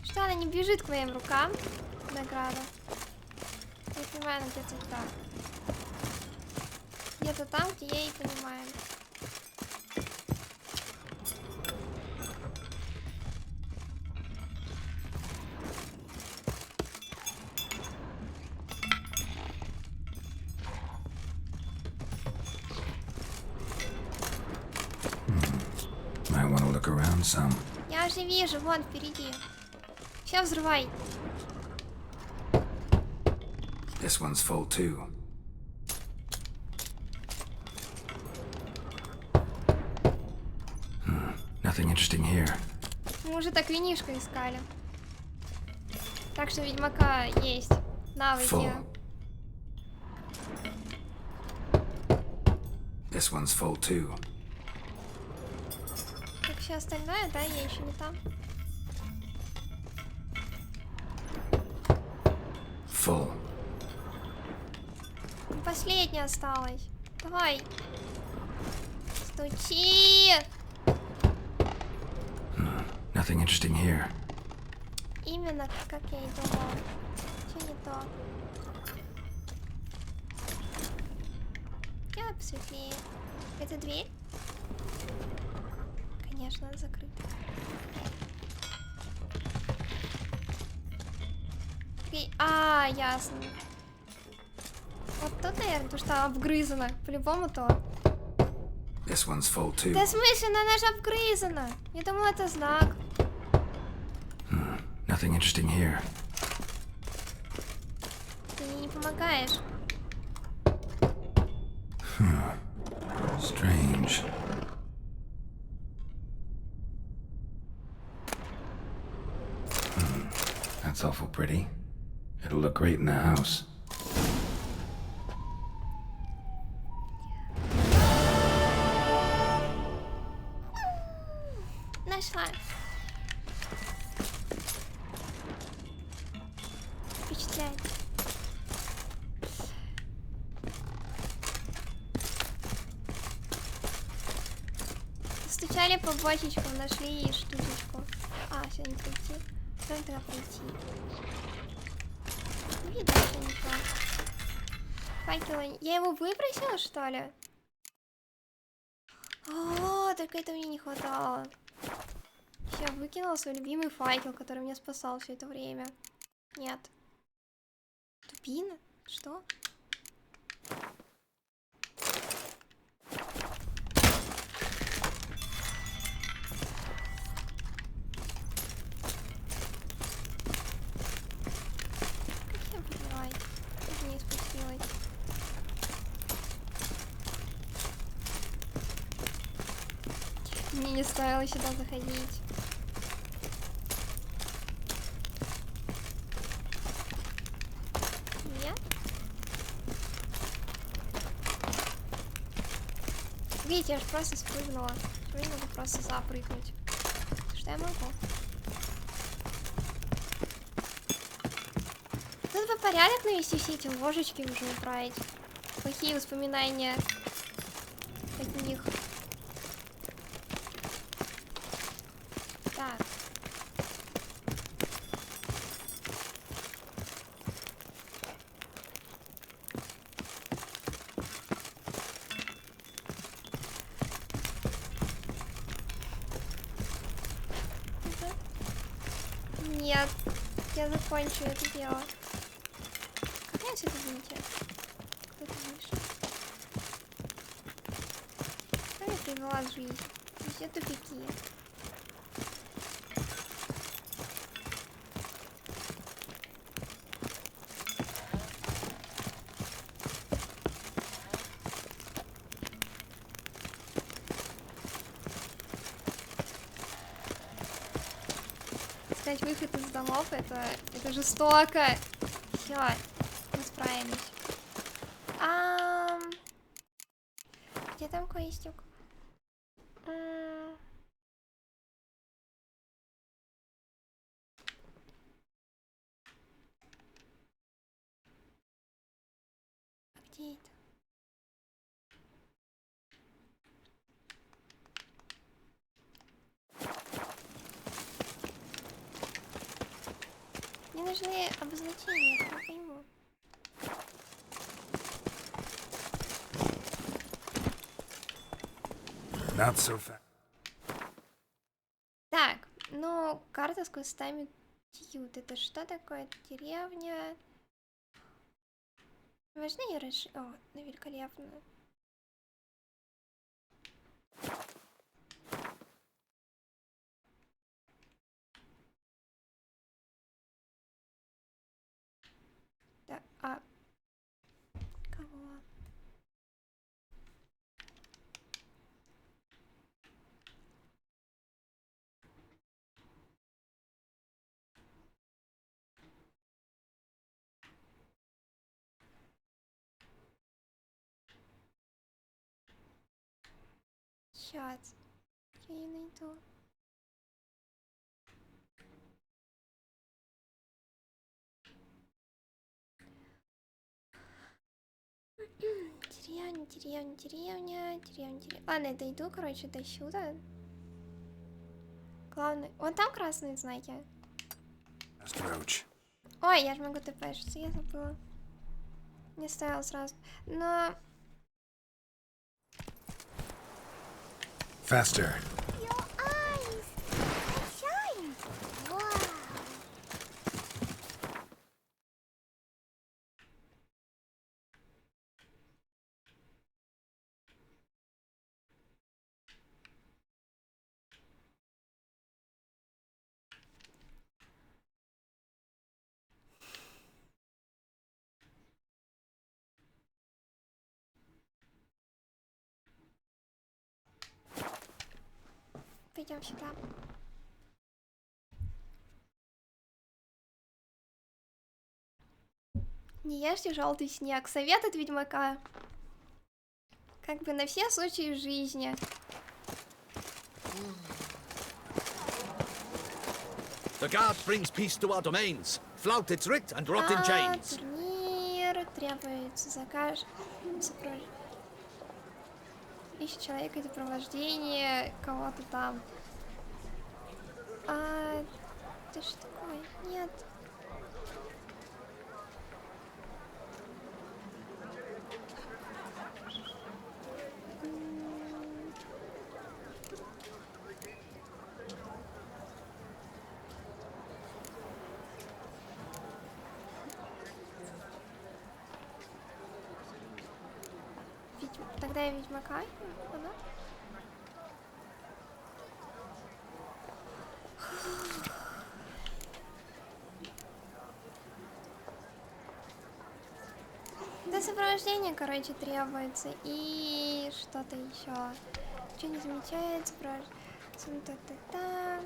Что она не бежит к моим рукам? Награда. Я понимаю, она где-то так. Где-то там, где я и понимаю. Might want to look around some. Я уже вижу, вон впереди. Все, взрывай. This one's full too. Nothing interesting here. Мы уже так винишко искали. Так что ведьмака есть навыки. Full. This one's full too. Так все остальное, да, я еще не там. Full. Последняя осталась. Давай. Стучи. Nothing interesting here. Именно как я и думала. Че не то? Я посветлее. Это дверь? Конечно, она закрыта. А, ясно. Вот тут, наверное, то, что обгрызано. По-любому то. This one's full too. Да в смысле, она же обгрызана. Я думала, это знак. Nothing interesting here. Ты мне не помогаешь. Strange. That's awful pretty. It'll look great in the house. Нашла. Впечатляет. Стучали по бочечкам, нашли штучечку. А, все, не пройти. Как тогда пройти? Не видно, что ничего. Факел. Я его выбросила, что ли? О, только этого мне не хватало. Я выкинула свой любимый факел, который меня спасал все это время. Нет. Тупина? Что? Как я понимаю? Как мне спустилась? Мне не стоило сюда заходить. Нет? Видите, я же просто спрыгнула. Мне надо просто запрыгнуть. Что я могу? Тут бы порядок навести, все эти ложечки уже убрать. Плохие воспоминания от них. Так. Нет, я закончу это дело. Как я сюда выйти? Кто-то вышел. Что мне привела жизнь? Все тупики. Искать выход из домов, это жестоко. Все, мы справились. Где там квестик? Где это? Мне нужны обозначения, я не пойму. Not so fast. Так, ну, карта с кустами Тьют. Это что такое? Деревня. Можно ее расширить? О, ну, великолепно. Да, кого? Сейчас. Я не найду. Деревня. Ладно, я дойду, короче, до сюда. Главное... Вон там красные знаки. Ой, я же могу тпшиться, я забыла. Не ставила сразу. Но... Faster. Пойдем сюда. Не ешьте желтый снег. Совет от ведьмака. Как бы на все случаи жизни. The guard brings peace to our domains. Flout its writ and rot in chains. Турнир. Требуется заказ. Ищет человека для провождения кого-то там. Ты что такое? Нет. Тогда я ведьмака. Ага. Да, сопровождение, короче, требуется. И что-то еще. Что не замечается, та-та-та.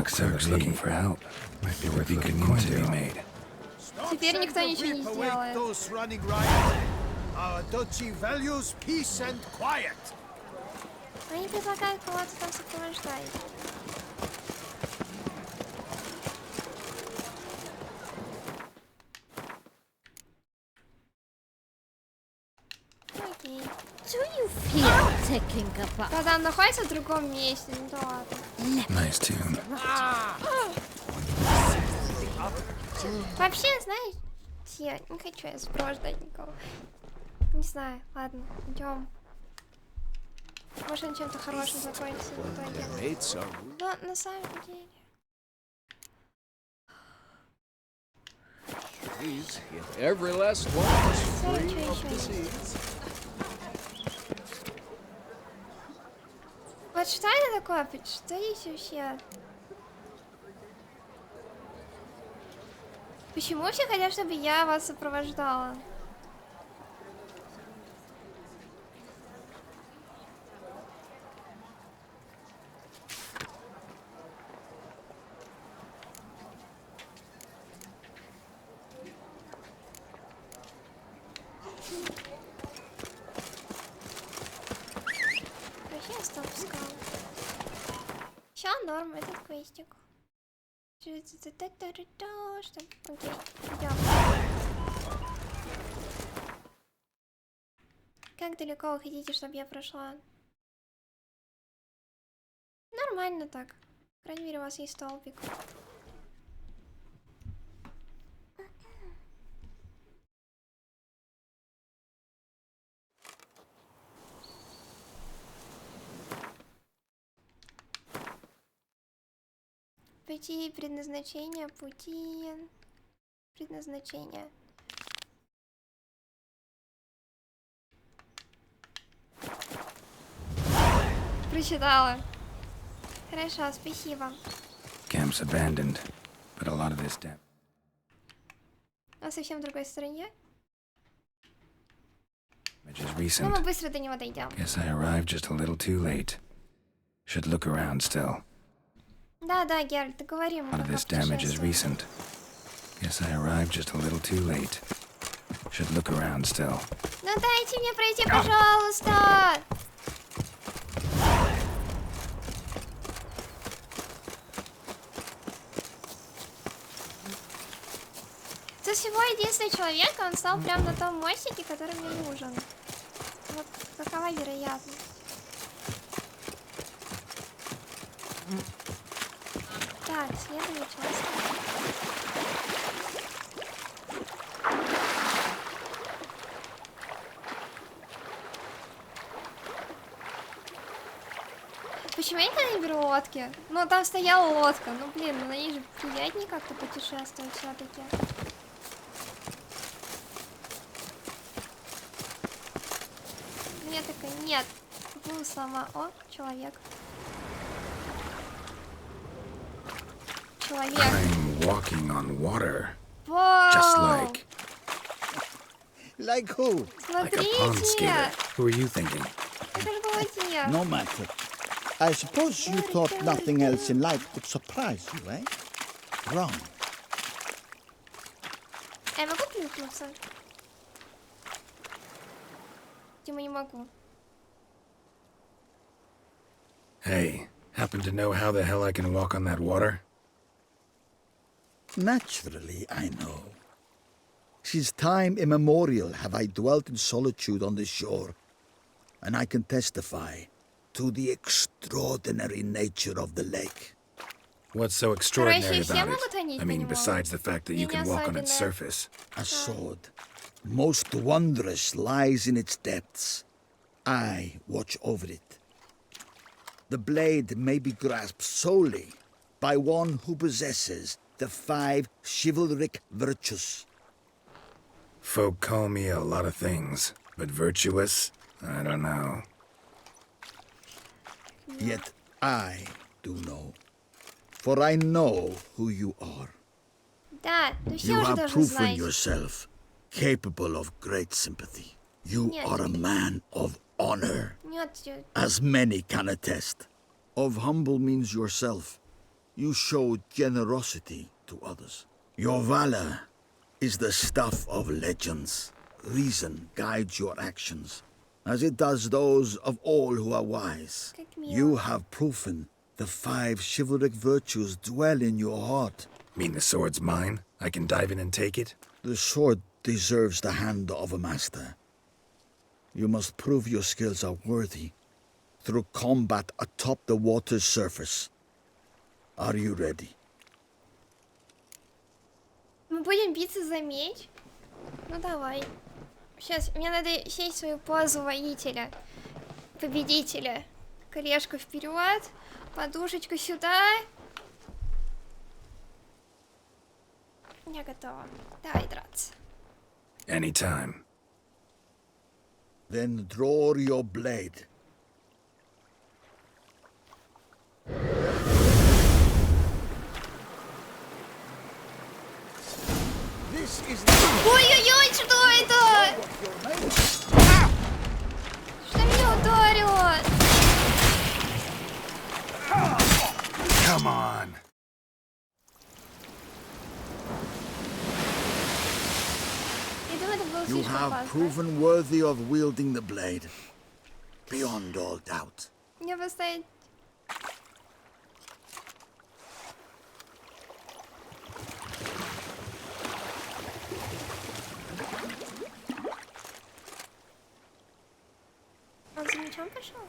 Serv's looking for help. Might be worth looking into. Теперь никто ничего не сделает. Our duchy values peace and quiet. Они предлагают кого-то там сопровождать. Окей. Когда он находится в другом месте, ну да ладно. Nice tune. Вообще, знаешь, я не хочу я сопровождать никого. Не знаю, ладно, идем. Может, он чем-то хорошим закончится в итоге. Но на самом деле. Every last one is free of disease. Вот что это такое? Что здесь вообще? Почему все хотят, чтобы я вас сопровождала? Вообще я стоп пускал. Все норм, этот квестик. Что? Окей, идем. Как далеко вы хотите, чтобы я прошла? Нормально так. По крайней мере, у вас есть столбик. Пути предназначения, пути предназначения. Прочитала. Хорошо, спасибо. Camp's abandoned, but a lot of this damage. А совсем в другой стороне? Is Ну, recent. мы быстро до него дойдем. Guess I arrived just a little too late. Should look around still. Да, Геральт, договорим. A lot of this damage is recent. Guess I arrived just a little too late. Should look around still. Ну дайте мне пройти, пожалуйста! Тут всего единственный человек, он стал прямо на том мостике, который мне нужен. Вот какова вероятность? Так, следующий участок. Почему я никогда не беру лодки? Ну, там стояла лодка. Ну, блин, ну на ней же приятнее как-то путешествовать все-таки. Мне такая, нет. Был сама. О, человек. человек. I'm walking on water. Вау! Just like... Like who? Like a pond skater. Смотрите! Who are you thinking? Это же была я. No matter. I suppose you thought nothing else in life could surprise you, eh? Wrong. Я могу плюхнуться? Дима, не могу. Hey, happen to know how the hell I can walk on that water? Naturally, I know. Since time immemorial have I dwelt in solitude on the shore, and I can testify to the extraordinary nature of the lake. What's so extraordinary Короче, все about могут it? тонить I по mean, нему? besides the fact that you Не can walk on особенно. its surface. A sword, most wondrous, lies in its depths. I watch over it. The blade may be grasped solely by one who possesses the 5 chivalric virtues. Folk call me a lot of things, but virtuous? I don't know. Yet I do know. For I know who you are. Да, ну You все уже have должны proven знать. yourself capable of great sympathy. You Нет. are a man of honor, Нет, as many can attest. Of humble means yourself. You show generosity to others. Your valor is the stuff of legends. Reason guides your actions, as it does those of all who are wise. Как мило. You have proven the 5 chivalric virtues dwell in your heart. Mean the sword's mine? I can dive in and take it? The sword deserves the hand of a master. You must prove your skills are worthy through combat atop the water's surface. Are you ready? Мы будем биться за меч? Ну давай. Сейчас, мне надо сесть в свою позу воителя. Победителя. Колешку вперед. Подушечку сюда. Я готова. Давай драться. Anytime. Then draw your blade. This is Ой-ой-ой, что это? Что меня ударило? Come on. Я думаю, это было You слишком have опасно. proven worthy of wielding the blade. Beyond all doubt. Мне поставить... Он за мечом пошел?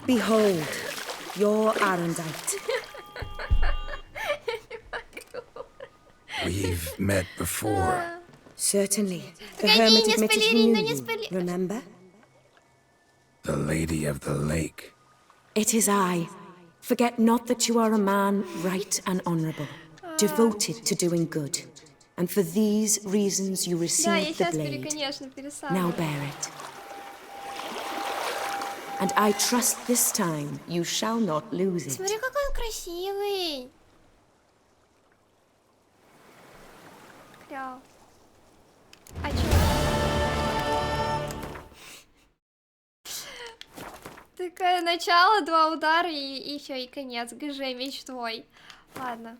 Behold, your Arendite. We've met before. Certainly. The Погоди, hermit не admitted he спойлери, knew ну не you. спойлери. Remember? The Lady of the Lake. It is I. Forget not that you are a man right and honorable, devoted to doing good. And for these reasons you Да, я received the сейчас blade. конечно, Now пересаживаю. bear it. And I trust this time you shall not lose it. Смотри, какой он красивый. Клёв. А чё? Такое начало, 2 удара и все, и конец. ГЖ, меч твой. Ладно.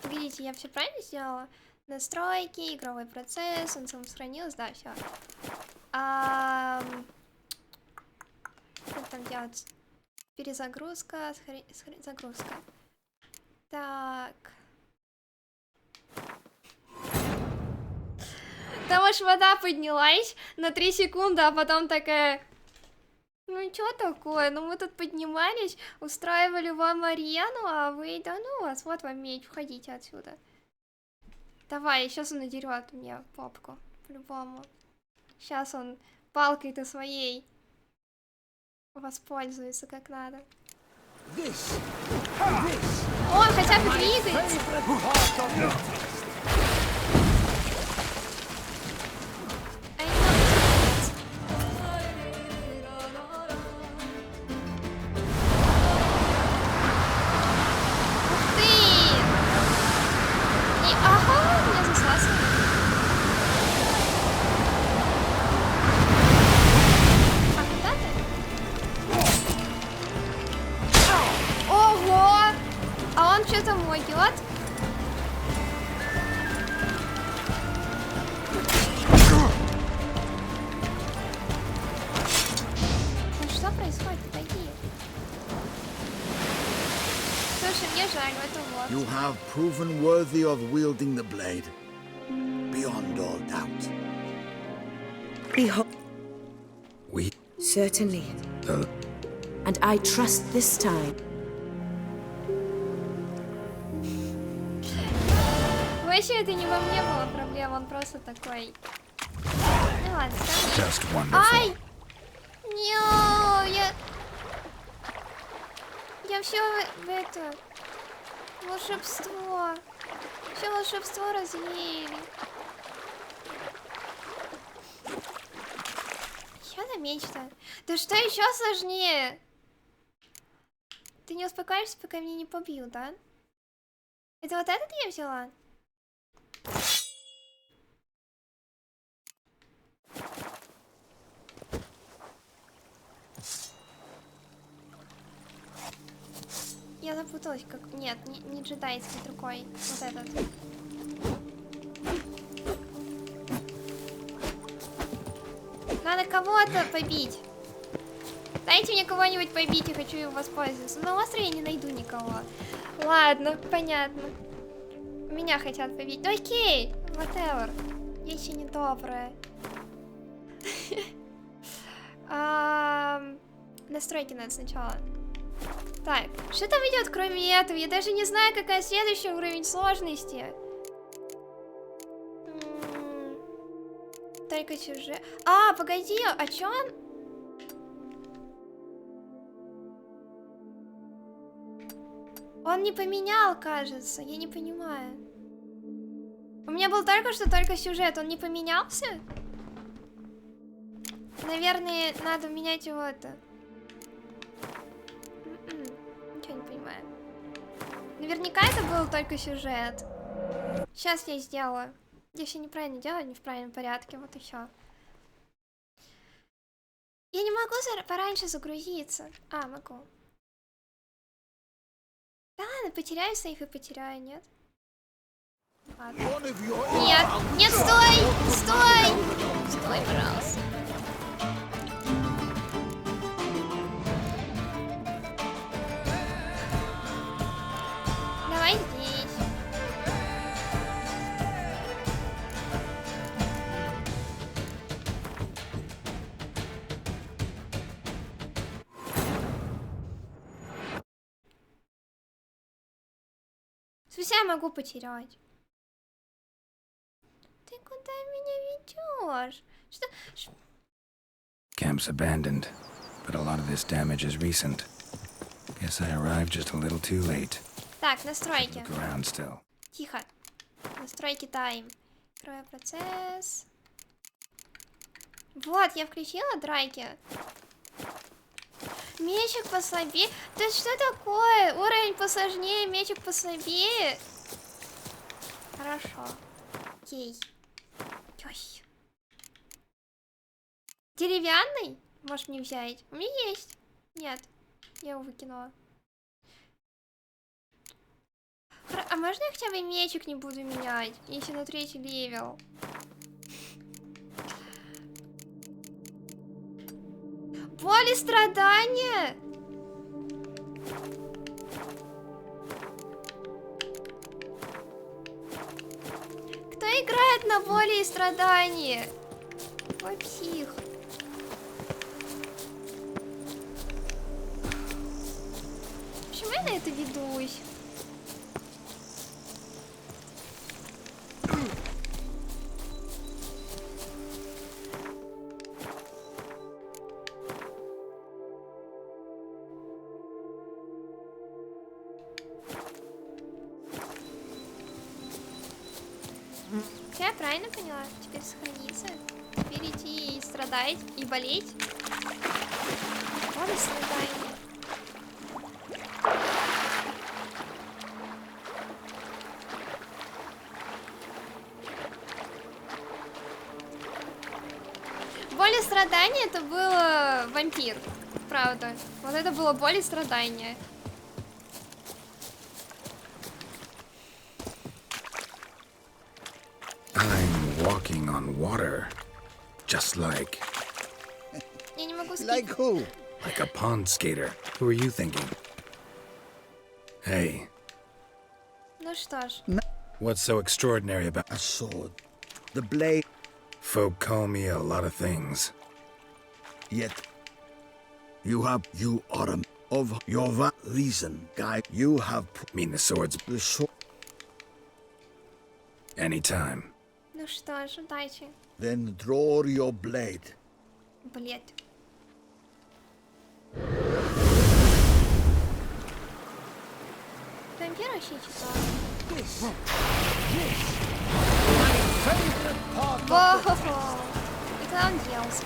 Погодите, я все правильно сделала? Настройки, игровой процесс, он сам сохранился, да, все. Что там делать? Перезагрузка, загрузка. Так. Там аж вода поднялась на 3 секунды, а потом такая... Ну чё такое? Ну мы тут поднимались, устраивали вам арену, а вы... Да ну вас, вот вам меч, входите отсюда. Давай, сейчас он надерет мне попку, по-любому. Сейчас он палкой-то своей воспользуется как надо. Он хотя бы двигается. сдохнуть. Что-то могет. Ну что происходит? Пойди. Слушай, мне жаль, это вот. You have proven worthy of wielding the blade. Beyond all doubt. We... Certainly. And I trust this time. Вообще это не во мне была проблема, он просто такой. Ну ладно, скажи. Ай! Не, я все в это волшебство. Все волшебство развеяли. Что за меч-то? Да что еще сложнее? Ты не успокаиваешься, пока меня не побьют, да? Это вот этот я взяла? Я запуталась, как... Нет, не джедайский, другой. Вот этот. Надо кого-то побить. Дайте мне кого-нибудь побить, я хочу им воспользоваться. На острове я не найду никого. Ладно, понятно. Меня хотят побить. Ну окей, whatever. Я еще не добрая. Настройки надо сначала. Так, что там идет кроме этого? Я даже не знаю, какая следующий уровень сложности. Только сюжет. А, погоди, а чё он? Он не поменял, кажется. Я не понимаю. У меня был только сюжет. Он не поменялся? Наверное, надо менять его это. Ничего не понимаю. Наверняка это был только сюжет. Сейчас я сделаю. Я все неправильно делаю, не в правильном порядке. Вот и все. Я не могу пораньше загрузиться. А, могу. Да ладно, потеряю сейф и потеряю, нет? Ладно. Нет, нет, стой! Стой! Стой, пожалуйста. Давай здесь. Слушай, я могу потерять. Ты куда меня ведешь? Что? Camp's abandoned, but a lot of this damage is recent. Guess I arrived just a little too late. Так, настройки. Look around still. Тихо. Настройки тайм. Открою процесс. Вот, я включила драки. Мечик послабее. Да что такое? Уровень посложнее, мечик послабее. Хорошо. Окей. Ой. Деревянный? Можешь мне взять? У меня есть. Нет. Я его выкинула. А можно я хотя бы мечик не буду менять, если на 3-й левел? Боль и страдания? Кто играет на боли и страдания? Ой, псих. Почему я на это ведусь? Я правильно поняла? Теперь сохраниться. Теперь идти и страдать, и болеть. Вот и страдания. Боль и страдания это был вампир. Правда. Вот это было боль и страдания. I'm walking on water. Just like... Я не могу Like who? Like a pond skater. Who are you thinking? Hey, Ну что ж. what's so extraordinary about... A sword. The blade. Folk call me a lot of things. Yet, you are of your reason, guy. You have... Mean the swords? The sword. Anytime. Ну что ж, удачи. Then draw your blade. Блять. Вампир вообще читал. Во-хо-хо. И куда он делся?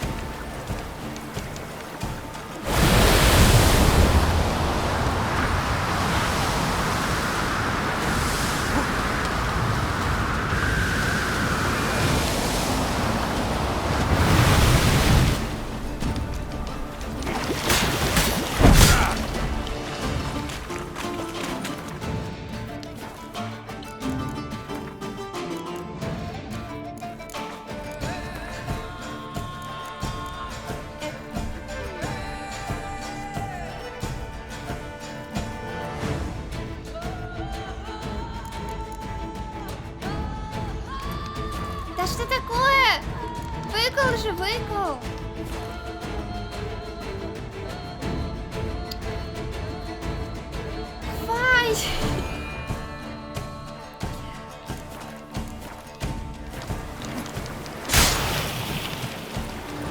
Да что такое? Выкол же, выкол. Вай.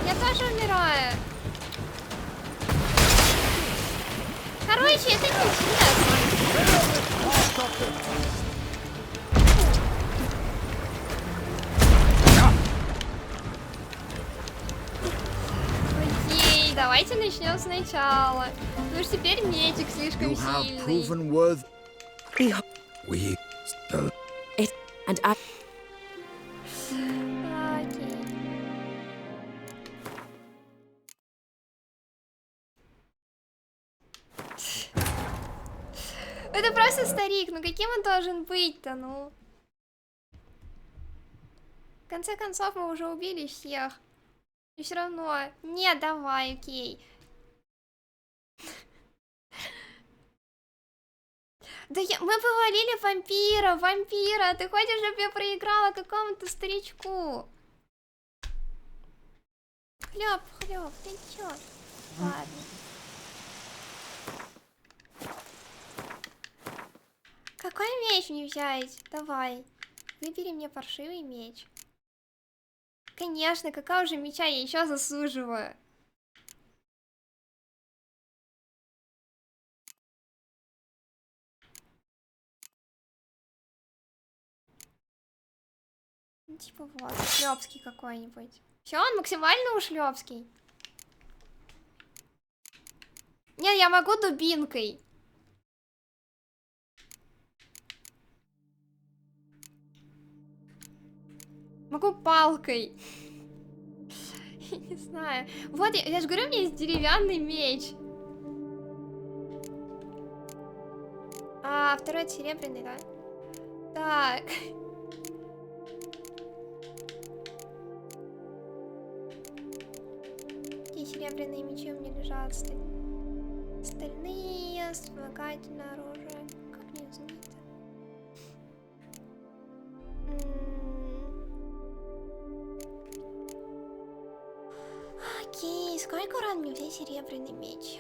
Я тоже умираю. Короче, это не честно. Окей, давайте начнем сначала. Потому что теперь мечик слишком You have сильный. proven worth. We... And I... Окей. Это просто старик, ну каким он должен быть-то, ну? В конце концов, мы уже убили всех. И все равно. Нет, давай, окей. Да мы повалили вампира. Ты хочешь, чтобы я проиграла какому-то старичку? Хлеб, ты чё? Ладно. Какой меч мне взять? Давай. Выбери мне паршивый меч. Конечно, какого же меча я еще заслуживаю? Ну, типа вот, шлепский какой-нибудь. Все, он максимально ушлепский. Нет, я могу дубинкой. Могу палкой. Я не знаю. Вот, я же говорю, у меня есть деревянный меч. А, второй серебряный, да? Так. Какие серебряные мечи у меня лежат? Стальные, вспомогательное оружие. Как мне узнать-то? Окей, сколько урон мне взять серебряный меч?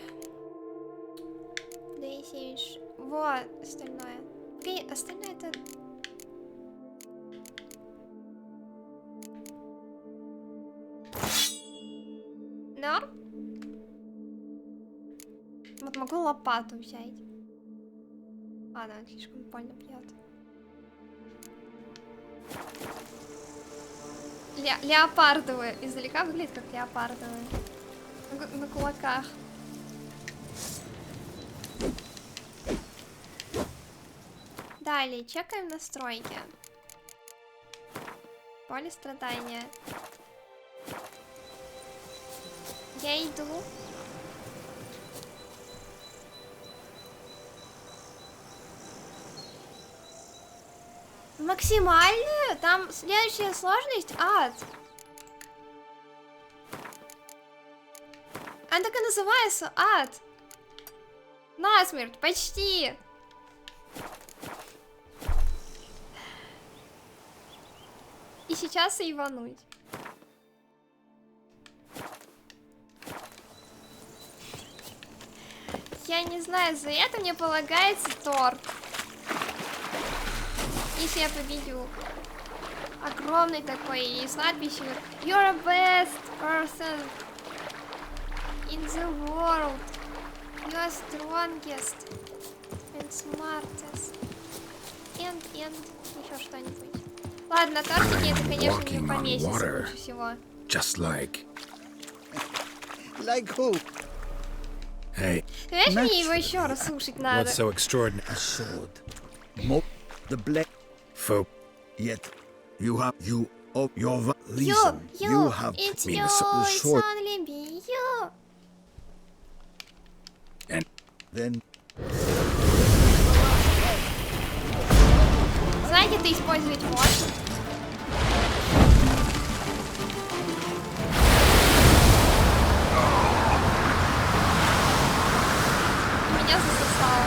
276. Вот, остальное. Окей, остальное это... Норм? Вот могу лопату взять. Ладно, он слишком больно бьет. Леопардовые. Издалека выглядит как леопардовые. На кулаках. Далее, чекаем настройки. Поле страдания. Я иду. Максимальную? Там следующая сложность ад. Она так и называется ад. Насмерть, почти. И сейчас ивануть. Я не знаю, за это мне полагается торт. Если я победю. Огромный такой, и с надписью You're the best person in the world. You are strongest and smartest. And еще что-нибудь. Ладно, тортики это, конечно, не поместится лучше всего. Just like. Like who? Hey. Знаешь, мне его еще раз слушать надо. What's so extraordinary? A sword. The black folk. Yet you have your reason. You have it's me you, the it's sword. only me, you. And then Знаете, ты использовать можно. Меня засосало.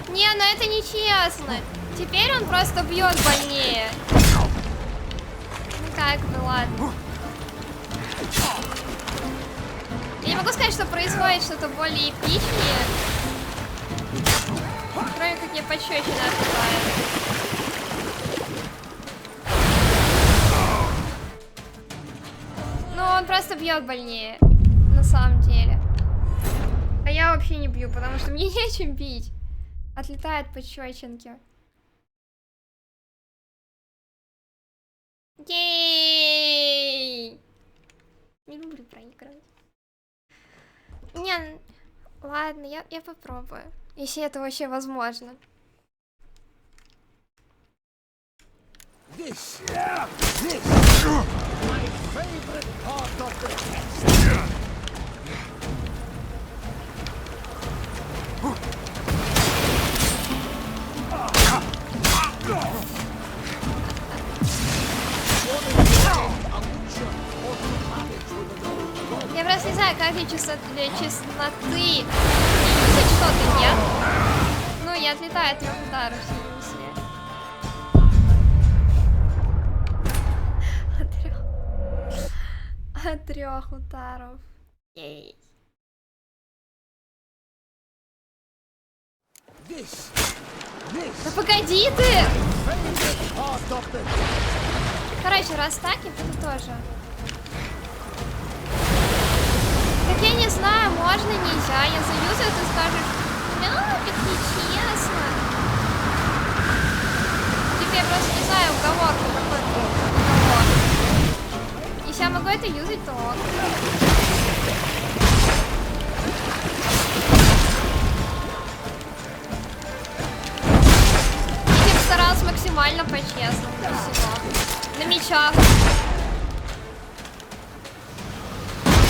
Не, ну это нечестно. Теперь он просто бьет больнее. Ну как бы, ладно. Я не могу сказать, что происходит что-то более эпичнее. Кроме как мне пощечина отлетает. Ну, он просто бьет больнее. На самом деле. А я вообще не бью, потому что мне нечем бить. Отлетают пощечинки. Ей! Не люблю проигрывать. Не, ладно, я попробую. Если это вообще возможно. this. My favorite part of the test. Я просто не знаю, как для чесноты юзать что-то, нет? Ну, я отлетаю от 3 ударов с От 3 ударов. Ей. Да погоди ты! Короче, раз так, я буду тоже. Так я не знаю, можно, нельзя. Я заюзаю, ты скажешь, так нечестно. Типа я просто не знаю, уговорку какой-то. Если я могу это юзать, то ок. Я постарался максимально по-честному для всего. На мечах.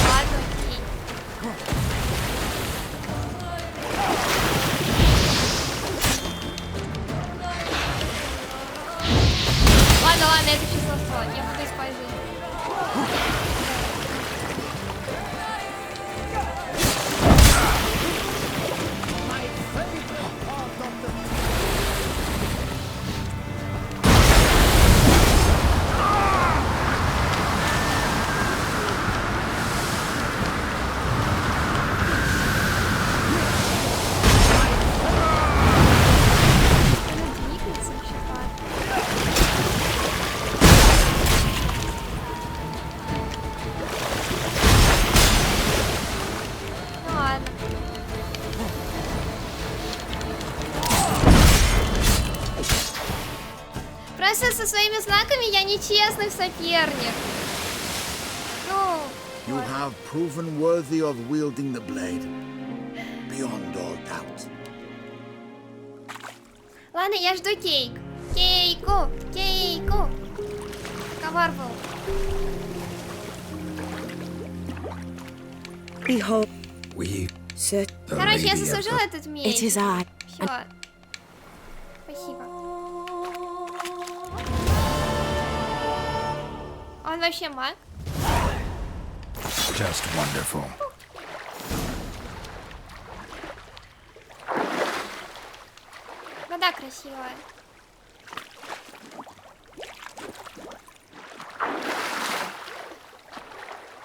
Ладно, окей. Ладно, это число. Я буду использовать. со своими знаками я нечестный соперник. Ну... You have proven worthy of wielding the blade. Beyond all doubt. Ладно, я жду кейк. Кейку! Кейку! Ковар был. Behold. We... Короче, я заслужила этот меч. It is I. Всё. Спасибо. Он вообще маг? Just wonderful. Вода красивая.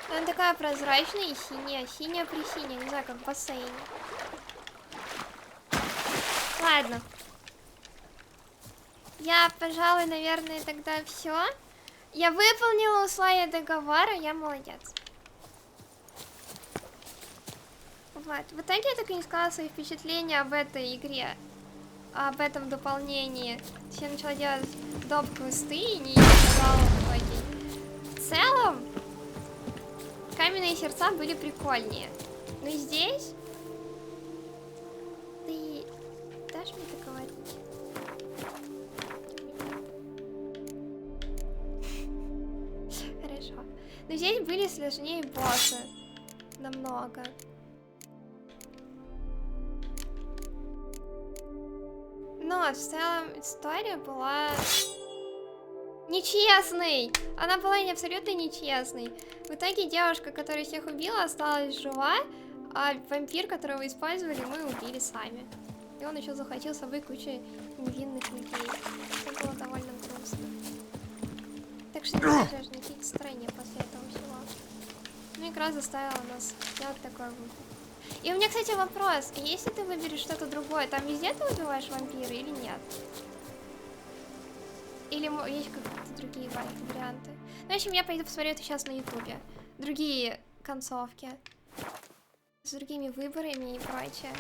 Она такая прозрачная и синяя. Синяя при синяя. Не знаю, как в бассейне. Ладно. Я, пожалуй, наверное, тогда все. Я выполнила условия договора, я молодец. Вот. В итоге я так и не сказала свои впечатления об этой игре. Об этом дополнении. Я начала делать доп-квесты и не сказала в итоге. В целом, каменные сердца были прикольнее. Но здесь... Ты дашь мне договорить? Хорошо. Но здесь были сложнее боссы. Намного. Но в целом история была нечестной. Она была абсолютно нечестной. В итоге девушка, которая всех убила, осталась жива, а вампир, которого использовали, мы убили сами. И он еще захватил с собой кучу невинных людей. Это было довольно грустно. Так что не знаю, даже на какой стороне после этого всего. Ну, игра заставила нас сделать такой выбор. И у меня, кстати, вопрос. Если ты выберешь что-то другое, там везде ты убиваешь вампира или нет? Или есть какие-то другие варианты? Ну, в общем, я пойду посмотрю это сейчас на ютубе. Другие концовки. С другими выборами и прочее.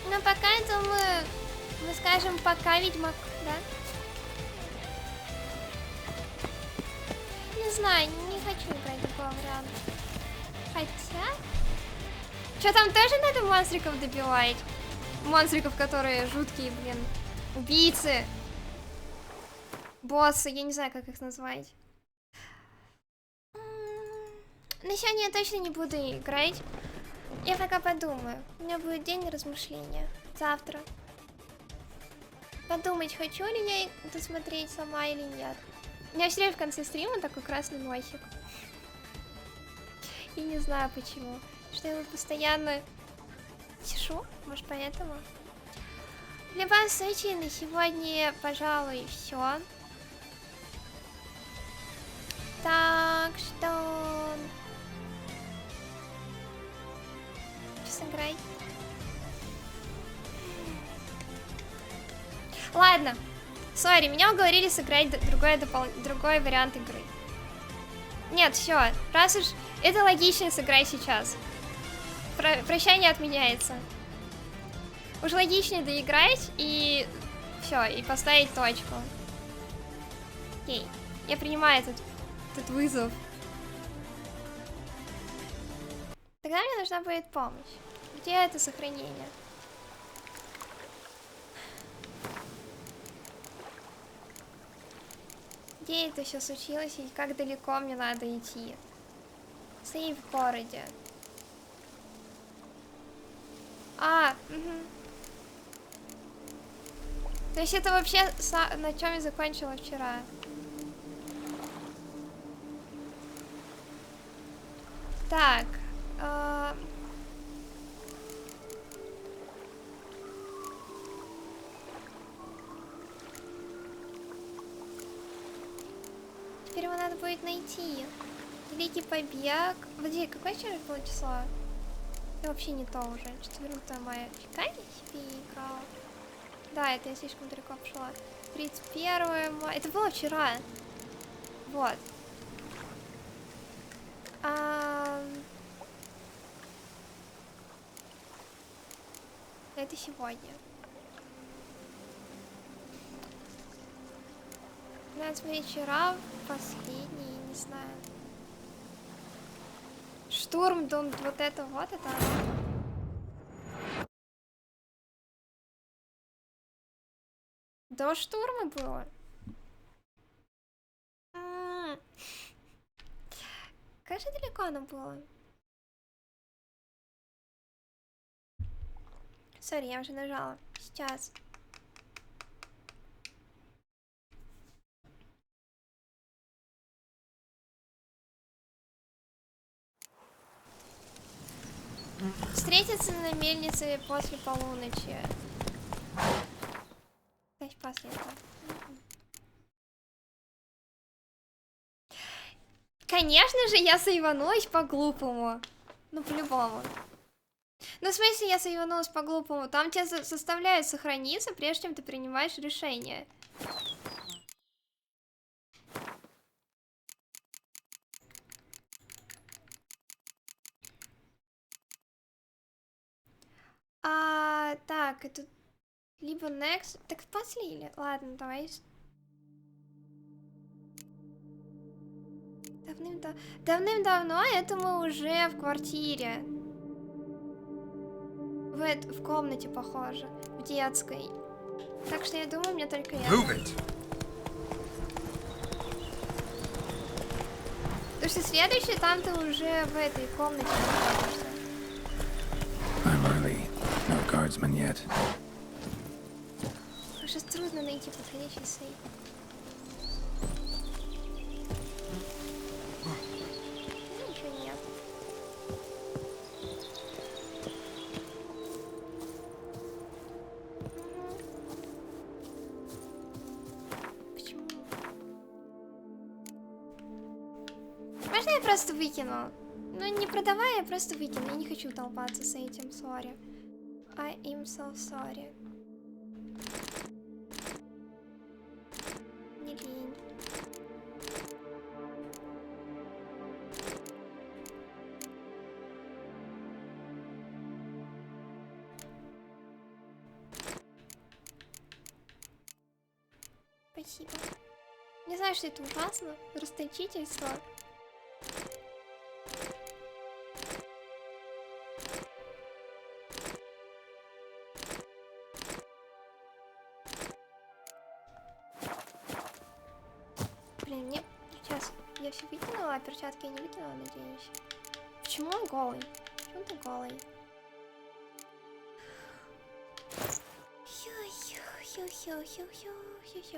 Но пока, я думаю, мы скажем пока, Ведьмак, да? Не знаю, не хочу играть такой вариант. Хотя... Что, там тоже надо монстриков добивать? Монстриков, которые жуткие, блин. Убийцы. Боссы, я не знаю, как их назвать. На сегодня я точно не буду играть. Я пока подумаю. У меня будет день размышления. Завтра. Подумать, хочу ли я досмотреть сама или нет. У меня все время в конце стрима такой красный носик. И не знаю почему. Что я его постоянно тишу. Может, поэтому. В любом случае, на сегодня, пожалуй, все. Так что... Сыграй. Ладно. Сори, меня уговорили сыграть другой вариант игры. Нет, все. Раз уж это логично, сыграй сейчас. Прощание отменяется. Уж логичнее доиграть и все, и поставить точку. Окей. Я принимаю этот вызов. Тогда мне нужна будет помощь. Где это сохранение? Где это все случилось и как далеко мне надо идти? Сейв в городе. Угу. То есть это вообще на чем я закончила вчера? Так. Теперь его надо будет найти. Великий побег. Подожди, какое вчера было число? Это вообще не то уже. 4 мая. Фига я себе играла. Да, это я слишком далеко пошла. 31 мая. Это было вчера. Вот. Это сегодня. 15 вечера, последний, не знаю. Штурм, дом, вот это, До штурма было? Как же далеко оно было? Сори, я уже нажала. Сейчас. Встретиться на мельнице после полуночи. Значит, после этого. Конечно же, я соиванулась по-глупому. Ну, по-любому. Ну, в смысле, я соиванулась по-глупому. Там тебя заставляют сохраниться, прежде чем ты принимаешь решение. Так, это либо next... Так после или... Ладно, давай. Давным-давно это мы уже в квартире. В комнате, похоже. В детской. Так что я думаю, мне только это. Потому что следующий там ты уже в этой комнате находишься. I'm early. No guardsmen yet. Сейчас трудно найти подходящий сейф. Ничего нет. Почему? Можно я просто выкину? Ну, не продавай, я просто выкину. Я не хочу толпаться с этим, sorry. I am so sorry. Не лень. Спасибо. Не знаю, что это ужасно. Расточительство. Блин, мне сейчас я все выкинула, а перчатки я не выкинула, надеюсь. Почему он голый? Почему ты голый?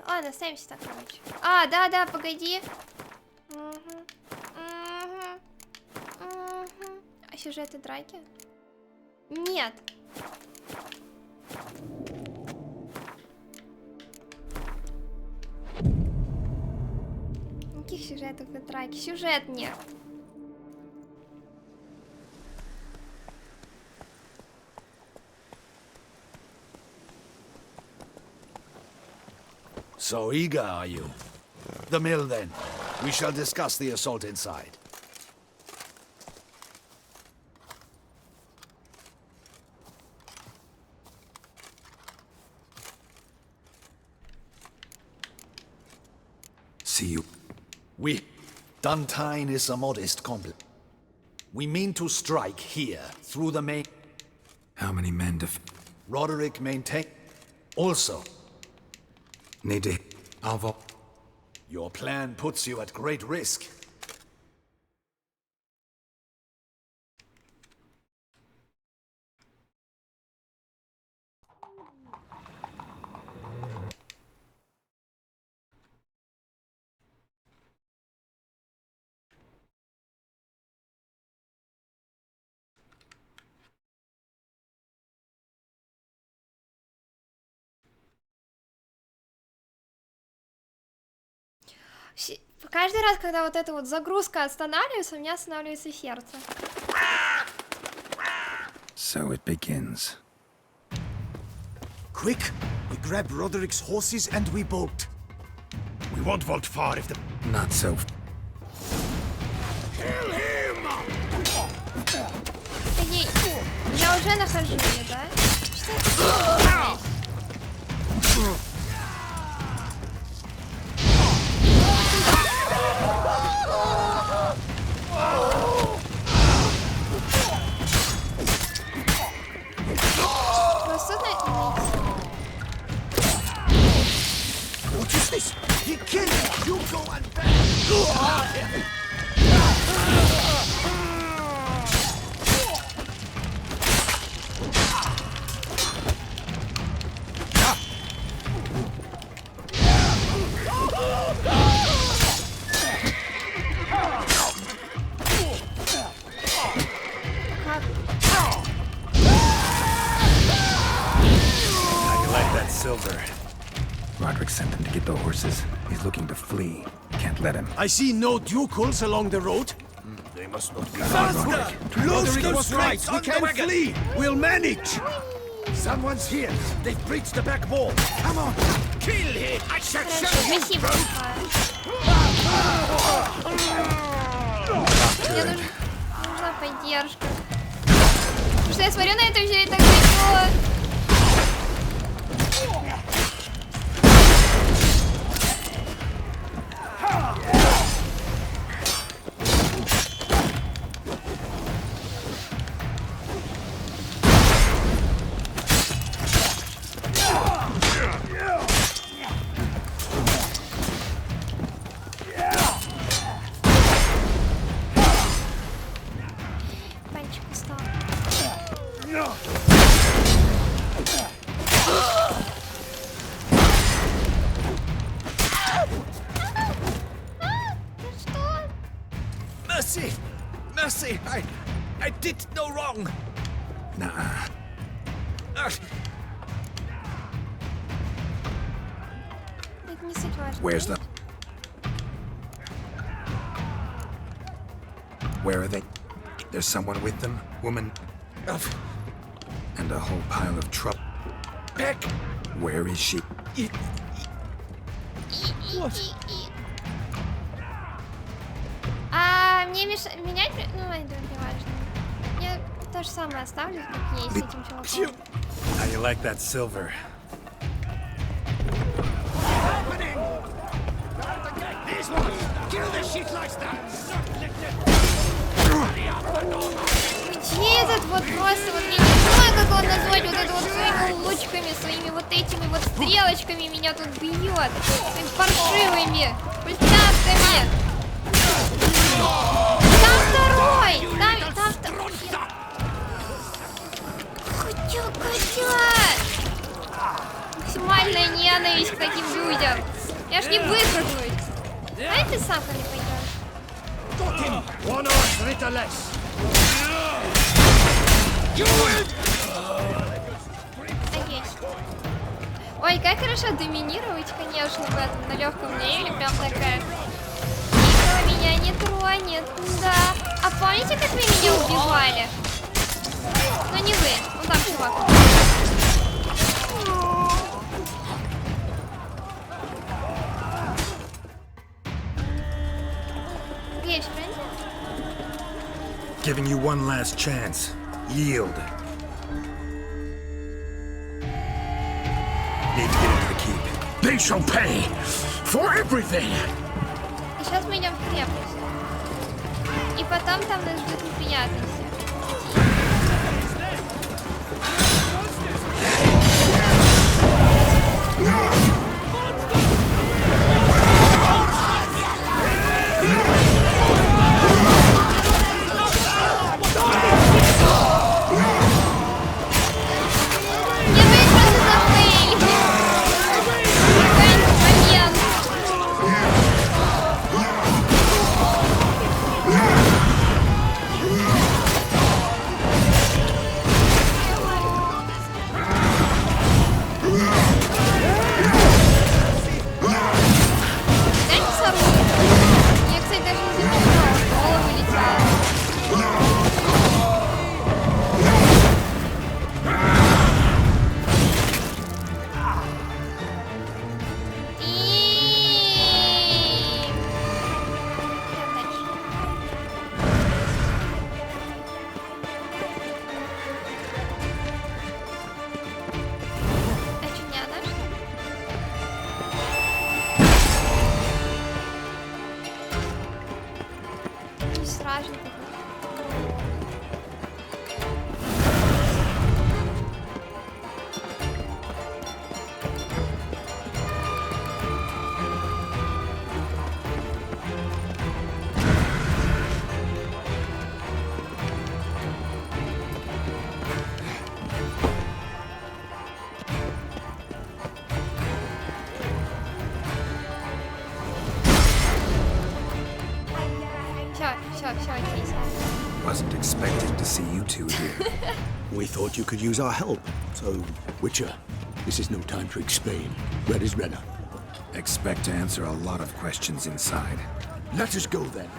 Ладно, оставимся так, короче. Да, погоди. А сюжеты драки? Нет. Никаких сюжетов и драки. Сюжет нет. So eager, are you? The mill, then. We shall discuss the assault inside. See you. Duntine is a modest compliment. We mean to strike here, through the main... How many men Roderick maintain... Also... Need to... Alvo... Your plan puts you at great risk. Каждый раз, когда вот эта вот загрузка останавливается, у меня останавливается сердце. So it begins. Quick! We grab Roderick's horses and we bolt. We won't vault far if the... Not so. Kill him! Погоди, я уже нахожу ее, да? Что это такое? What is this? He killed you go and back. Silver. Roderick sent him to get the horses. He's looking to flee. Can't let him. I see no ducals along the road. They must not be. Faster! Roderick was right. We can flee. We'll manage. Someone's here. They've breached the back wall. Come on. Kill him. I shall show you. Спасибо. Мне нужна поддержка. Потому что я смотрю на это все и так весело. Mercy! Mercy! I did no wrong! Nah. Это не суть важно. Where's the... Where are they? There's someone with them? Woman? And a whole pile of trouble. Beck! Where is she? What? А мне менять? Ну, это не важно. Я то же самое оставлю, как есть с этим чуваком. How you like that silver? Где этот вот просто, вот я не знаю, как он назвать, вот это вот своими лучками, своими вот этими вот стрелочками меня тут бьет. Своими паршивыми пультяшками. Там второй! Там второй! Максимальная ненависть к таким людям. Я ж не выкрутусь. Давай ты сам ко мне пойдешь. One horse, Ritter less. Так есть. Ой, как хорошо доминировать, конечно, в этом на легком левеле. Прям такая. Никто меня не тронет. Да. А помните, как вы меня убивали? Ну не вы. Ну там чувак. Есть, правильно? Giving you one last chance. Yield. Need to get into the keep. They shall pay for everything. И сейчас мы идем в крепость. И потом там нас ждут неприятности. важный такой. Все, окей. Wasn't expecting to see you two here. We thought you could use our help, so... Witcher, this is no time to explain. Where is Renna? Expect to answer a lot of questions inside. Let us go then.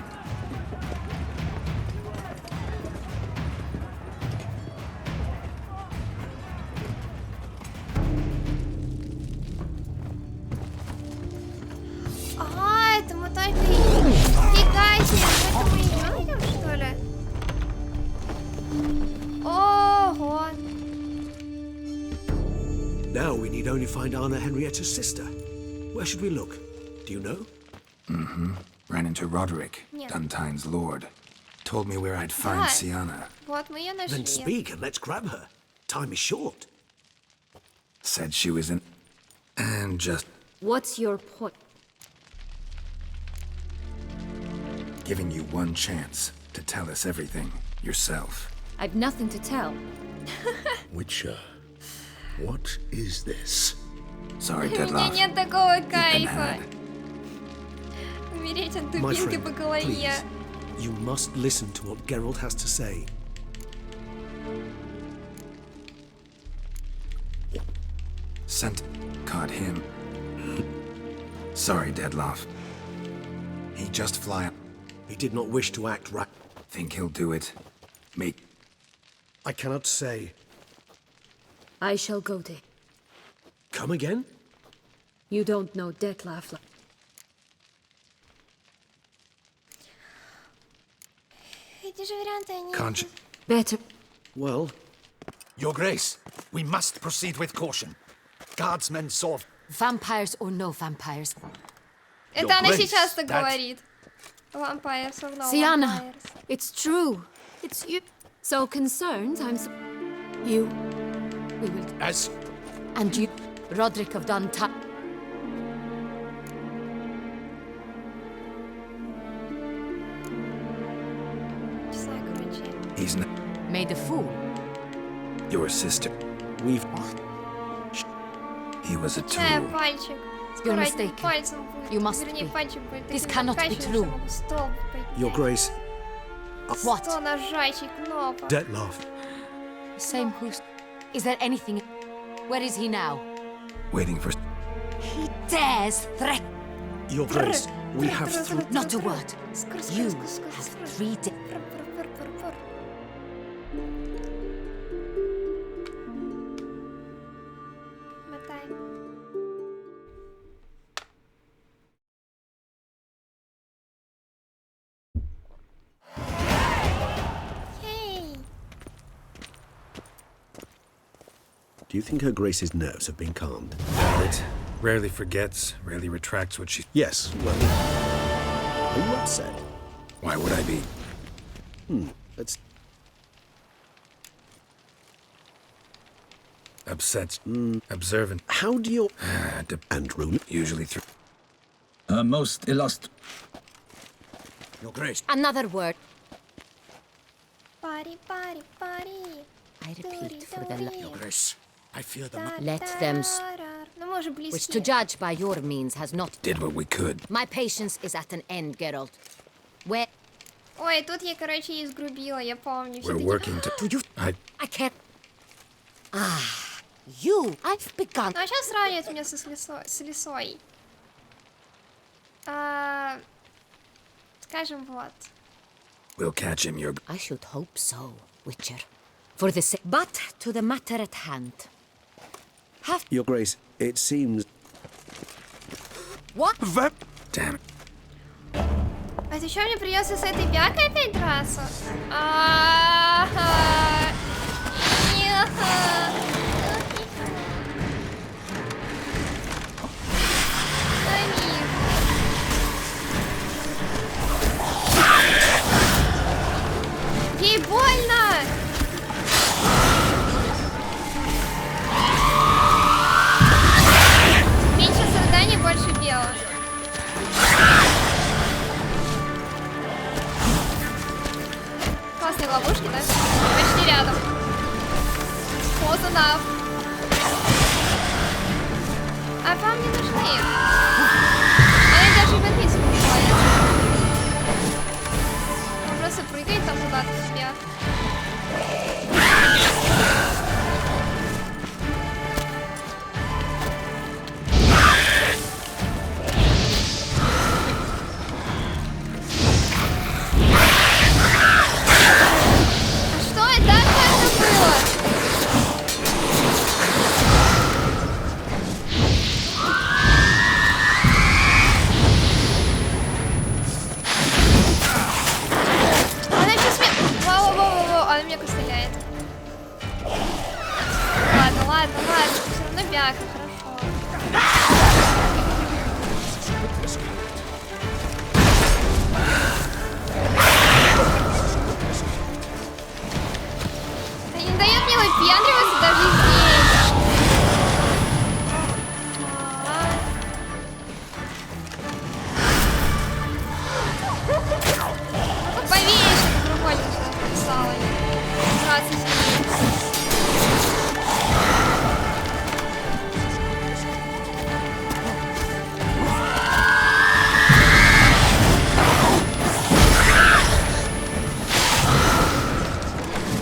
А, это мы только... Фига себе, это мы ее видим, что ли? Ого! Now we need only find Anna Henrietta's sister. Where should we look? Do you know? Mm-hmm. Ran into Roderick, Нет. Duntine's lord. Told me where I'd find Да. Siana. Вот мы ее нашли. Then speak and let's grab her. Time is short. Said she was in... And just What's your point? giving you one chance to tell us everything yourself. I've nothing to tell. Witcher, what is this? Sorry, У меня Deadlock. нет такого been кайфа. had. Умереть от My дубинки friend, по голове. please. You must listen to what Geralt has to say. Sent... Caught him. Sorry, Deadloff. He just fly... He did not wish to act right. Think he'll do it. Make... I cannot say. I shall go there. Come again? You don't know Detlef. Эти же варианты, они... Better. Well... Your Grace, we must proceed with caution. Guardsmen saw... Vampires or no vampires. Это Your она Grace, сейчас так that- говорит. Vampires or no Siana. vampires. It's true. It's you. So concerned, You. We will. As... And you, Roderick of Duntine. Не знаю, короче. He's not... Made a fool. Your sister. We've... He was a Чая tool. пальчик. You're Аккуратней, mistaken. пальцем будет. You must Вернее, be. пальчик будет. This таким cannot be накачанным, true. что могу стол поднять. Your Grace... What? 100 нажатий кнопок. Detlef. Same who's... Is there anything... Where is he now? Waiting for... He dares threat... Your Grace, we have Not a word. You Скоро. have 3 days. Пр. Мотай. Ей. Do you think Her Grace's nerves have been calmed? It rarely forgets, rarely retracts what she... Yes, well... Are you upset? Why would I be? Let's... Upset. Observant. How do you... De- And rule... usually through... Most illust... Your Grace. Another word. Пари. I repeat for the Your Grace, I fear the... Let them Ну, мы уже which to близки. judge by your means has not... Did what we could. My patience is at an end, Geralt. Where... Ой, тут я, короче, и сгрубила, я помню. We're Всё-таки- working to... Do you... I can't... Ah, you... I've begun... Ну, а сейчас сравнивает меня с лисой. Скажем, вот. We'll catch him, your... I should hope so, Witcher. For the sake... But to the matter at hand. Your Grace, it seems... What? Damn it. А еще мне придется с этой бякой опять драться? Ага. этой ловушки, да? Почти рядом. Close enough. А вам не нужны. Они даже в инвиз не ходят. Он просто прыгает там куда-то в себя. А что это было? Она сейчас меня... Воу-воу-воу, она меня стреляет. Ладно, все равно бяка, хорошо. Да не дает мне выпендриваться даже здесь. Ну повесь эту другой написала. Драться с ней.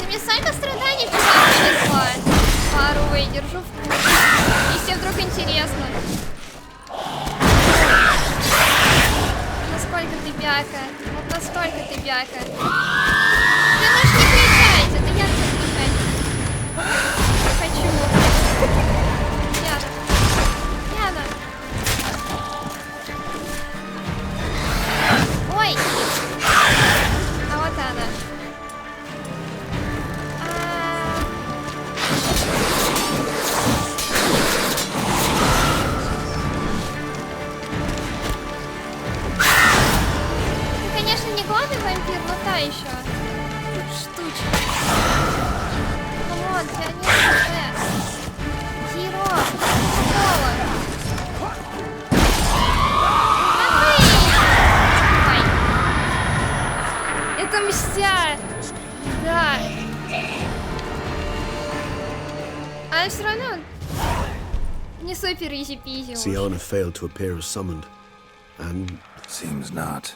Ты мне сами страдания вчера принесла. Пару выдержу. Если вдруг интересно. Насколько ты бяка. Вот насколько ты бяка. Ты можешь не кричать. Это я буду кричать. Хочу. Яна. Яна. Ой. А вот она. Ты, конечно, не главный вампир, но та еще штучка. Вот, тебя нет ХП. Зеро. Кола. Ой. Это мстя. Да. А все равно не супер изи-пизи. Sienna failed to appear as summoned. And... Seems not.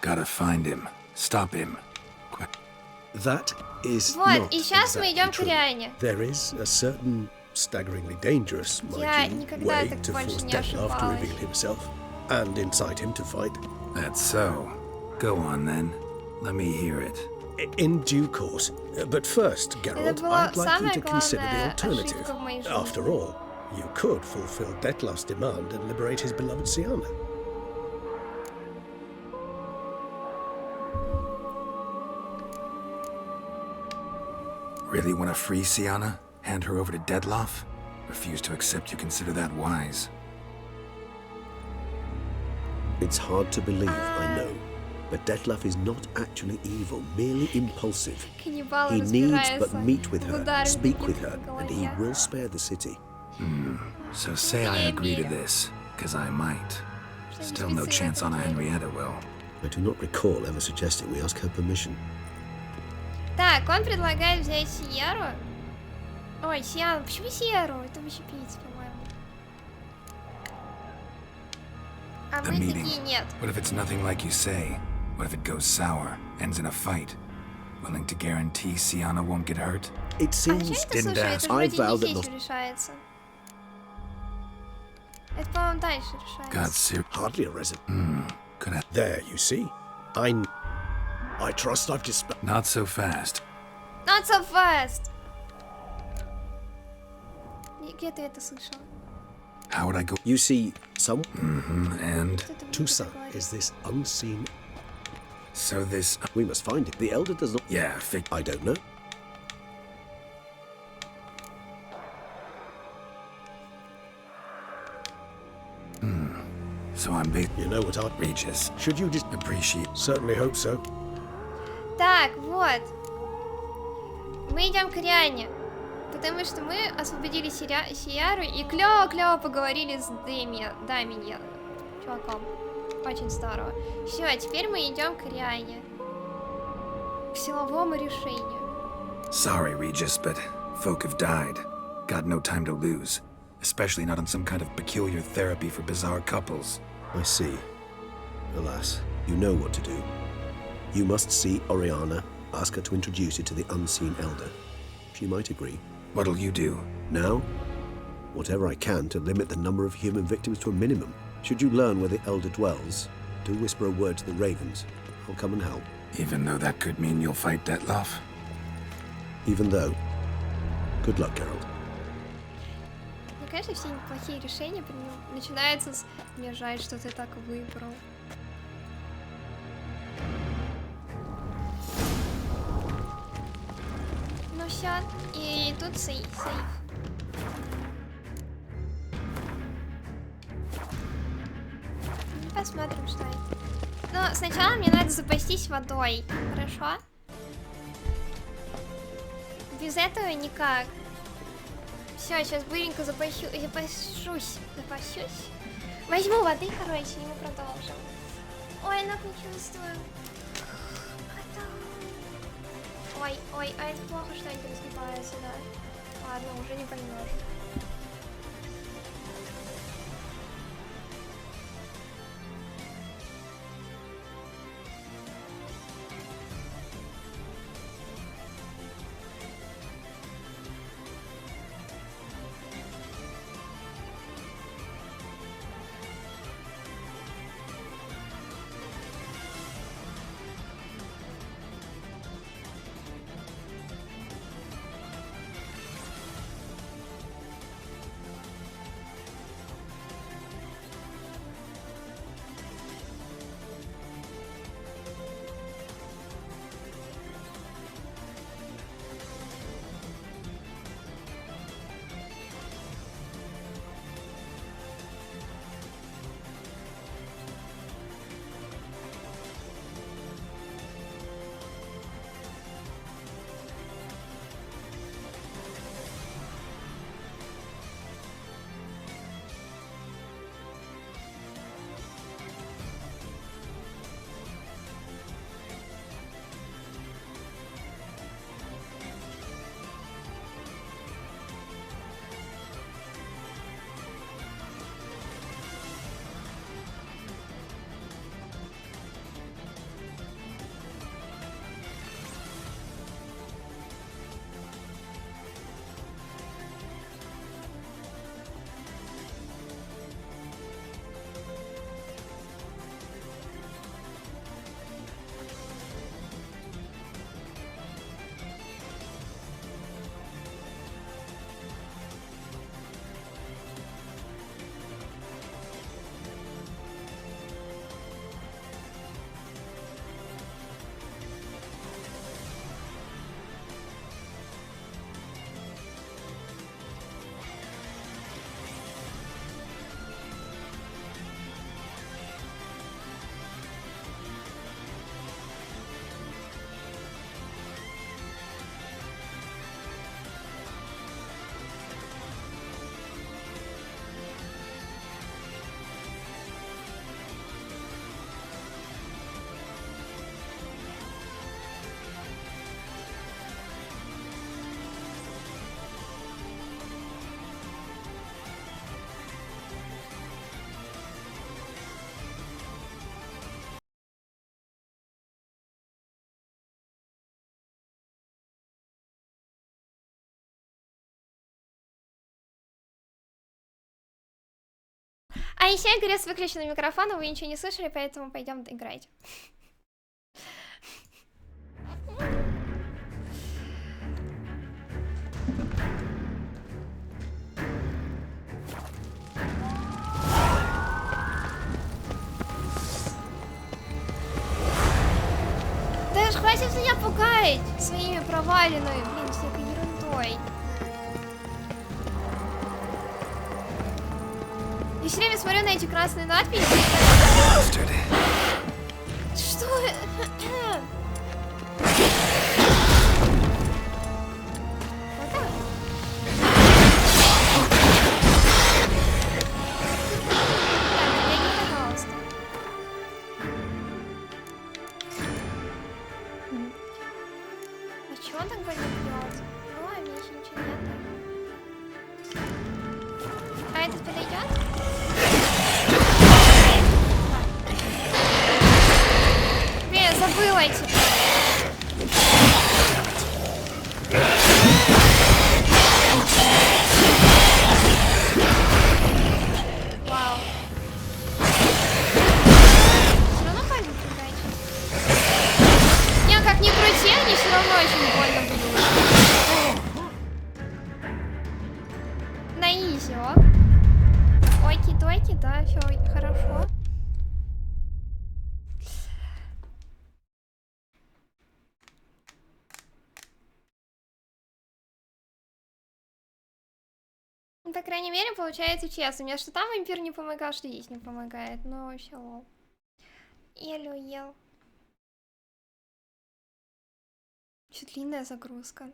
Gotta find him. Stop him. Quick. That is Вот, not и сейчас мы exactly идем к true. Ряне. There is a certain staggeringly dangerous, Я mind you, никогда way так to больше force не Detlef to ошибалась. reveal himself and incite him to fight. That's so. Go on then. Let me hear it. In due course. But first, Geralt, была I'd like you самая to consider the главная alternative. ошибка в моей жизни. After all, you could fulfill Detlef's demand and liberate his beloved Sienna. Really want to free Sienna? Hand her over to Detlef? Refuse to accept you consider that wise. It's hard to believe, I know. But Detlef is not actually evil, merely impulsive. Каннибалы He needs разбираются but meet with в her, ударах speak таких with her, по and he голове. will spare the city. So say I agree to this, because I might. Still no chance Anna Henrietta will. I do not recall ever suggesting we ask her permission. Так, он предлагает взять Сиеру. Ой, Сиану, почему Сиеру? Это вообще пицца, по-моему. А The мы meeting. такие нет. What if it's nothing like you say? What if it goes sour, ends in a fight? Willing to guarantee Sienna won't get hurt? It А seems что это, didn't слушай, ask. это же I вроде vow не that здесь not- решается. Это, по-моему, дальше God, решается. ser- Hardly a resident. could I? There, you see. I trust I've dispelled. Not so fast. Not so fast! Где ты это слышал? How would I go? You see, some And Tusa is this unseen. so this. We must find it. The elder does not. Yeah, I don't know. So I'm big. You know what I Regis. Should you just Appreciate. certainly hope so. Так, вот. Мы идем к Риане. Потому что мы освободили Сияру и клево-клево поговорили с Даминья. Чуваком. Очень здорово. Все, а теперь мы идем к Риане. к силовому решению. Sorry, Regis, but folk have died. Got no time to lose. Especially not on some kind of peculiar therapy for bizarre couples. I see. Alas, you know what to do. You must see Oriana, ask her to introduce you to the unseen elder. She might agree. What'll you do? Now? Whatever I can to limit the number of human victims to a minimum. Should you learn where the elder dwells, do whisper a word to the ravens. I'll come and help. Even though that could mean you'll fight Detloff? Even though. Good luck, Geralt. Мне кажется, все неплохие решения принял. Начинается с «Мне жаль, что ты так выбрал». Ну все, и тут сейф. Посмотрим, что это. Но сначала мне надо запастись водой, хорошо? Без этого никак. Все, сейчас быренько запащусь. Возьму воды, короче, и мы продолжим. Ой, ног не чувствую. Ой, а это плохо, что они разгибаются, да? Ладно, уже не поймешь. А еще игре с выключенным микрофоном, вы ничего не слышали, поэтому пойдем играть. Да ж хватит меня пугать своими проваленными, блин, всякой ерундой. Я все время смотрю на эти красные надписи. Что? Чего он так больно бьет? Ой, мне еще ничего нет. А этот подойдет? Блин, я забыла эти. Вау. Все равно больно придать. Не, как ни крути, они все равно очень больно бьют. На изи, ок. Ойки-дойки, да, все хорошо. Ну, по крайней мере, получается честно. Мне что там вампир не помогал, что здесь не помогает. Ну, вообще, лол. Ел. Чуть длинная загрузка.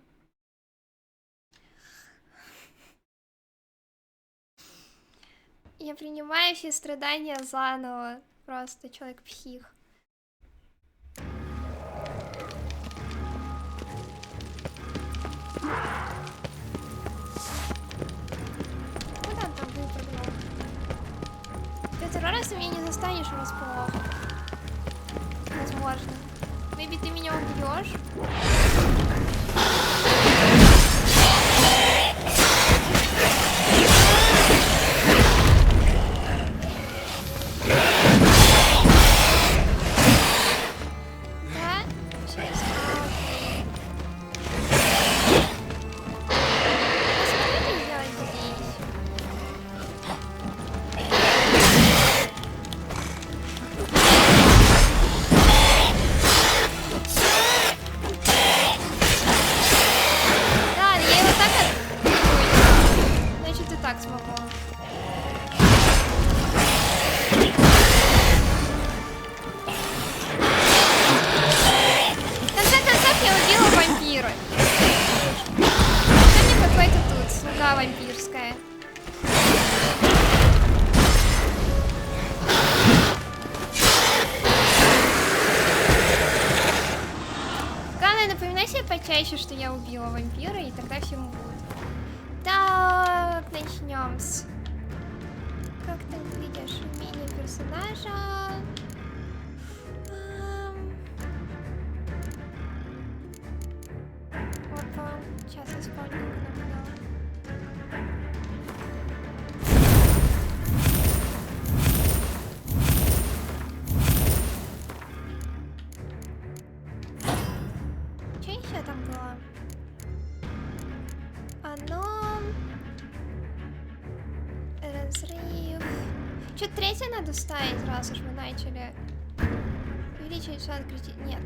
Я принимаю все страдания заново. Просто человек-псих. Куда он там выпрыгнул? Ты террориста меня не застанешь врасплох. Возможно. Maybe ты меня убьешь? Да? Сейчас. Посмотрите, сделать здесь. Ладно, я его так значит, и так смогу. В конце концов, я убила вампира. Что мне какой-то тут слуга вампирская? Главное, напоминай себе почаще, что я убила вампира, и тогда всему будет. Так, начнем с... Как ты выглядишь? Умение персонажа... Опа, сейчас я вспомню, как она была. Что еще там было? Оно... Разрыв... Что-то третье надо ставить, раз уж мы начали. Увеличить шанс критики... Нет.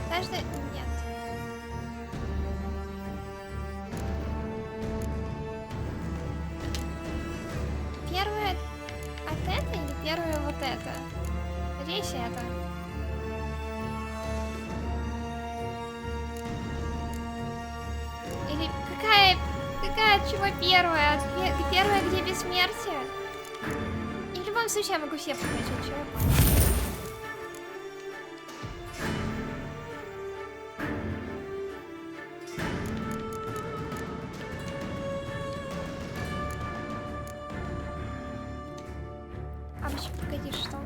Каждый... Нет. Первое от это или первое вот это? Надеюсь, это. Или какая от чего первая? Первая, где бессмертие? И в любом случае я могу все прокачать, что я понял. А вообще, погоди, что?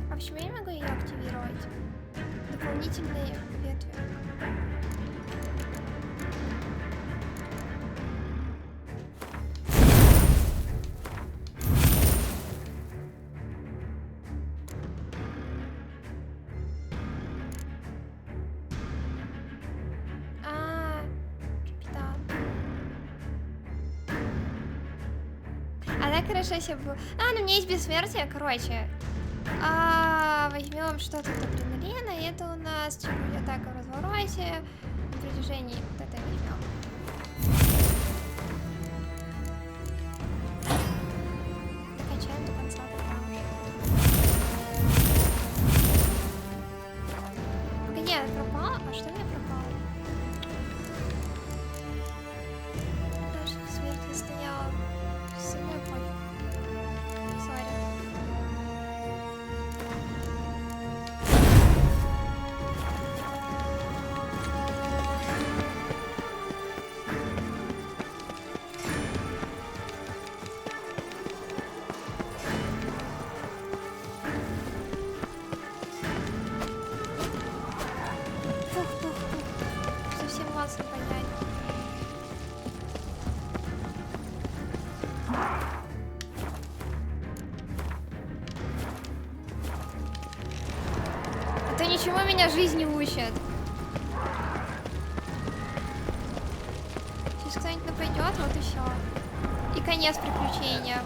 А почему я не могу ее активировать? Дополнительные ветви. Хорошо себе было. Ну у меня есть бессмертие, короче. Возьмем что-то от адреналина. Это у нас атака в развороте. на протяжении вот этой возьмем. Докачаем до конца. Погоди, она пропала? А что у меня пропало? Даже смерть стояла. Со мной понял. Сори. Совсем масло понять. А то ничего меня жизнь не учит. Сейчас кто-нибудь нападет, вот и все. И конец приключения.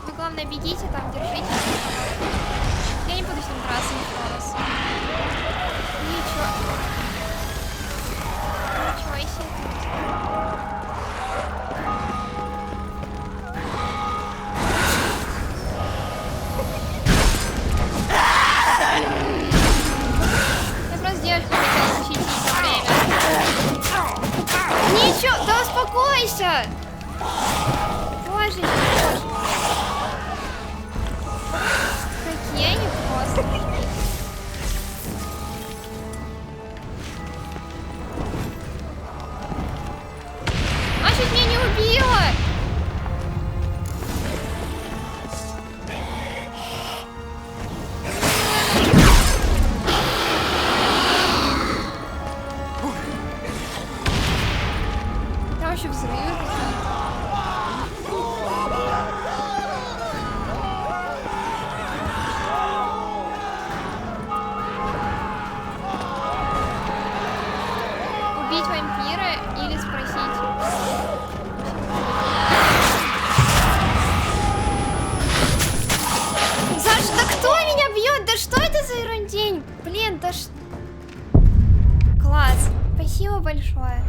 Вы главное бегите там, держитесь. Я не буду с ним драться еще раз. Ничего. Ничего, если... Я просто девочку хотела защитить на время. Ничего, да успокойся! Боже, боже. Какие они просто. А чуть меня не убила! Там еще взрывы какие-то. Убить вампира или спросить? Саша, да кто меня бьет? Да что это за ерундень? Блин, да ш... Класс. Спасибо большое.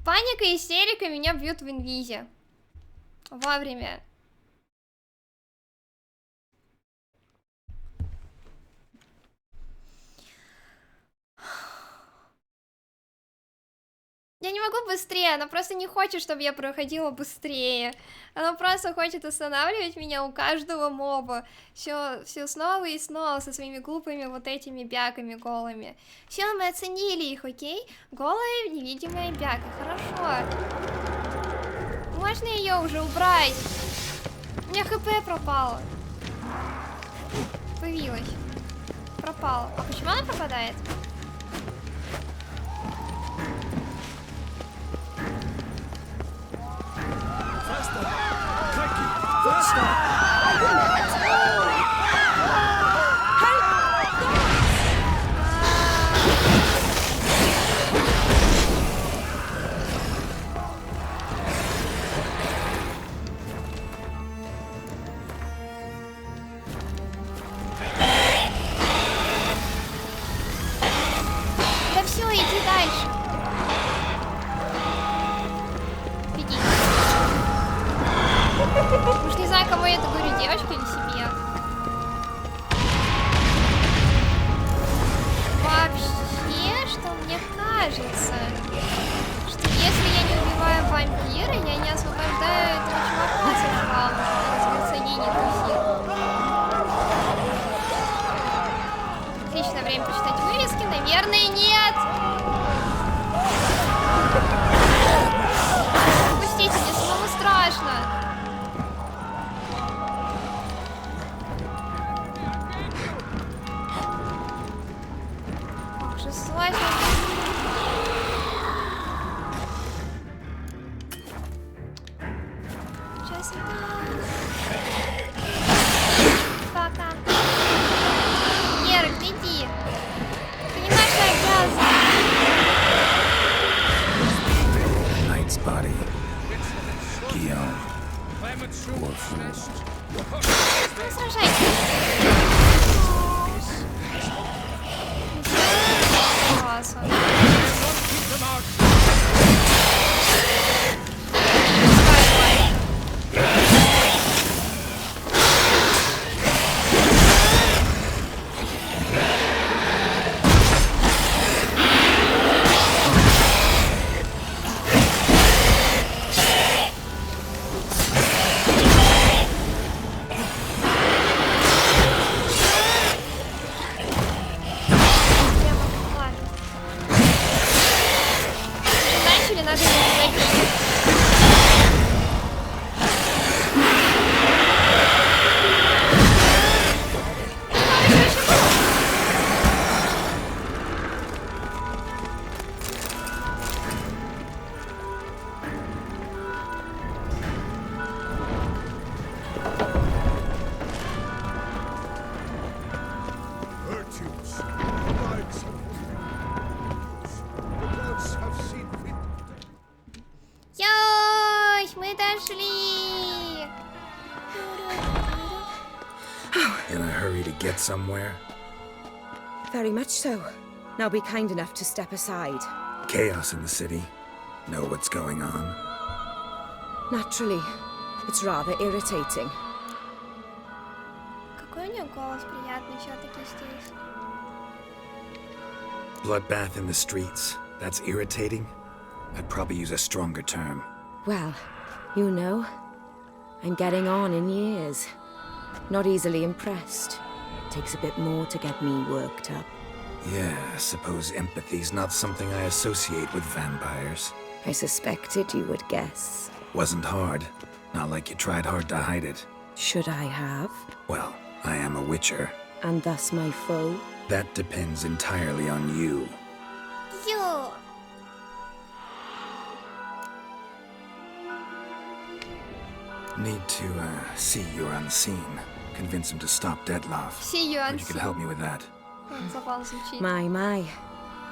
Паника и истерика меня бьют в инвизе. Вовремя. Я не могу быстрее, она просто не хочет, чтобы я проходила быстрее. Она просто хочет останавливать меня у каждого моба. Все снова и снова со своими глупыми вот этими бяками голыми. Все, мы оценили их, окей? Голая невидимая бяка, хорошо. Можно ее уже убрать? У меня хп пропало. Появилась. Пропала. А почему она пропадает? Да все, иди дальше. Беги. Уж не знаю, кому я это говорю, девочке или себе. Вообще, что мне кажется, что если я не убиваю вампира, я не освобождаю этого чувака со швалом, называется ей не тусит. Отличное время почитать вывески, наверное, нет. Пустите, мне самому страшно. Ох, же сложно. Сейчас пока. Ерик, ты иди. Понимаешь, что я обязана. Ну, сражайся. Класс. Начали, надо не Virtues, lives of the gods have seen fit. Ёй, мы дошли. In a hurry to get somewhere? Very much so. Now be kind enough to step aside. Chaos in the city. Know what's going on? Naturally. It's rather irritating. Какой у нее голос приятный все-таки здесь. Bloodbath in the streets. That's irritating? I'd probably use a stronger term. Well, you know, I'm getting on in years. Not easily impressed. Takes a bit more to get me worked up. Yeah, I suppose empathy's not something I associate with vampires. I suspected you would guess. Wasn't hard. Not like you tried hard to hide it. Should I have? Well, I am a witcher. And thus my foe? That depends entirely on you. Ё. Need to, see you're unseen. Convince him to stop Dettlaff. See you Or you unseen. could help me with that. Забавно звучит. My.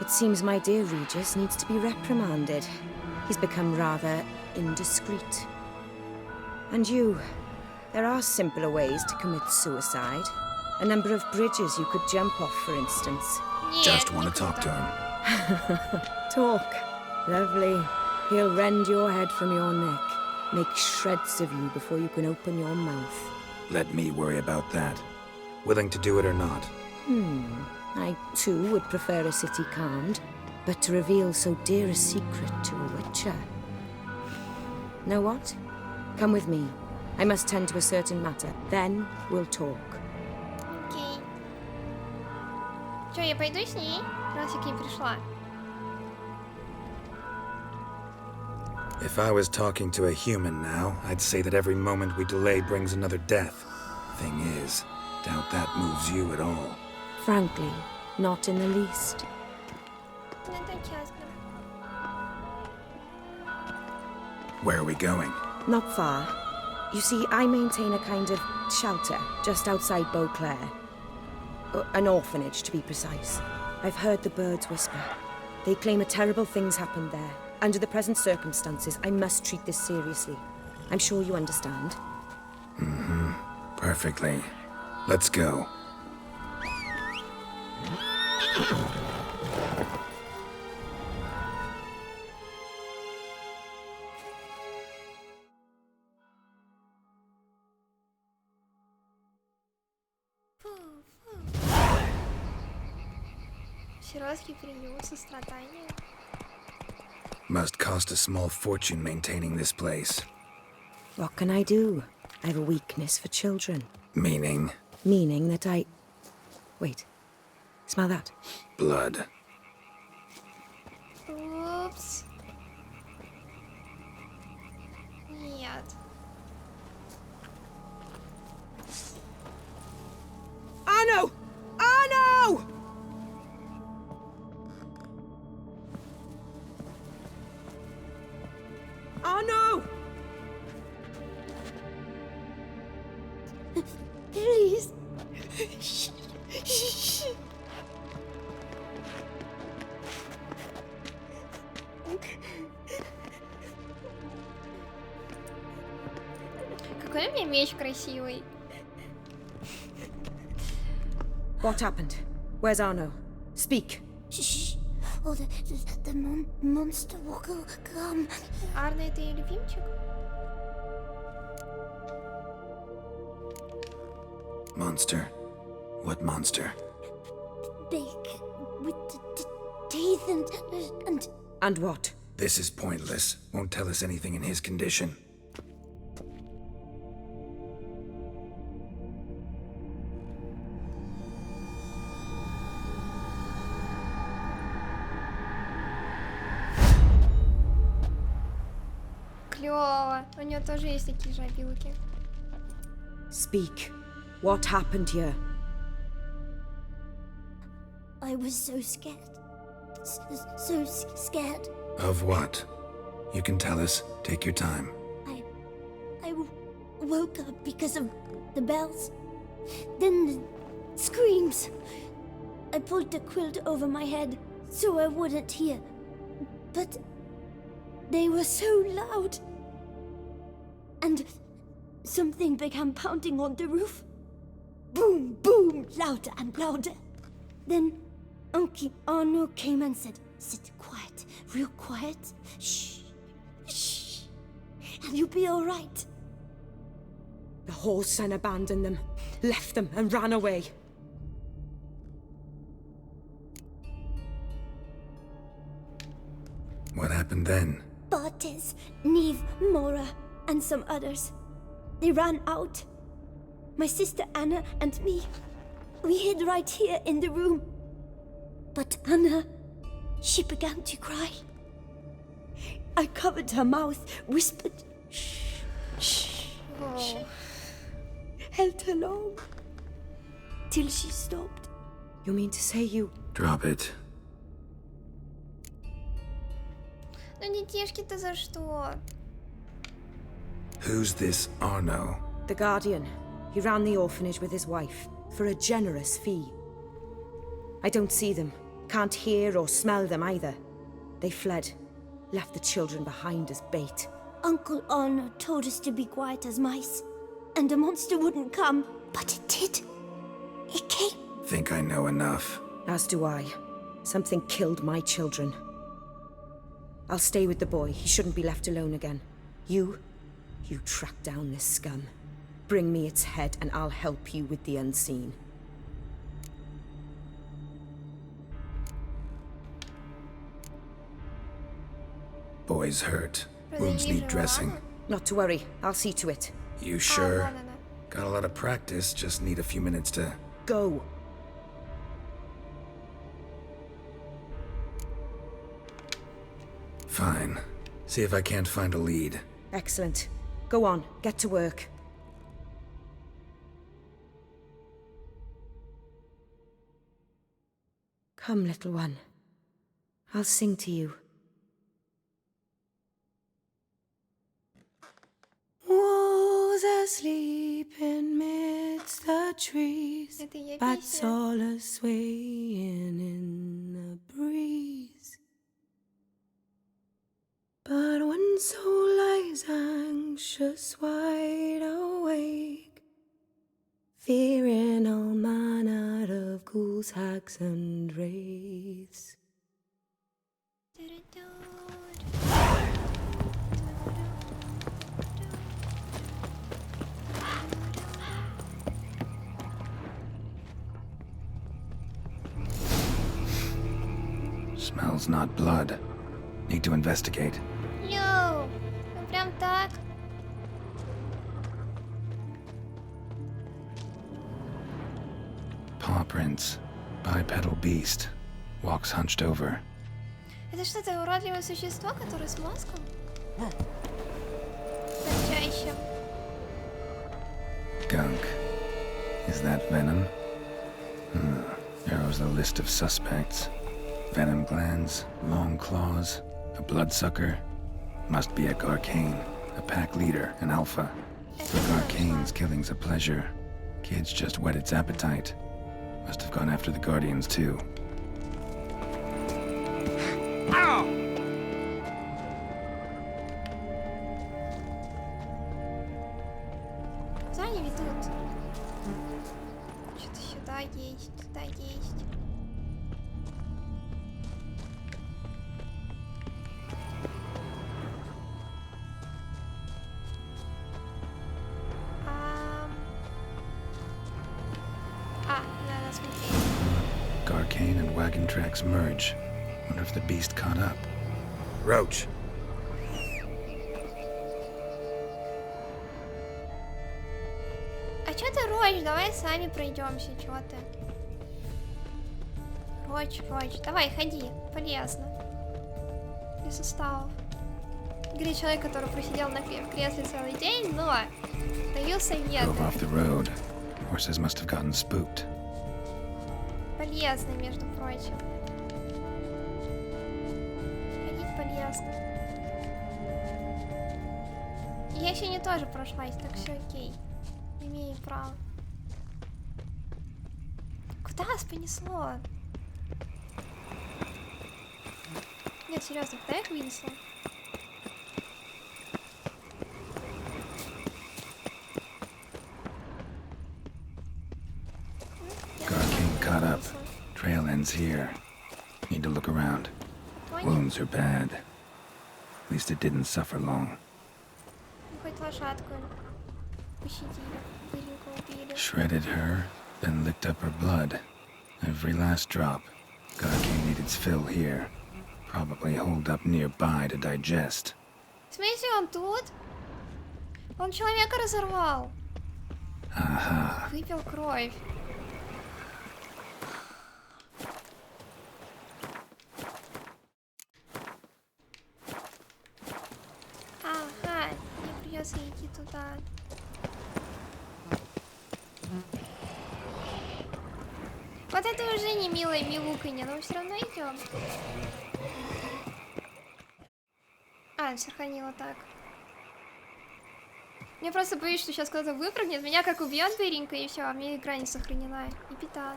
It seems my dear Regis needs to be reprimanded. He's become rather indiscreet. And you, there are simpler ways to commit suicide. A number of bridges you could jump off, for instance. Just want to talk to him. Talk. Lovely. He'll rend your head from your neck. Make shreds of you before you can open your mouth. Let me worry about that. Willing to do it or not? I, too, would prefer a city calmed, but to reveal so dear a secret to a witcher. Know what? Come with me. I must tend to a certain matter. Then we'll talk. Окей. Чё, я пойду с ней, раз я к ней пришла? If I was talking to a human now, I'd say that every moment we delay brings another death. Thing is, doubt that moves you at all. Frankly, not in the least. Ну, это честно. Where are we going? Not far. You see, I maintain a kind of shelter just outside Beauclair. An orphanage, to be precise. I've heard the birds whisper. They claim a terrible thing's happened there. Under the present circumstances, I must treat this seriously. I'm sure you understand. Perfectly. Let's go. Сиротский приют, сострадание. Must cost a small fortune maintaining this place. What can I do? I have a weakness for children. Meaning? Meaning that I... Wait. Smell that? Blood. Упс. Нет. Arno! Arno! Arno! Please. Какой у меня меч красивый. What happened? Where's Arno? Speak. Shh. Oh, the monster will come. Арно, это ее любимчик? Monster? What monster? Big, with the teeth and... And what? This is pointless. Won't tell us anything in his condition. Клево. У нее тоже есть такие же обилки. Speak. What happened here? I was so scared. So scared. Of what? You can tell us. Take your time. I woke up because of the bells. Then the screams. I pulled the quilt over my head so I wouldn't hear. But they were so loud. And something began pounding on the roof. Boom, boom, louder and louder. Then Uncle Arno came and said, "Sit quiet, real quiet. Shh, shh, and you'll be all right." The whole son abandoned them, left them and ran away. What happened then? Bartes, Neve, Mora, and some others. They ran out. My sister Anna and me, we hid right here in the room. But Anna, she began to cry. I covered her mouth, whispered, "Shh, shh, shh," held her long, till she stopped. You mean to say you... Drop it. Ну детишки-то за что? Who's this Arno? The Guardian. He ran the orphanage with his wife, for a generous fee. I don't see them, can't hear or smell them either. They fled, left the children behind as bait. Uncle Arno told us to be quiet as mice, and the monster wouldn't come, but it did. It came. Think I know enough. As do I. Something killed my children. I'll stay with the boy. He shouldn't be left alone again. You track down this scum. Bring me its head and I'll help you with the unseen. Boy's hurt. Wounds need dressing. Not to worry. I'll see to it. You sure? Got a lot of practice, just need a few minutes to... Go. Fine. See if I can't find a lead. Excellent. Go on, get to work. Come, little one. I'll sing to you. Was asleep in midst the trees, bats all a-swaying in the breeze. But one soul lies anxious, wide awake, fearing all manner of ghouls, hags, and wraiths. Smells not blood. Need to investigate. Йоу, ну прям так. Paw prints. Bipedal beast. Walks hunched over. Это что-то уродливое существо, которое с мозгом? Торчащим. Gunk. Is that venom? Narrows the list of suspects. Venom glands, long claws, a bloodsucker. Must be a Garcane, a pack leader, an alpha. For Garcane's killing's a pleasure. Kids just whet its appetite. Must have gone after the Guardians too. Ow! есть, туда есть. Надо смотреть. Garcane and wagon tracks merge. Wonder if the beast caught up. Roach. А чё ты, Роч? Давай сами пройдемся, чё ты? Роч, давай, ходи, полезно. Для суставов. Говорит человек, который просидел в кресле целый день, но даю совет. Drove off the road. Horses must have gotten spooked. Полезно, между прочим. Ходить полезно. Я сегодня тоже прошлась, так все окей. Имею право. Куда нас понесло? Нет, серьезно, куда их вынесло? Garcane caught up. Trail ends here. Need to look around. Wounds are bad. At least it didn't suffer long. Хоть лошадку пощадили, быренько убили. Shredded her, then licked up her blood. Every last drop. Garcane needed its fill here. Probably holed up nearby to digest. В смысле, он тут? Он человека разорвал. Ага. Выпил кровь. Ага, мне придется идти туда. Вот это уже не милое милуканье, но мы все равно идем. Сохранила так. Я просто боюсь, что сейчас кто-то выпрыгнет, меня как убьет дыренько и все, а мне игра не сохранена. И пита.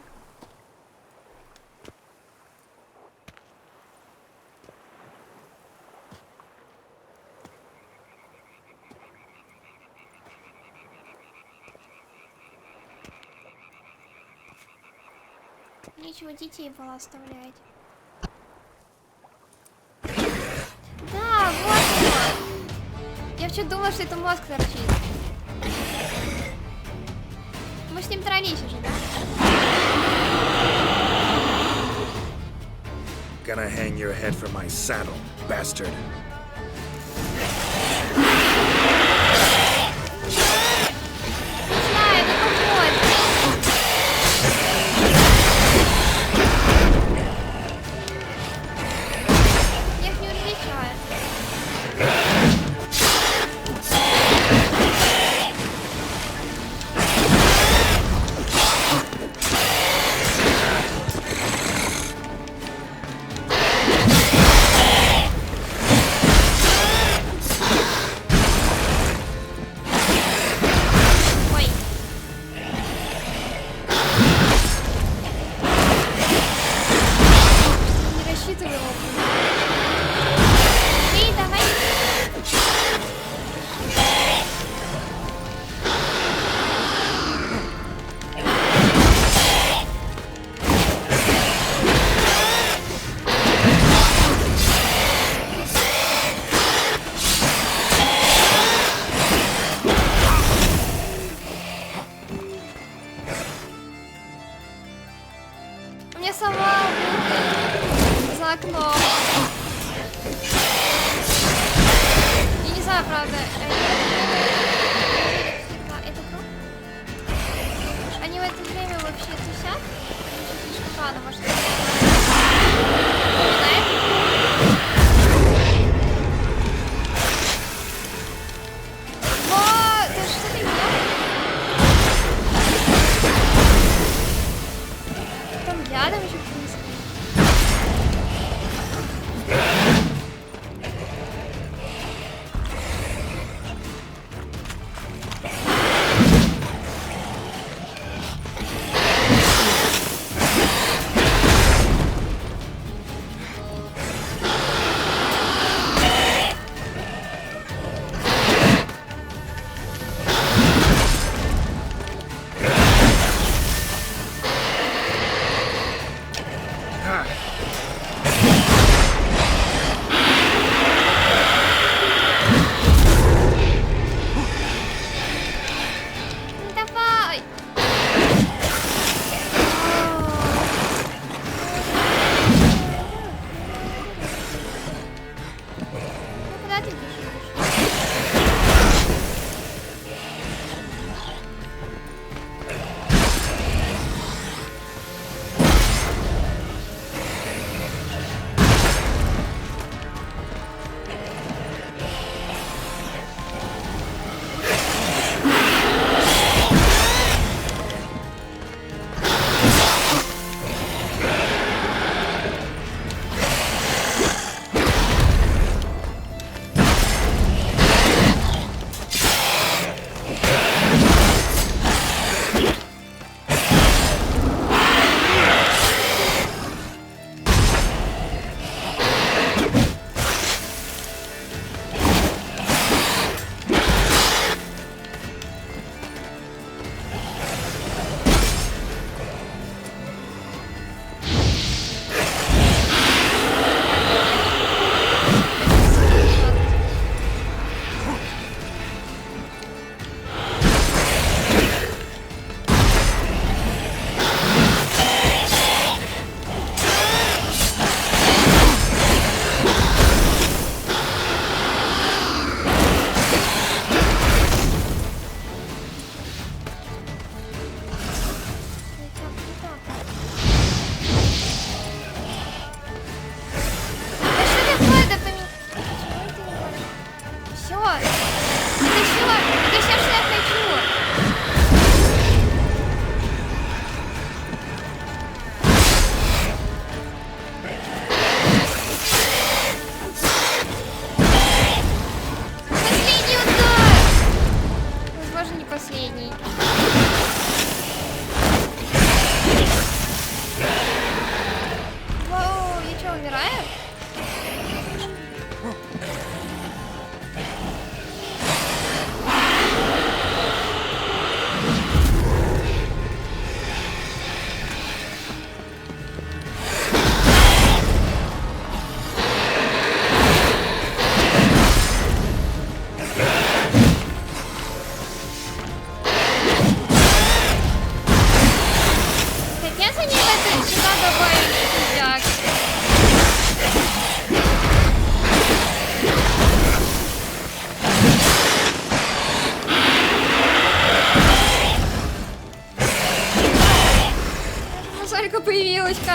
Нечего детей было оставлять. Да, вот он! Я вообще думала, что это мозг торчит. Мы с ним дрались уже, да? Gonna hang your head from my saddle, bastard.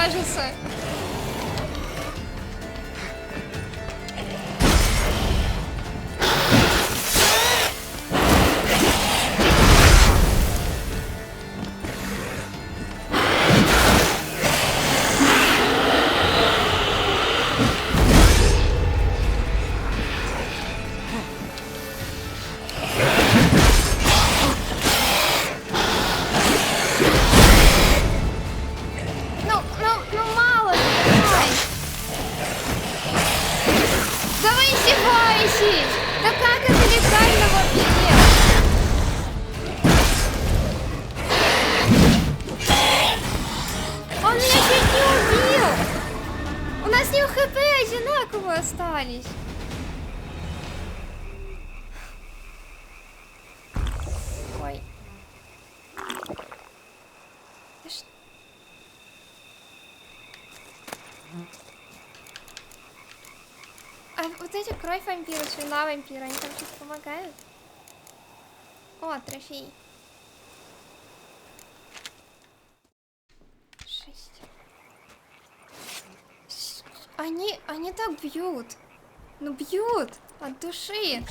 кажется. Ну мало, давай. Давай издевайся. Да как это легально вообще? Он меня чуть не убил. У нас с ним хп одинаково остались. Ой. Да что? А вот эти кровь вампира, слюна вампира, они там что-то помогают? О, трофей. 6. Они так бьют. Ну бьют от души.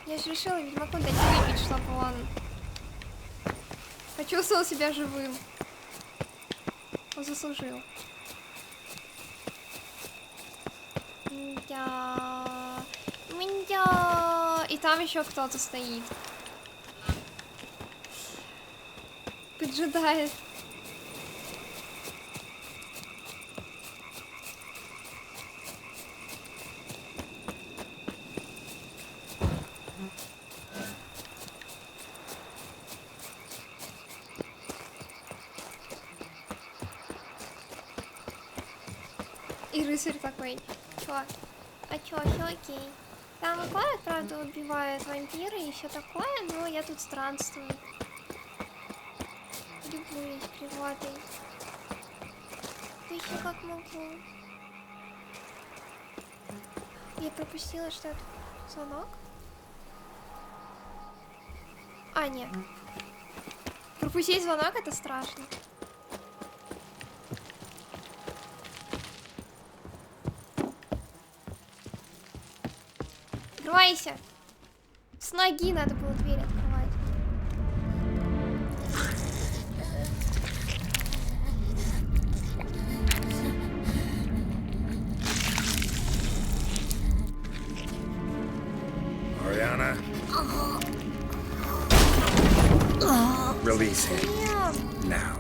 Я же решила Ведьмаку дать выпить, чтобы он почувствовал себя живым. Он заслужил. Мня. И там еще кто-то стоит. Поджидает. И рыцарь такой, чё? А чё, всё окей. Там и город, правда, убивают вампиры и все такое, но я тут странствую. Люблю эти приводы. Да еще как могу. Я пропустила что-то. Звонок? А, нет. Пропустить звонок — это страшно. Открывайся! С ноги надо было дверь открывать. Oriana. Release him. Now.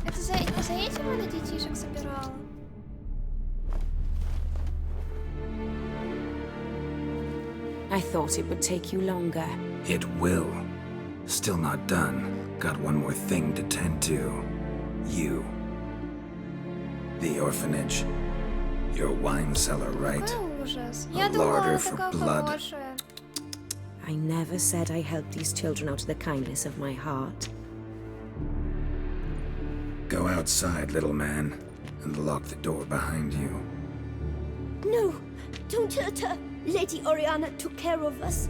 Это за этим она детишек собирала? I thought it would take you longer. It will. Still not done. Got one more thing to tend to. You. The orphanage. Your wine cellar, right? Какой ужас. A Я думала, larder она for такая blood. хорошая. I never said I helped these children out of the kindness of my heart. Go outside, little man, and lock the door behind you. No, don't hurt her. Lady Oriana took care of us.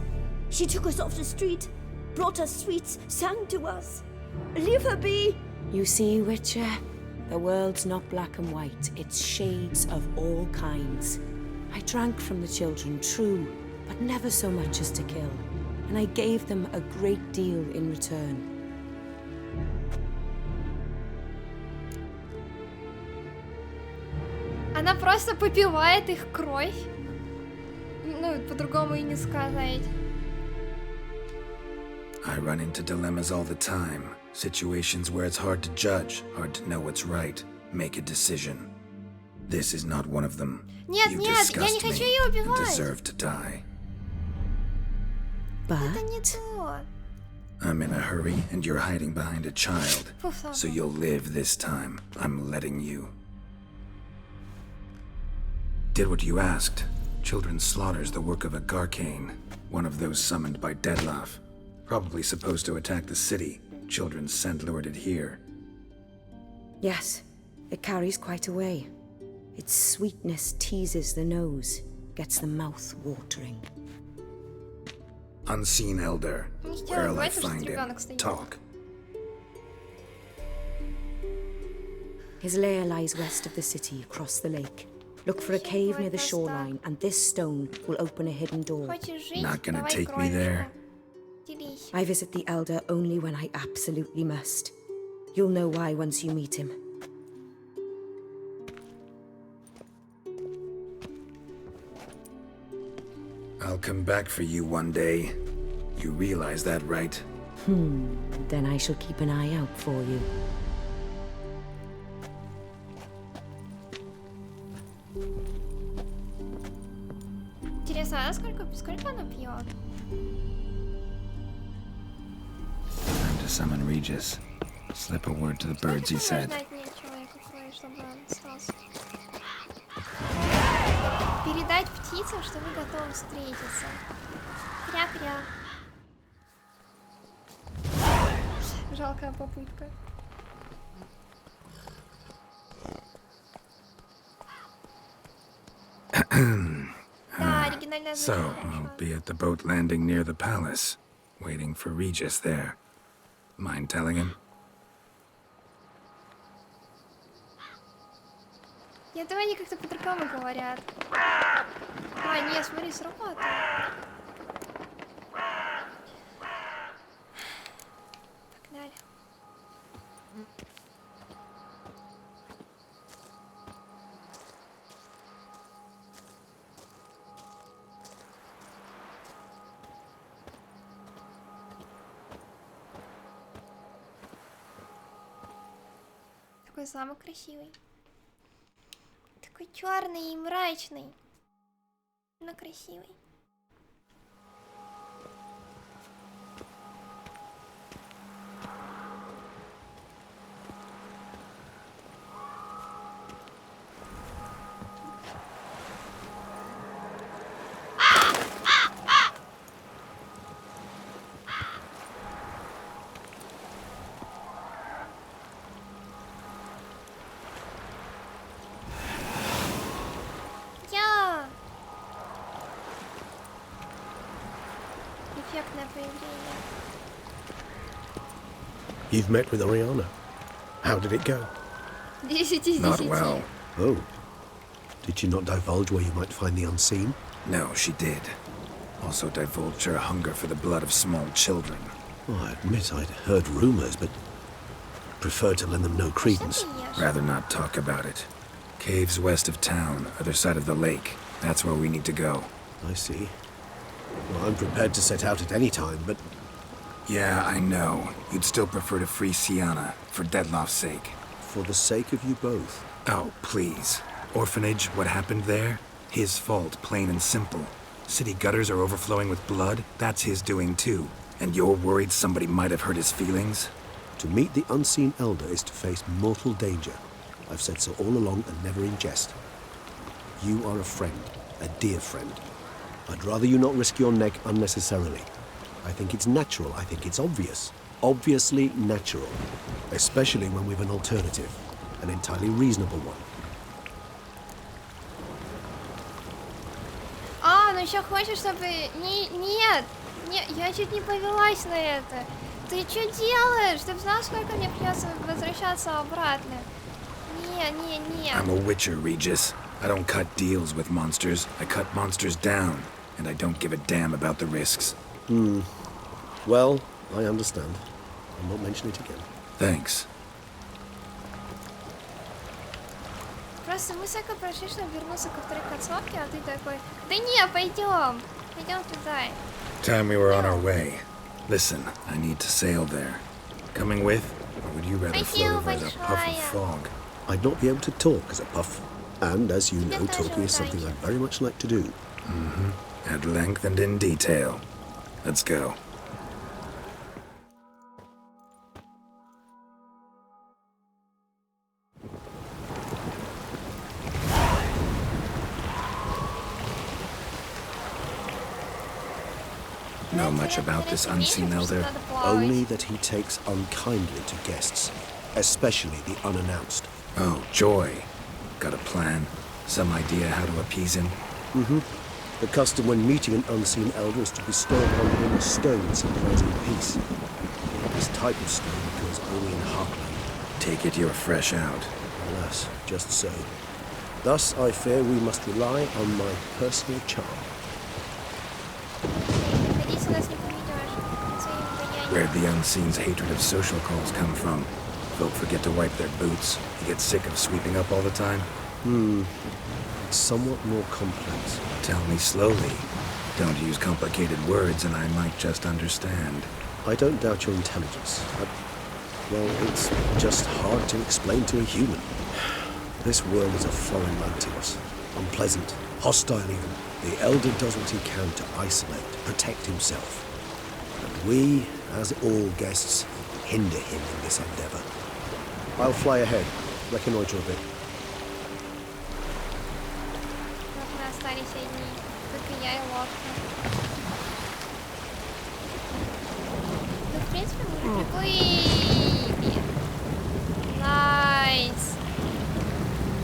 She took us off the street, brought us sweets, sang to us. Leave her be. You see, Witcher, the world's not black and white. It's shades of all kinds. I drank from the children, true, but never so much as to kill. And I gave them a great deal in return. Она просто попивает их кровь. Ну, по-другому и не сказать. I run into dilemmas all the time. Situations where it's hard to judge, hard to know what's right, make a decision. This is not one of them. Нет, You нет, я не disgust хочу me ее and убивать. deserve to die. Это не то. I'm in a hurry, and you're hiding behind a child. Фу, слава So богу. you'll live this time. I'm letting you. Did what you asked. Children's slaughter's the work of a Garcane, one of those summoned by Deadloff. Probably supposed to attack the city. Children sent lured here. Yes, it carries quite a way. Its sweetness teases the nose, gets the mouth watering. Unseen elder. Не хотела Where'll I говорить, что find him? ребенок стоит. Talk. His lair lies west of the city, across the lake. Look for a cave near the shoreline, and this stone will open a hidden door. Хочешь жить? Not gonna Давай take me кроешься. there. Делись. I visit the Elder only when I absolutely must. You'll know why once you meet him. I'll come back for you one day. You realize that, right? Then I shall keep an eye out for you. Интересно, а сколько она пьет? Time to summon Regis. Slip a word to the birds, he said. Ждать нечего, какой, чтобы он остался. Передать птицам, что вы готовы встретиться. Кря-кря. Жалкая попытка. Да, оригинальное So, название. I'll be at the boat landing near the palace, waiting for Regis there. Mind telling him? Я думаю, они как-то по-другому говорят. А, нет, смотри, сработало. Погнали. Такой замок красивый. Такой черный и мрачный, но красивый. Эффектное появление. You've met with Oriana. How did it go? 10 из 10. Not well. Oh. Did she not divulge where you might find the unseen? No, she did. Also divulged her hunger for the blood of small children. Well, I admit I'd heard rumors, but preferred to lend them no credence. Rather not talk about it. Caves west of town, other side of the lake. That's where we need to go. I see. Well, I'm prepared to set out at any time, but... Yeah, I know. You'd still prefer to free Sienna, for Deadloff's sake. For the sake of you both. Oh, please. Orphanage, what happened there? His fault, plain and simple. City gutters are overflowing with blood? That's his doing too. And you're worried somebody might have hurt his feelings? To meet the unseen elder is to face mortal danger. I've said so all along and never in jest. You are a friend, a dear friend. I'd rather you not risk your neck unnecessarily. I think it's natural, I think it's obvious. Obviously natural. Especially when we've an alternative. An entirely reasonable one. А, ну еще хочешь, чтобы... Нет! Я чуть не повелась на это. Ты что делаешь? Ты бы знал, сколько мне придется возвращаться обратно? Не. I'm a witcher, Regis. I don't cut deals with monsters. I cut monsters down. And I don't give a damn about the risks. Well, I understand. I'll not mention it again. Thanks. Просто мы только прошли, чтобы вернуться ко второй концовке, а ты такой... Да не, пойдем туда. Time we were on our way. Listen, I need to sail there. Coming with? Or would you rather float over as a puff of fog? I'd not be able to talk as a puff. And as you know, talking is something I'd very much like to do. At length and in detail. Let's go. Know much about this unseen elder? Only that he takes unkindly to guests, especially the unannounced. Oh, joy. Got a plan? Some idea how to appease him? The custom when meeting an unseen elder is to bestow upon him a stone symbolizing peace. This type of stone occurs only in Heartland. Take it you're fresh out. Alas, just so. Thus, I fear we must rely on my personal charm. Where'd the Unseen's hatred of social calls come from? Folk forget to wipe their boots. You get sick of sweeping up all the time? It's somewhat more complex. Tell me slowly. Don't use complicated words and I might just understand. I don't doubt your intelligence, but, well, it's just hard to explain to a human. This world is a foreign land to us. Unpleasant, hostile even. The Elder does what he can to isolate, protect himself. And we, as all guests, hinder him in this endeavor. I'll fly ahead, reconnoitre a bit. Nice.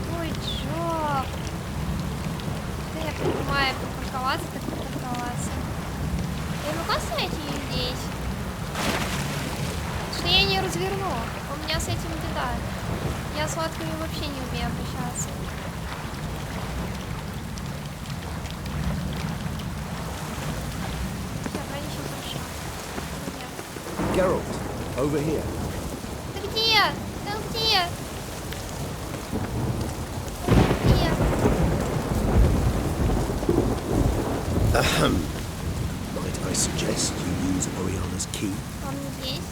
Good job. Да я понимаю, припарковаться, так припарковаться. Я могу оставить ее здесь? Что я не разверну. У меня с этим беда. Я с лодками вообще не умею обращаться. Geralt, over here. Ты где? Ты где? Ahem. Might I suggest you use Oriana's key? Он здесь.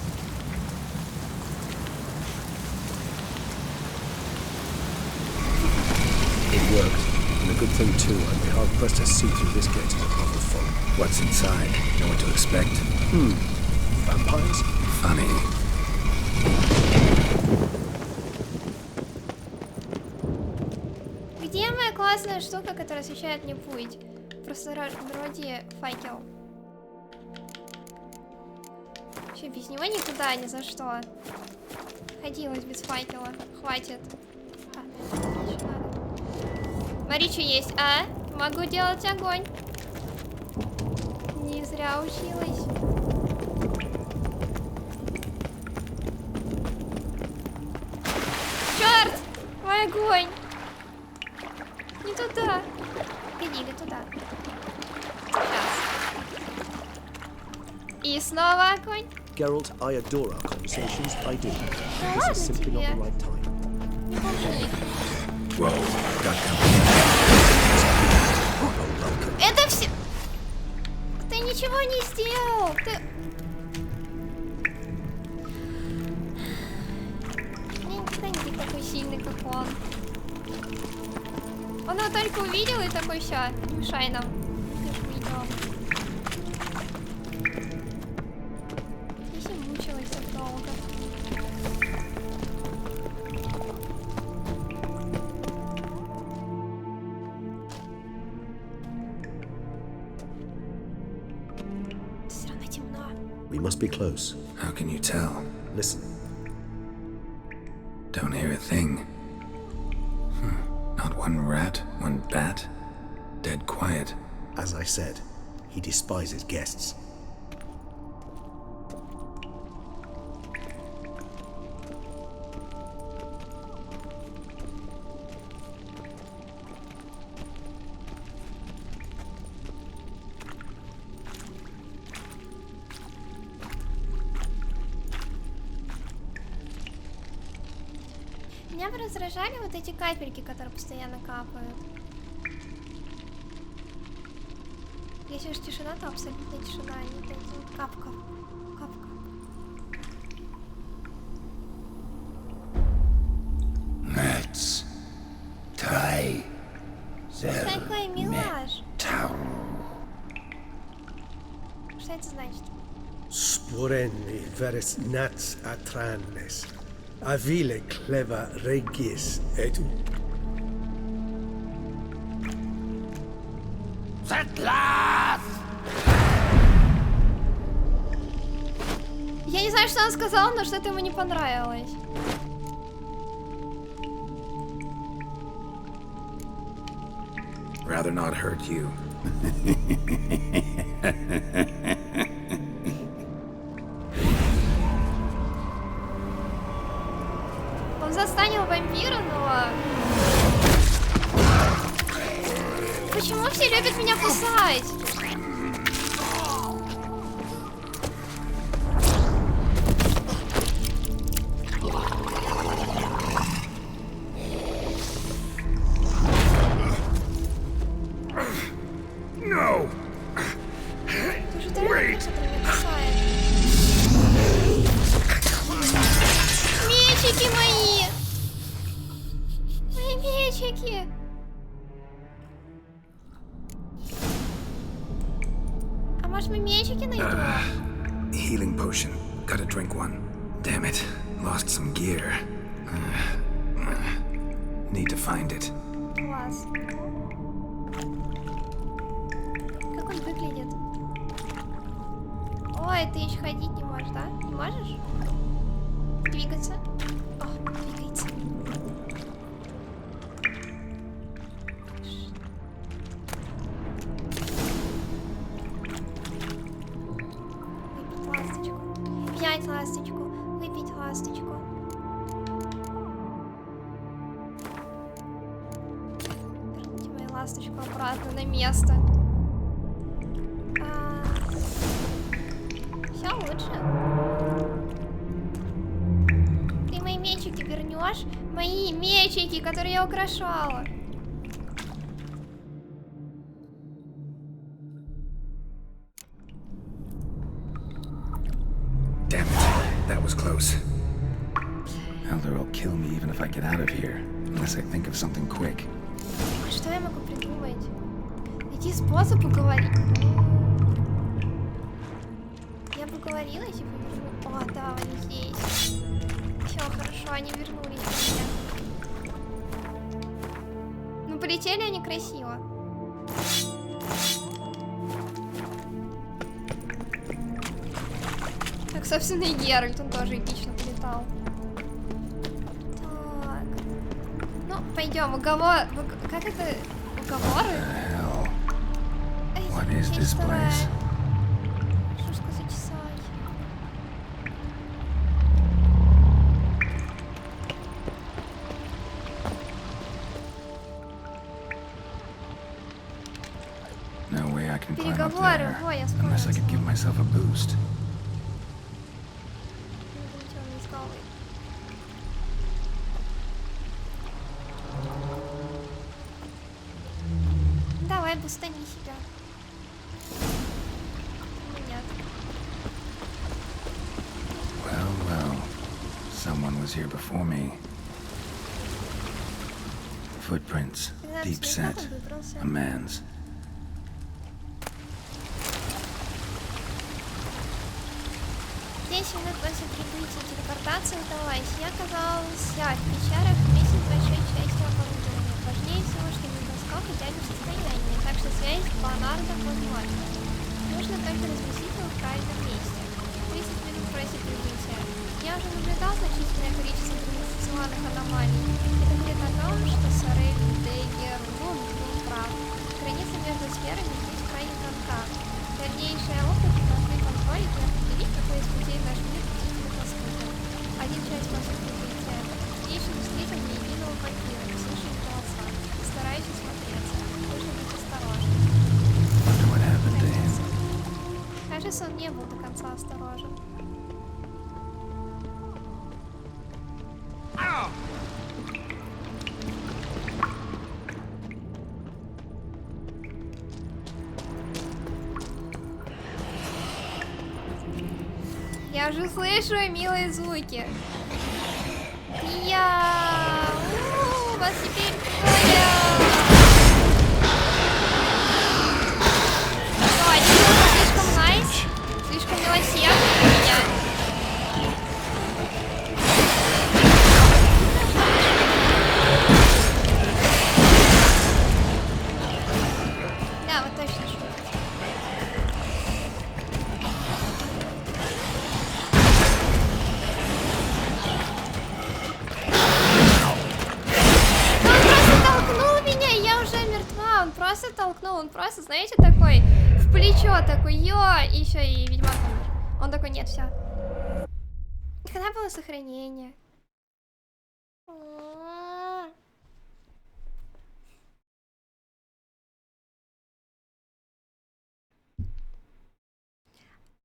It worked. And a good thing too. I'd be hard pressed to see through this gate in a path of fog. What's inside? Know what to expect? Vampires? Funny. Где моя классная штука, которая освещает мне путь? Просто вроде факел. Вообще без него никуда, ни за что. Ходилась без факела. Хватит. Смотри, что есть. Могу делать огонь. Не зря училась. Черт! Мой огонь! Не туда. Или туда. Сейчас. И снова огонь. Geralt, I adore our conversations. I do. Да This ладно is simply not тебе. the right time. Не помни. Whoa, got company. Это все... Ты ничего не сделал. Ты... Я никогда не был такой сильный, как он. Он его только увидел и такой, ща, не мешай нам. Мы идем. Если мучилась так долго. Все равно темно. We must be close. How can you tell? Listen. Don't hear a thing. Not one rat, one bat. Dead quiet. As I said, he despises guests. Меня бы раздражали вот эти капельки, которые постоянно капают. Если уж тишина, то абсолютно тишина, а не эти капка. Капка. Let's try Что такое милаш? Что это значит? Sporeni veres nats atrannes. Avile cleva regis edu. Я не знаю, что он сказал, но что-то ему не понравилось. Rather not hurt you. Он застанил вампира, но... Почему все любят меня кусать? No! Ты же дорогой, который меня кусает. Мечики мои! Мои мечики! А может мы мечики найдем? Healing potion. Gotta drink one. Damn it. Lost some gear. Need to find it. Класс. Как он выглядит? Ой, ты еще ходить не можешь, да? Не можешь? Двигаться? О, двигается. Выпить ласточку. Взять ласточку. Выпить ласточку. Верните мою ласточку обратно на место. Все лучше. Ты мои мечики вернешь? Мои мечики, которые я украшала. Damn it. That was close. Elder will kill me even if I get out of here. Unless I think of something quick. Что я могу придумать? Найти способ уговорить. Я бы говорила, типа, верну. О, да, они здесь. Все, хорошо, они вернулись ко мне. Ну, полетели они красиво. Так, собственно, и Геральт, он тоже эпично полетал. Так. Ну, пойдем, уговор... Как это? Уговоры? What is this place? Шушку зачесать. No way I can climb up Переговоры, there. во, я Unless I could give myself a boost. Темные скалы. Давай, бустани себя. Нет. Well, well. Someone was here before me. Footprints. Deep set. A man's. 10 минут после прибытия телепортации удалась. Я оказалась в пещерах вместе с большой частью оборудования. Важнее всего, что микроскоп идеально в состоянии, так что связь с Бонардом возможна. Нужно только разместить его в правильном месте. 30 минут после прибытия. Я уже наблюдал значительное количество гравитационных аномалий. Это говорит о том, что Сорель Дейгер был прав. Граница между сферами здесь крайне тонка. Дальнейшие опыты должны позволить мне определить, какой из путей наш мир действительно доступен. Один часть после прибытия. Лично встретил ни единого вампира, не слышал голоса. Стараюсь осмотреться. Нужно быть осторожным. Кажется, он не был до конца осторожен. Я уже слышу милые звуки. Вас теперь трое. Что, они слишком найс? Слишком милосердны для меня. Да, вот точно шутит. просто, знаете, такой в плечо такой, и еще и ведьмак умер. Он такой, нет, все. Когда было сохранение?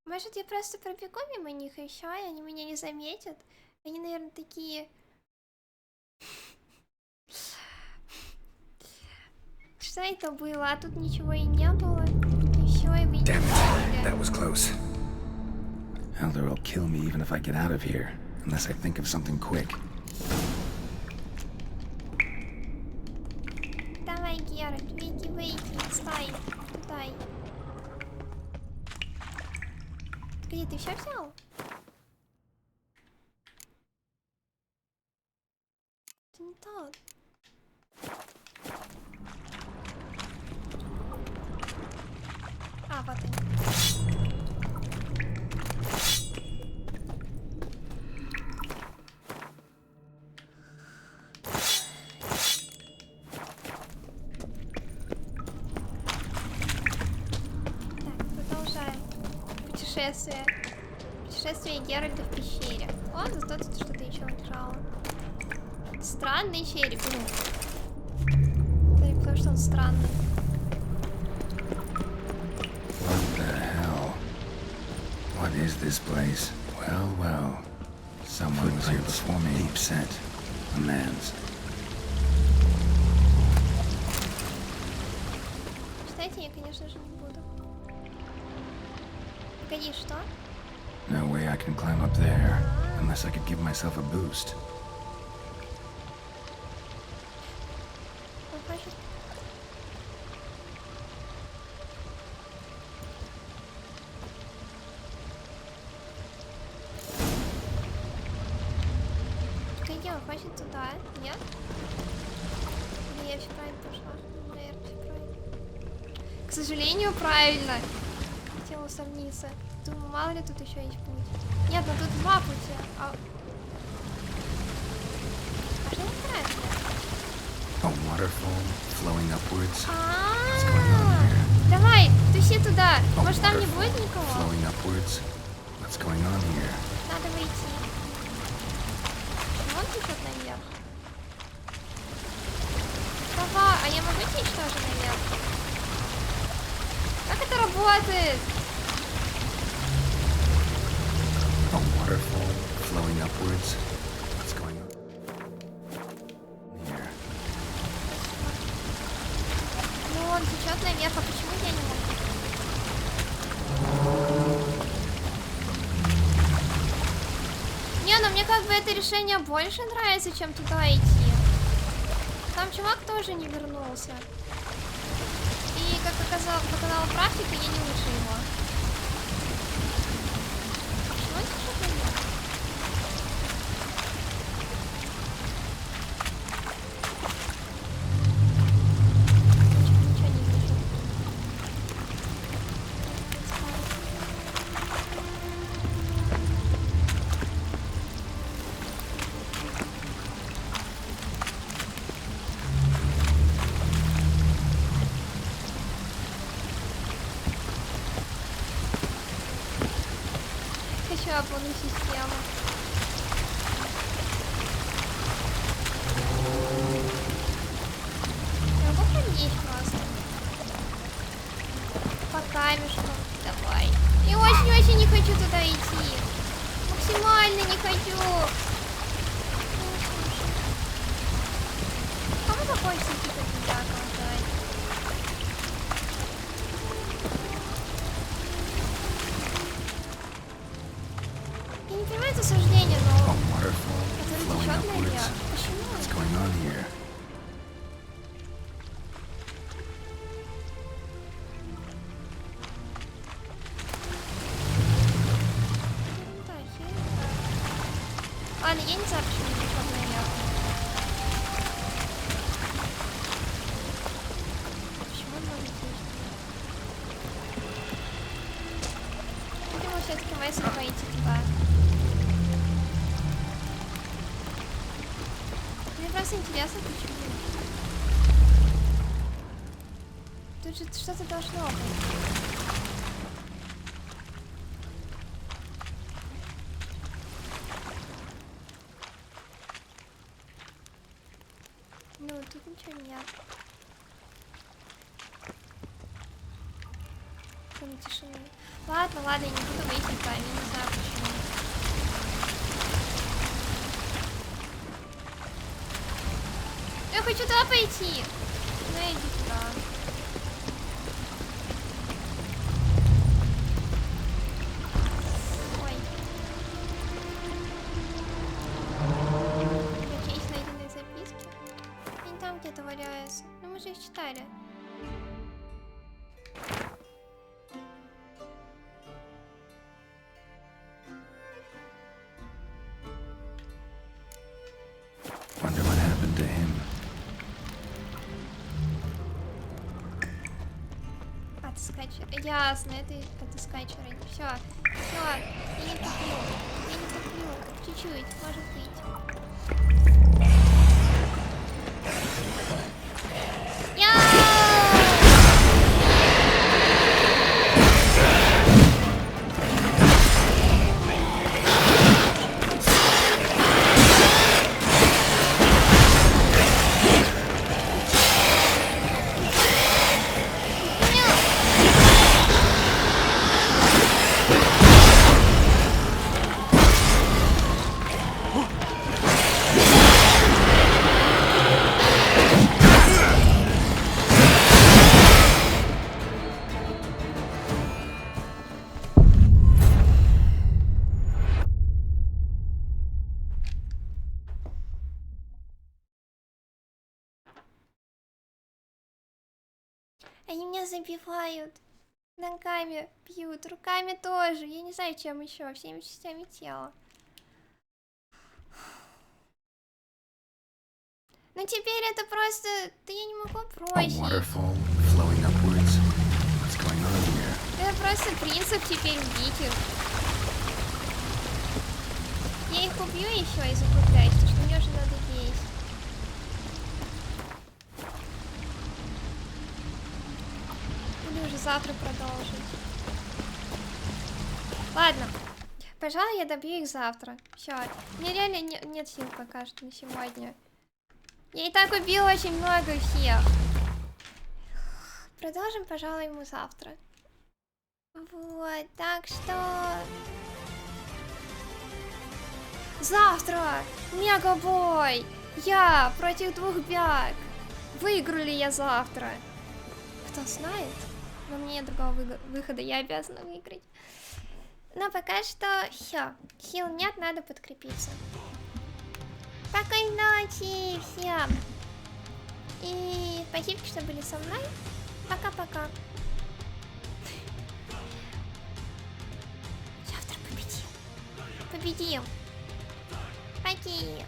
Может, я просто пробегу мимо них и все, и они меня не заметят? Они, наверное, такие... Что это было? А тут ничего и не было. И все, и вы не видели. That was close. Elder will kill me even if I get out of here, unless I think of something quick. Давай, Геральт, выйди, стой, туда. Где ты все взял? Это не тот. А, вот они. Так, продолжаем путешествие. Путешествие Геральта в пещере. О, зато тут что-то еще лежало. Странный череп. Да и потому что он странный. What the hell? What is this place? Well, well. Someone was here before me. Deep set. A man's. Читайте я, конечно же, не буду. Погоди, что? No way I can climb up there, unless I could give myself a boost. Он хочет... Погоди, он хочет туда, нет? Или я все правильно пошла? Наверное, все правильно. К сожалению, правильно. Хотела усомниться. Думаю, мало ли тут еще есть путь. Нет, ну тут два пути. А что неправильно? A waterfall flowing upwards. What's going on here? Давай, туси туда. Может, там не будет никого? Flowing upwards. What's going on here? Надо выйти. Вон течет наверх. Давай, а я могу течь тоже наверх? Как это работает? A waterfall flowing upwards. What's going on here? Ну, он течет наверх, а почему я не могу? Не, ну мне как бы это решение больше нравится, чем туда идти. Там чувак тоже не вернулся. И, как показала практика, я не лучше его. А почему он течет наверх? Ничего не вижу. Хочу полную систему. Я могу пролезть просто? По камешку. Давай. Я очень-очень не хочу туда идти. Максимально не хочу. Кому захочется идти как туда, колдать? Я не понимаю это суждение, но... Который течет наверх. Почему? What's going on here? Да, хер. Ладно, я не знаю, почему течет наверх. Почему он может течь? Видимо, все-таки Вайсер боится туда. Мне просто интересно, почему. Тут же что-то должно быть. Ну, тут ничего нет. Кроме тишины. Ладно, ладно, я не буду выйти там, я не знаю почему. Я хочу туда пойти. Ну иди туда. Ой. Есть найденные записки. Они там где-то валяются. Ну мы же их читали. Wonder what happened to him. Отыскать. Ясно, это отыскать ради. Все. Все. Я не туплю. Я не туплю. Чуть-чуть, может быть. Они меня забивают. Ногами бьют, руками тоже. Я не знаю, чем еще. Всеми частями тела. Ну теперь это просто... Да я не могу проще. Это просто принцип теперь убить их. Я их убью еще и закупляюсь, потому что мне уже надо есть. Или уже завтра продолжить. Ладно. Пожалуй, я добью их завтра. Все. Мне реально нет сил пока что на сегодня. Я и так убила очень много всех. Продолжим, пожалуй, ему завтра. Вот, так что... Завтра! Мегабой! Я против двух бяг! Выиграю ли я завтра? Кто знает? Но мне нет другого выхода, я обязана выиграть. Но пока что все. Сил нет, надо подкрепиться. Спокойной ночи всем! И спасибо, что были со мной. Пока-пока. Завтра победим. Победим. Окей.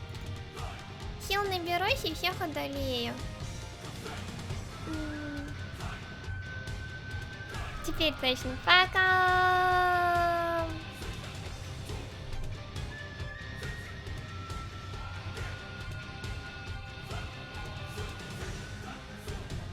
Сил наберусь и всех одолею. Теперь точно. Пока!